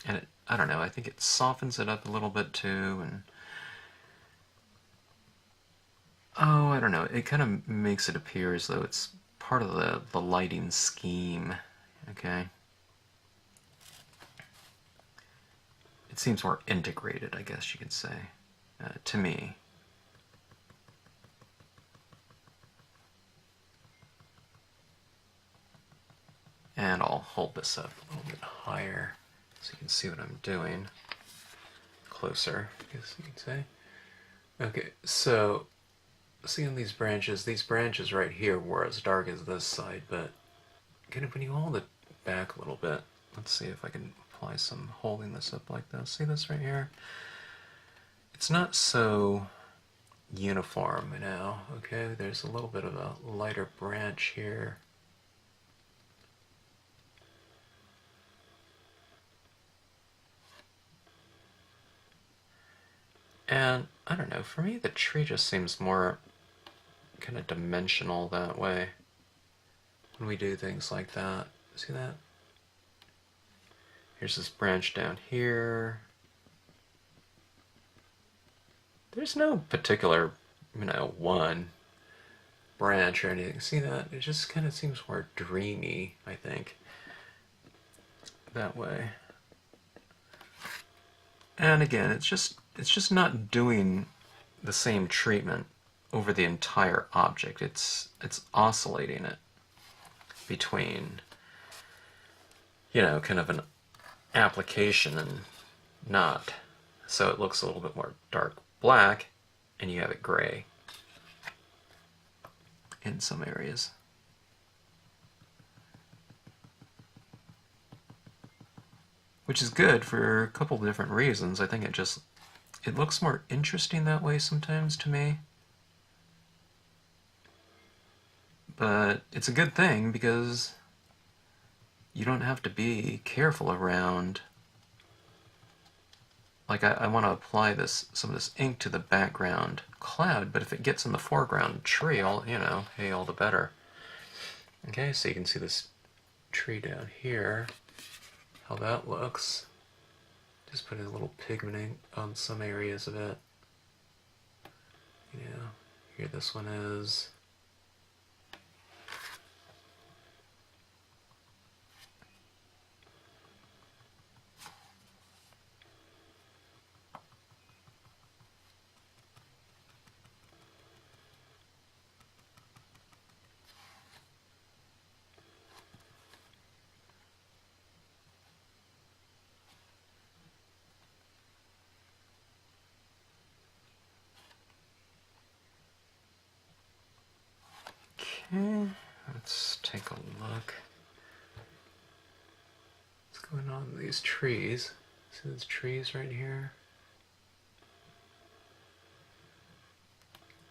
and I don't know, I think it softens it up a little bit too, and oh, I don't know, it kind of makes it appear as though it's part of the lighting scheme, okay? It seems more integrated, I guess you could say, to me. And I'll hold this up a little bit higher so you can see what I'm doing. Closer, I guess you could say. Okay, so see on these branches right here were as dark as this side, but kind of when you hold it back a little bit, let's see if I can apply some holding this up like this. See this right here? It's not so uniform now, okay? There's a little bit of a lighter branch here. And I don't know, for me the tree just seems more kind of dimensional that way when we do things like that. See that? Here's this branch down here. There's no particular, one branch or anything. See that? It just kind of seems more dreamy, I think, that way. And again, it's just not doing the same treatment over the entire object. It's oscillating it between, kind of an application and not. So it looks a little bit more dark black, and you have it gray in some areas. Which is good for a couple of different reasons. I think it looks more interesting that way sometimes to me. But it's a good thing because you don't have to be careful around. Like I want to apply some of this ink to the background cloud, but if it gets in the foreground tree, hey, all the better. Okay, so you can see this tree down here, how that looks. Just putting a little pigment on some areas of it. Here this one is. Okay, let's take a look. What's going on with these trees? See these trees right here?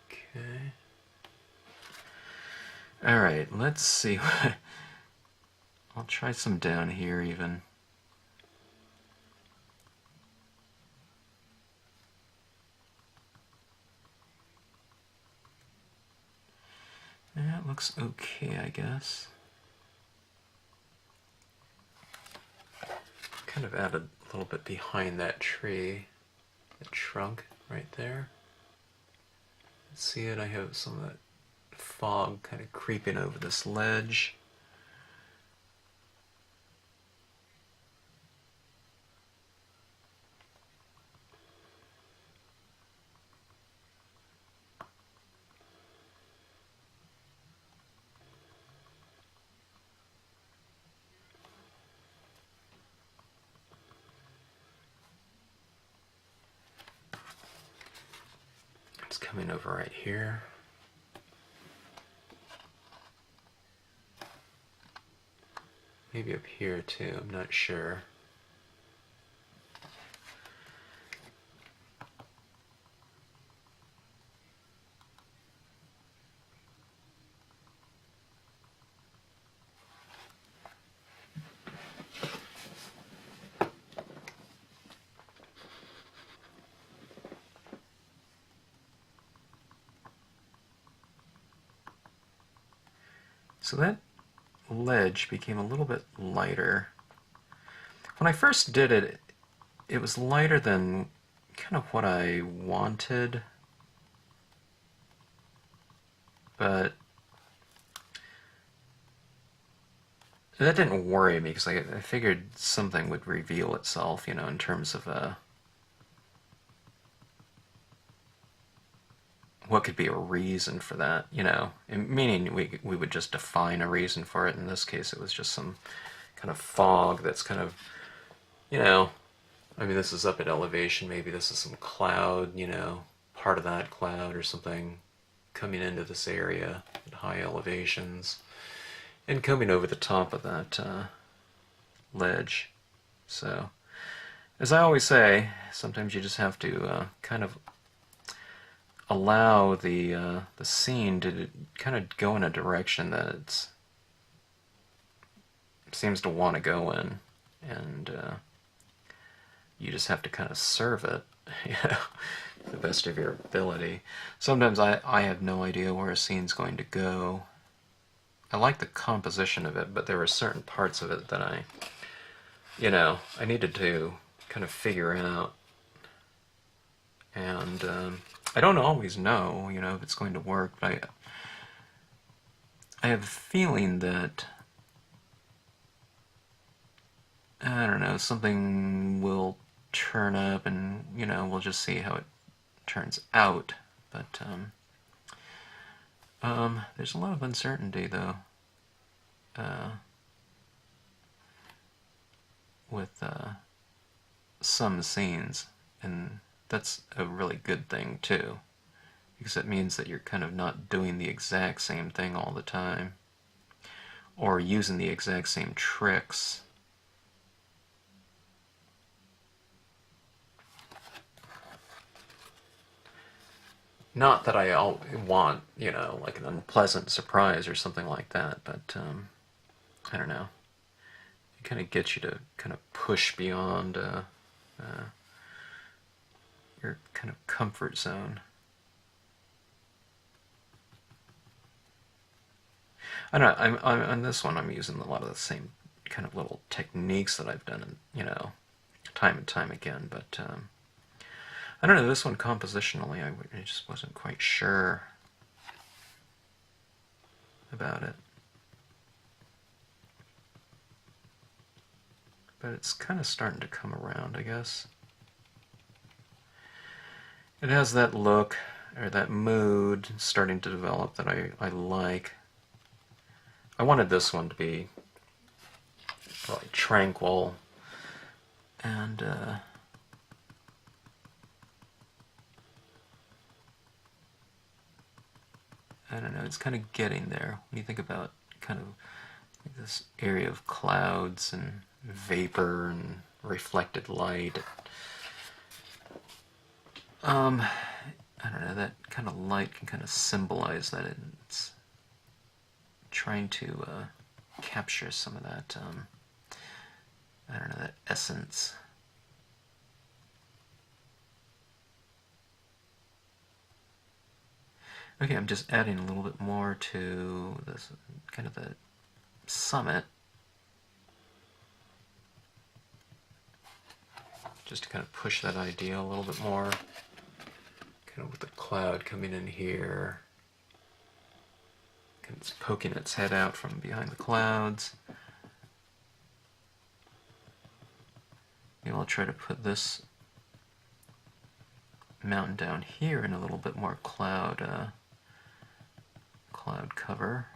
Okay. Alright, let's see. I'll try some down here even. That looks okay, I guess. Kind of added a little bit behind that tree, the trunk right there. See it? I have some of that fog kind of creeping over this ledge. It's coming over right here. Maybe up here too, I'm not sure. So that ledge became a little bit lighter. When I first did it, it was lighter than kind of what I wanted, but that didn't worry me because I figured something would reveal itself, you know, in terms of what could be a reason for that, you know, meaning we would just define a reason for it. In this case, it was just some kind of fog that's kind of, you know, I mean, this is up at elevation, maybe this is some cloud, you know, part of that cloud or something coming into this area at high elevations and coming over the top of that ledge. So, as I always say, sometimes you just have to kind of allow the scene to kind of go in a direction that it seems to want to go in, and you just have to kind of serve it, you know, to the best of your ability. Sometimes I have no idea where a scene's going to go. I like the composition of it, but there were certain parts of it that I needed to kind of figure out. And I don't always know, you know, if it's going to work, but I have a feeling that, I don't know, something will turn up and, you know, we'll just see how it turns out. But there's a lot of uncertainty, though, with some scenes, and that's a really good thing, too, because it means that you're kind of not doing the exact same thing all the time, or using the exact same tricks. Not that I want, you know, like an unpleasant surprise or something like that, but I don't know. It kind of gets you to kind of push beyond your kind of comfort zone. I don't know, on this one I'm using a lot of the same kind of little techniques that I've done, you know, time and time again, but I don't know, this one compositionally, I just wasn't quite sure about it. But it's kind of starting to come around, I guess. It has that look, or that mood, starting to develop that I like. I wanted this one to be probably tranquil, and I don't know, it's kind of getting there. When you think about kind of like this area of clouds and vapor and reflected light, I don't know, that kind of light can kind of symbolize that it's trying to capture some of that, I don't know, that essence. Okay, I'm just adding a little bit more to this, kind of the summit, just to kind of push that idea a little bit more, kind of with the cloud coming in here, kind of poking its head out from behind the clouds. Maybe I'll try to put this mountain down here in a little bit more cloud cover.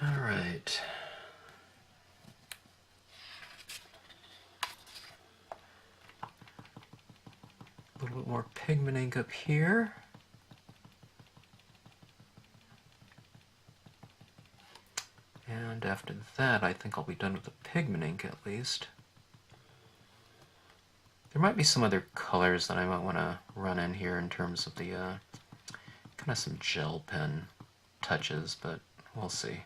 All right. A little bit more pigment ink up here. And after that, I think I'll be done with the pigment ink at least. There might be some other colors that I might want to run in here in terms of the kind of some gel pen touches, but we'll see.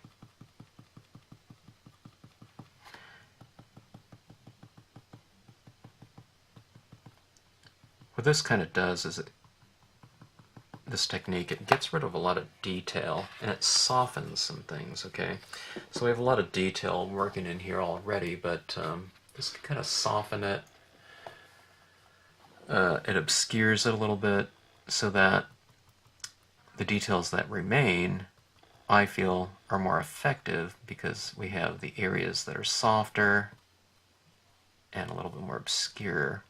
What this kind of does is this technique, it gets rid of a lot of detail and it softens some things, okay? So we have a lot of detail working in here already, but this can kind of soften it. It obscures it a little bit so that the details that remain, I feel, are more effective because we have the areas that are softer and a little bit more obscure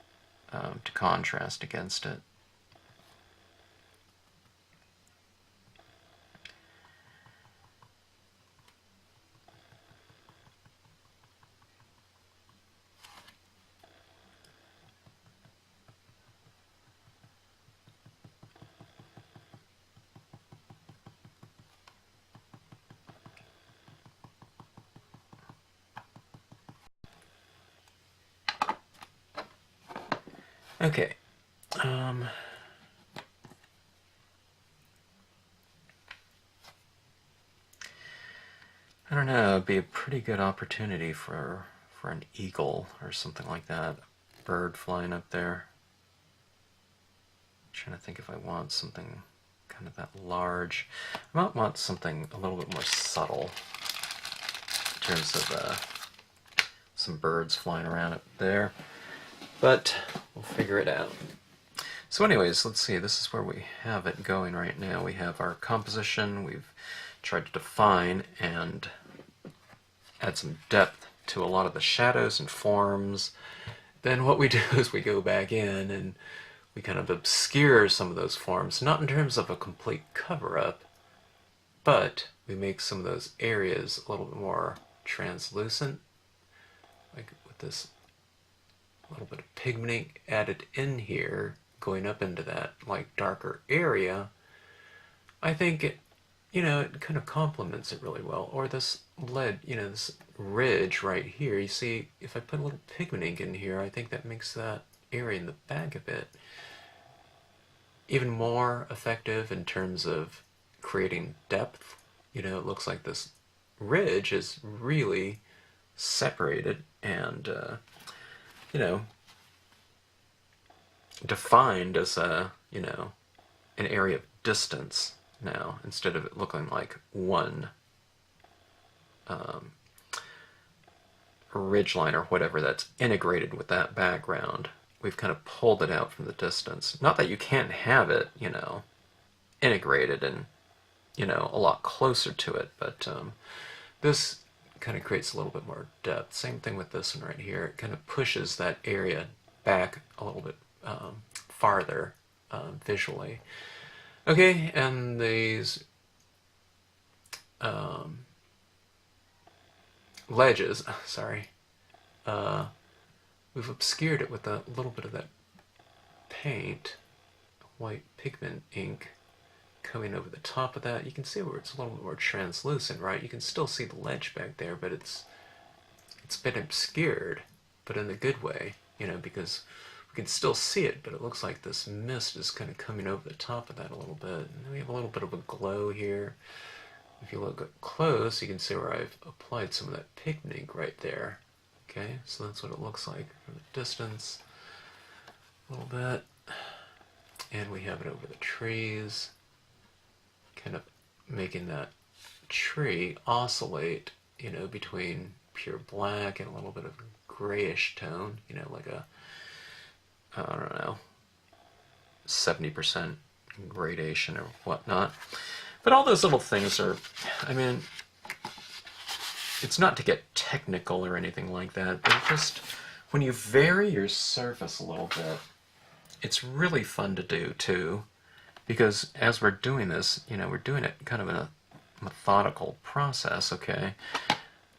to contrast against it. Okay. I don't know, it'd be a pretty good opportunity for an eagle or something like that. Bird flying up there. I'm trying to think if I want something kind of that large. I might want something a little bit more subtle in terms of some birds flying around up there. But we'll figure it out. So anyways, let's see, this is where we have it going right now. We have our composition, we've tried to define and add some depth to a lot of the shadows and forms. Then what we do is we go back in and we kind of obscure some of those forms, not in terms of a complete cover-up, but we make some of those areas a little bit more translucent, like with this little bit of pigment ink added in here, going up into that like darker area. I think it, it kind of complements it really well. Or this lead, this ridge right here, you see, if I put a little pigment ink in here, I think that makes that area in the back of it even more effective in terms of creating depth. It looks like this ridge is really separated and defined as an area of distance now, instead of it looking like one ridgeline or whatever that's integrated with that background. We've kind of pulled it out from the distance. Not that you can't have it, integrated and, a lot closer to it, but this kind of creates a little bit more depth. Same thing with this one right here. It kind of pushes that area back a little bit farther visually. Okay, and these ledges, sorry, we've obscured it with a little bit of that paint, white pigment ink coming over the top of that. You can see where it's a little bit more translucent, right? You can still see the ledge back there, but it's been obscured, but in a good way, because we can still see it, but it looks like this mist is kind of coming over the top of that a little bit. And we have a little bit of a glow here. If you look up close, you can see where I've applied some of that pigment ink right there. Okay, so that's what it looks like from the distance, a little bit. And we have it over the trees, kind of making that tree oscillate, between pure black and a little bit of grayish tone, like a, I don't know, 70% gradation or whatnot. But all those little things are, it's not to get technical or anything like that, but just when you vary your surface a little bit, it's really fun to do too, because as we're doing this, we're doing it kind of in a methodical process, okay?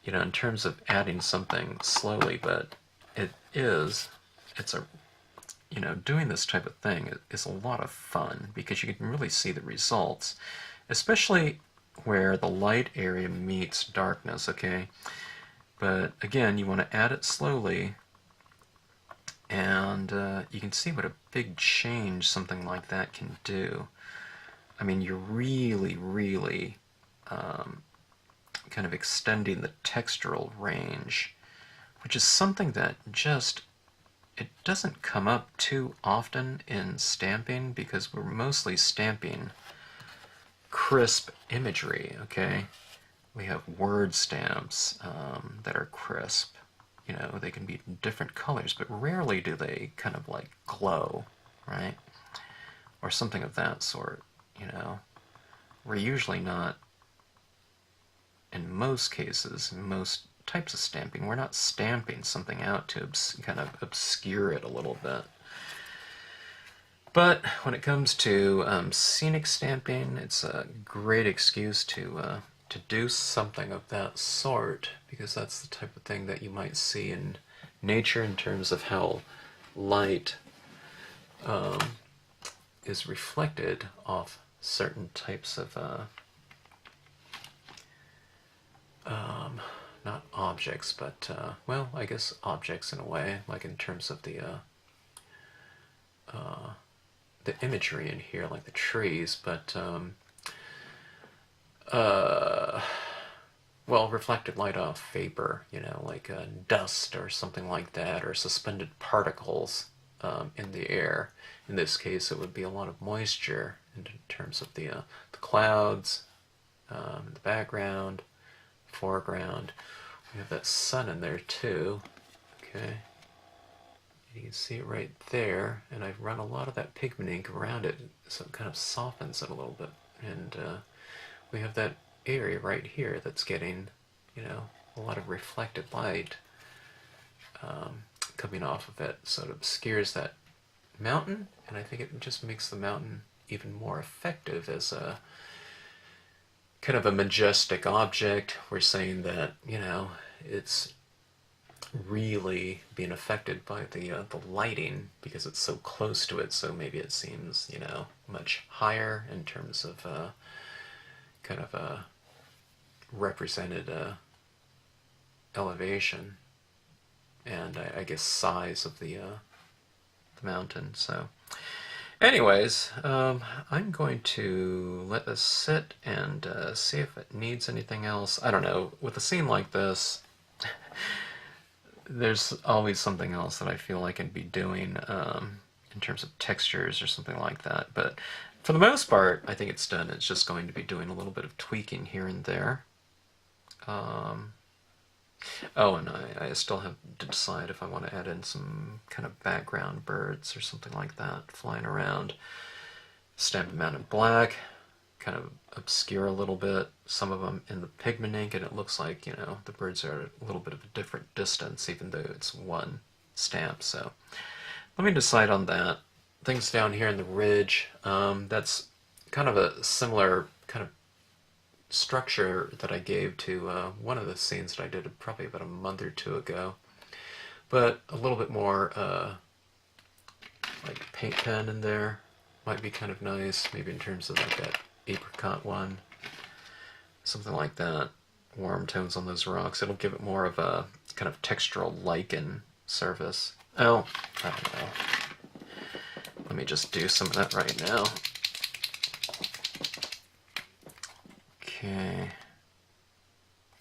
In terms of adding something slowly, but doing this type of thing is a lot of fun because you can really see the results, especially where the light area meets darkness, okay? But again, you want to add it slowly, and you can see what a big change something like that can do. I mean, you're really, really kind of extending the textural range, which is something that just, it doesn't come up too often in stamping because we're mostly stamping crisp imagery, okay? We have word stamps that are crisp. You know, they can be different colors, but rarely do they kind of like glow, right? Or something of that sort, you know. We're usually not, in most cases, in most types of stamping, we're not stamping something out to kind of obscure it a little bit. But when it comes to scenic stamping, it's a great excuse to do something of that sort, because that's the type of thing that you might see in nature in terms of how light is reflected off certain types of not objects, but well, I guess objects in a way, like in terms of the imagery in here, like the trees, but well, reflected light off vapor, you know, like dust or something like that, or suspended particles in the air. In this case, it would be a lot of moisture in terms of the clouds, the background, foreground. We have that sun in there too. Okay, you can see it right there, and I've run a lot of that pigment ink around it, so it kind of softens it a little bit. And we have that area right here that's getting, you know, a lot of reflected light coming off of it, so it obscures that mountain, and I think it just makes the mountain even more effective as a kind of a majestic object. We're saying that, you know, it's really being affected by the lighting because it's so close to it, so maybe it seems, you know, much higher in terms of kind of a represented elevation and I guess size of the mountain. So anyways, I'm going to let this sit and see if it needs anything else. I don't know, with a scene like this, there's always something else that I feel like I'd be doing in terms of textures or something like that. But for the most part, I think it's done. It's just going to be doing a little bit of tweaking here and there. Oh, and I still have to decide if I want to add in some kind of background birds or something like that flying around. Stamp them out in black, kind of obscure a little bit, some of them in the pigment ink, and it looks like, you know, the birds are at a little bit of a different distance, even though it's one stamp. So let me decide on that. Things down here in the ridge, that's kind of a similar kind of structure that I gave to one of the scenes that I did probably about a month or two ago, but a little bit more like paint pen in there might be kind of nice, maybe in terms of like that apricot one, something like that. Warm tones on those rocks. It'll give it more of a kind of textural lichen surface. Oh, I don't know. Let me just do some of that right now. Okay.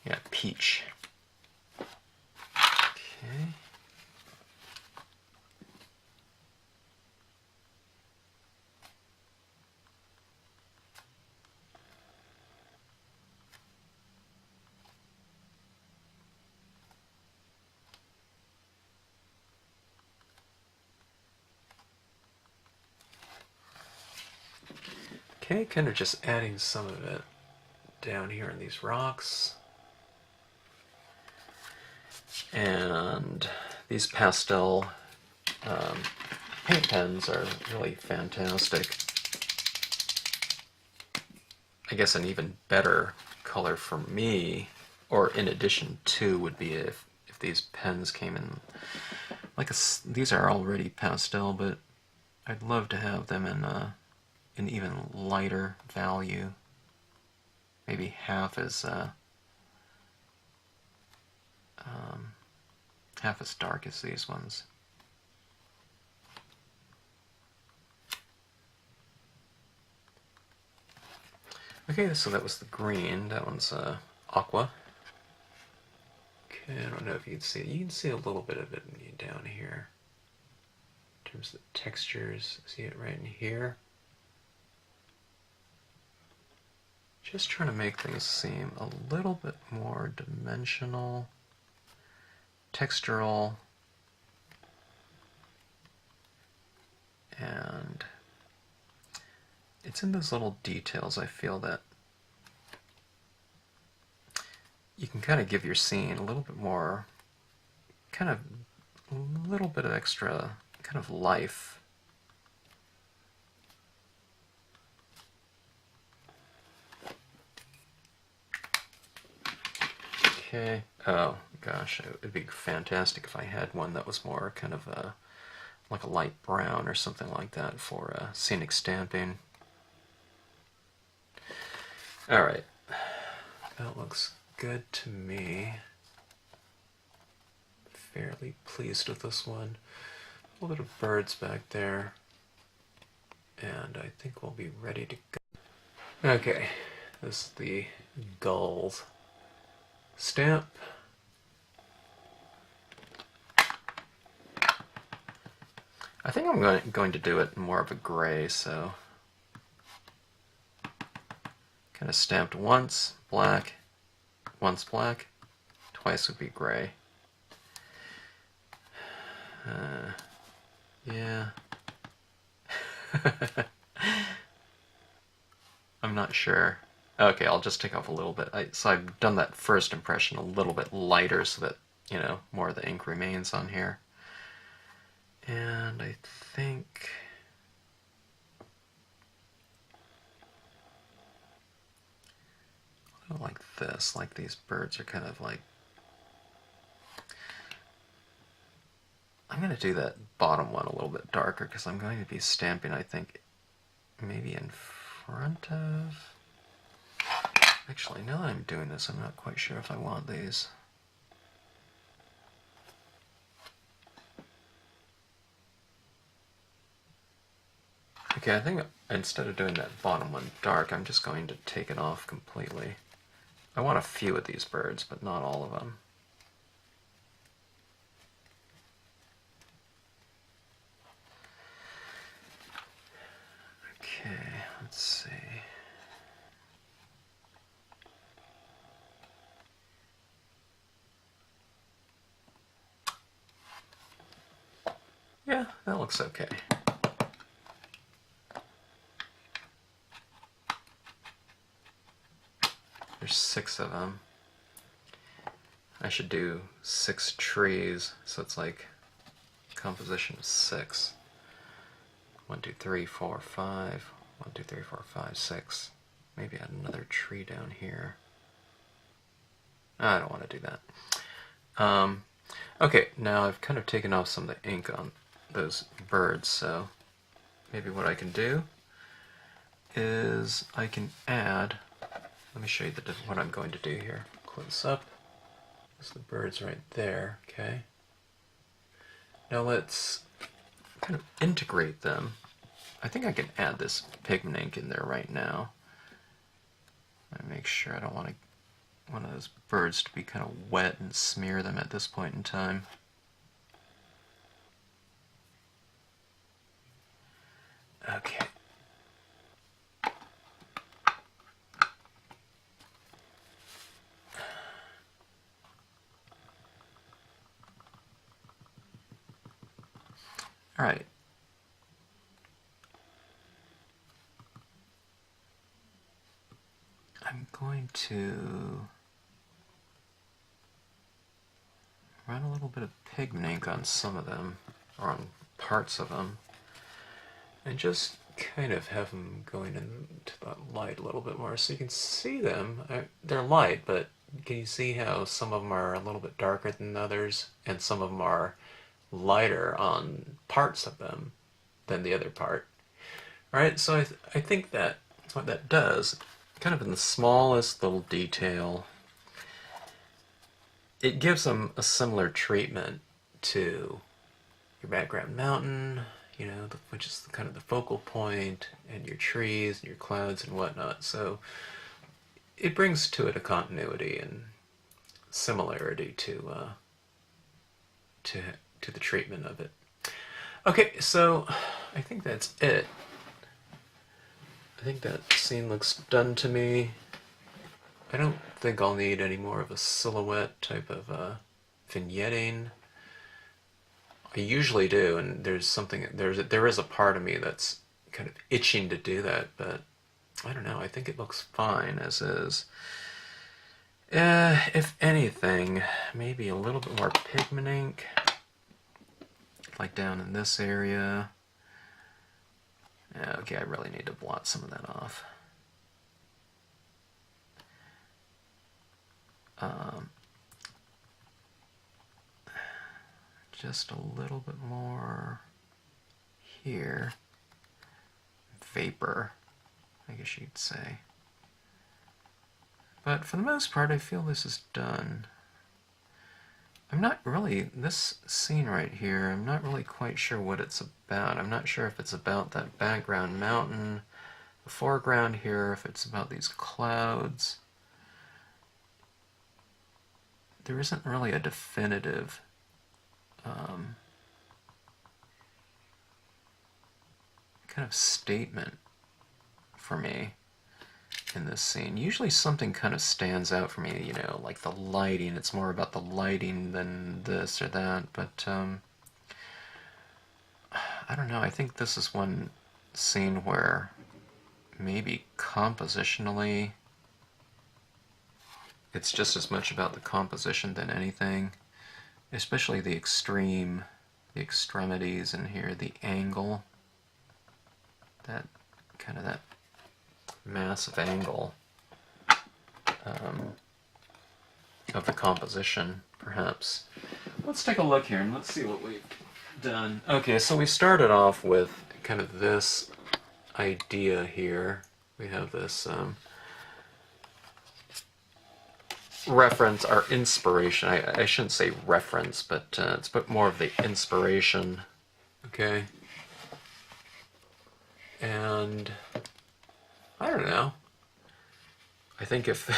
Yeah, peach. Okay. Okay, kind of just adding some of it down here in these rocks. And these pastel paint pens are really fantastic. I guess an even better color for me, or in addition to, would be if these pens came in like these are already pastel, but I'd love to have them in an even lighter value. maybe half as dark as these ones. Okay, so that was the green. That one's aqua. Okay, I don't know if you can see it. You can see a little bit of it down here. In terms of the textures, see it right in here. Just trying to make things seem a little bit more dimensional, textural, and it's in those little details I feel that you can kind of give your scene a little bit more, kind of a little bit of extra kind of life. Okay. Oh gosh, it would be fantastic if I had one that was more kind of like a light brown or something like that for scenic stamping. Alright, that looks good to me. Fairly pleased with this one. A little bit of birds back there. And I think we'll be ready to go. Okay, this is the Gulls stamp. I think I'm going to do it more of a gray, so kind of stamped once, black, once black, twice would be gray. Yeah. I'm not sure. Okay, I'll just take off a little bit. So I've done that first impression a little bit lighter so that, you know, more of the ink remains on here. And I think like this, like these birds are kind of like, I'm going to do that bottom one a little bit darker because I'm going to be stamping, I think, maybe in front of, actually now that I'm doing this I'm not quite sure if I want these. Okay, I think instead of doing that bottom one dark, I'm just going to take it off completely. I want a few of these birds, but not all of them. Okay, let's see. Yeah, that looks okay. There's 6 of them. I should do 6 trees, so it's like composition of 6. 1, 2, 3, 4, 5. 1, 2, 3, 4, 5, 6. Maybe add another tree down here. I don't want to do that. Okay, now I've kind of taken off some of the ink on those birds, so maybe what I can do is I can add, let me show you what I'm going to do here. Close up. There's the birds right there, okay? Now let's kind of integrate them. I think I can add this pigment ink in there right now. I make sure I don't want one of those birds to be kind of wet and smear them at this point in time. Okay. All right. I'm going to run a little bit of pigment ink on some of them, or on parts of them, and just kind of have them going into that light a little bit more so you can see them. They're light, but can you see how some of them are a little bit darker than others, and some of them are lighter on parts of them than the other part? All right, so I think that what that does kind of in the smallest little detail. It gives them a similar treatment to your background mountain, you know, which is kind of the focal point, and your trees and your clouds and whatnot. So it brings to it a continuity and similarity to the treatment of it. Okay, so I think that's it. I think that scene looks done to me. I don't think I'll need any more of a silhouette type of vignetting. I usually do, and there is a part of me that's kind of itching to do that, but I don't know. I think it looks fine as is. If anything, maybe a little bit more pigment ink, like down in this area. Okay, I really need to blot some of that off. Just a little bit more here. Vapor, I guess you'd say. But for the most part, I feel this is done. I'm not really, this scene right here, I'm not really quite sure what it's about. I'm not sure if it's about that background mountain, the foreground here, if it's about these clouds. There isn't really a definitive kind of statement for me in this scene. Usually something kind of stands out for me, you know, like the lighting. It's more about the lighting than this or that, but I don't know. I think this is one scene where maybe compositionally it's just as much about the composition than anything, especially the extremities in here, the angle, that kind of that massive angle of the composition, perhaps. Let's take a look here and let's see what we've done. Okay, so we started off with kind of this idea here. We have this reference, our inspiration. I shouldn't say reference, but it's but more of the inspiration. Okay. And I don't know. I think if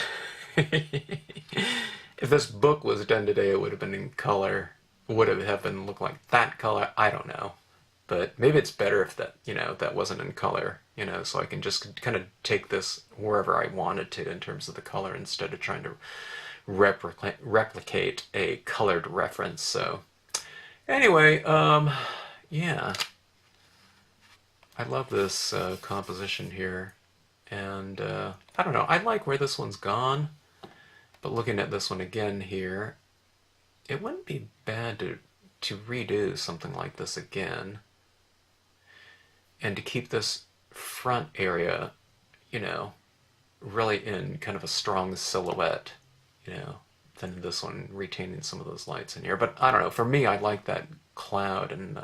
if this book was done today, it would have been in color. Would it have been look like that color? I don't know. But maybe it's better if that, you know, that wasn't in color, you know, so I can just kind of take this wherever I wanted to in terms of the color instead of trying to replicate a colored reference. So anyway, yeah. I love this composition here. And I don't know, I like where this one's gone, but looking at this one again here, it wouldn't be bad to redo something like this again, and to keep this front area, you know, really in kind of a strong silhouette, you know, than this one retaining some of those lights in here. But I don't know, for me, I like that cloud and,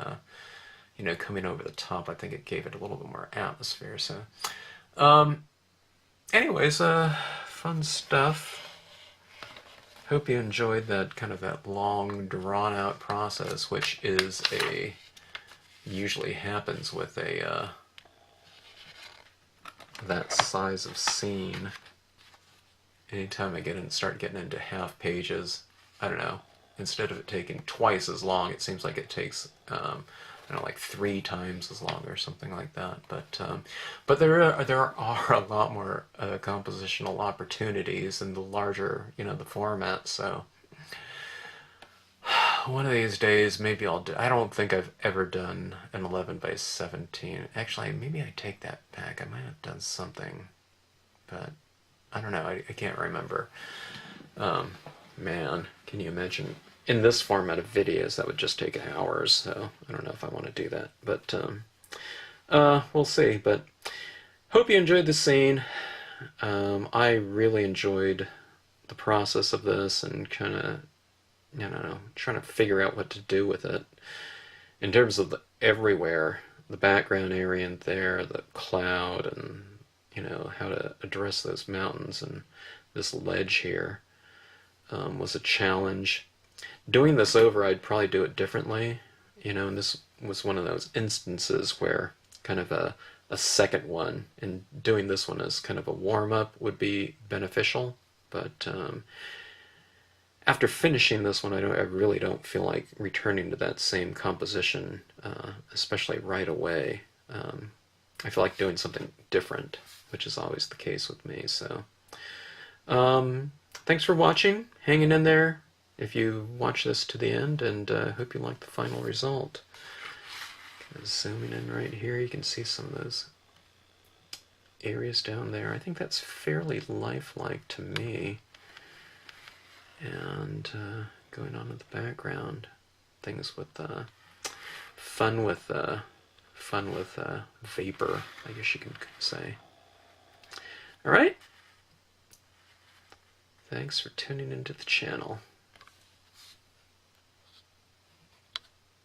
you know, coming over the top. I think it gave it a little bit more atmosphere, so... anyways, fun stuff. Hope you enjoyed that kind of that long, drawn-out process, which is usually happens with a that size of scene. Anytime I start getting into half pages, I don't know. Instead of it taking twice as long, it seems like it takes I don't know, like 3 times as long or something like that. But there are a lot more compositional opportunities in the larger, you know, the format. So one of these days, maybe I'll do. I don't think I've ever done an 11 by 17. Actually, maybe I take that back. I might have done something, but I don't know. I can't remember. Man, can you imagine? In this format of videos, that would just take hours, so I don't know if I want to do that. But we'll see. But hope you enjoyed the scene. I really enjoyed the process of this and kind of, you know, trying to figure out what to do with it. In terms of the everywhere, the background area in there, the cloud, and you know, how to address those mountains, and this ledge here was a challenge. Doing this over, I'd probably do it differently, you know, and this was one of those instances where kind of a second one, and doing this one as kind of a warm-up would be beneficial, but after finishing this one, I really don't feel like returning to that same composition, especially right away. I feel like doing something different, which is always the case with me. So, thanks for watching, hanging in there if you watch this to the end, and hope you like the final result. Zooming in right here, you can see some of those areas down there. I think that's fairly lifelike to me. And going on in the background, things with fun with vapor, I guess you can say. All right. Thanks for tuning into the channel.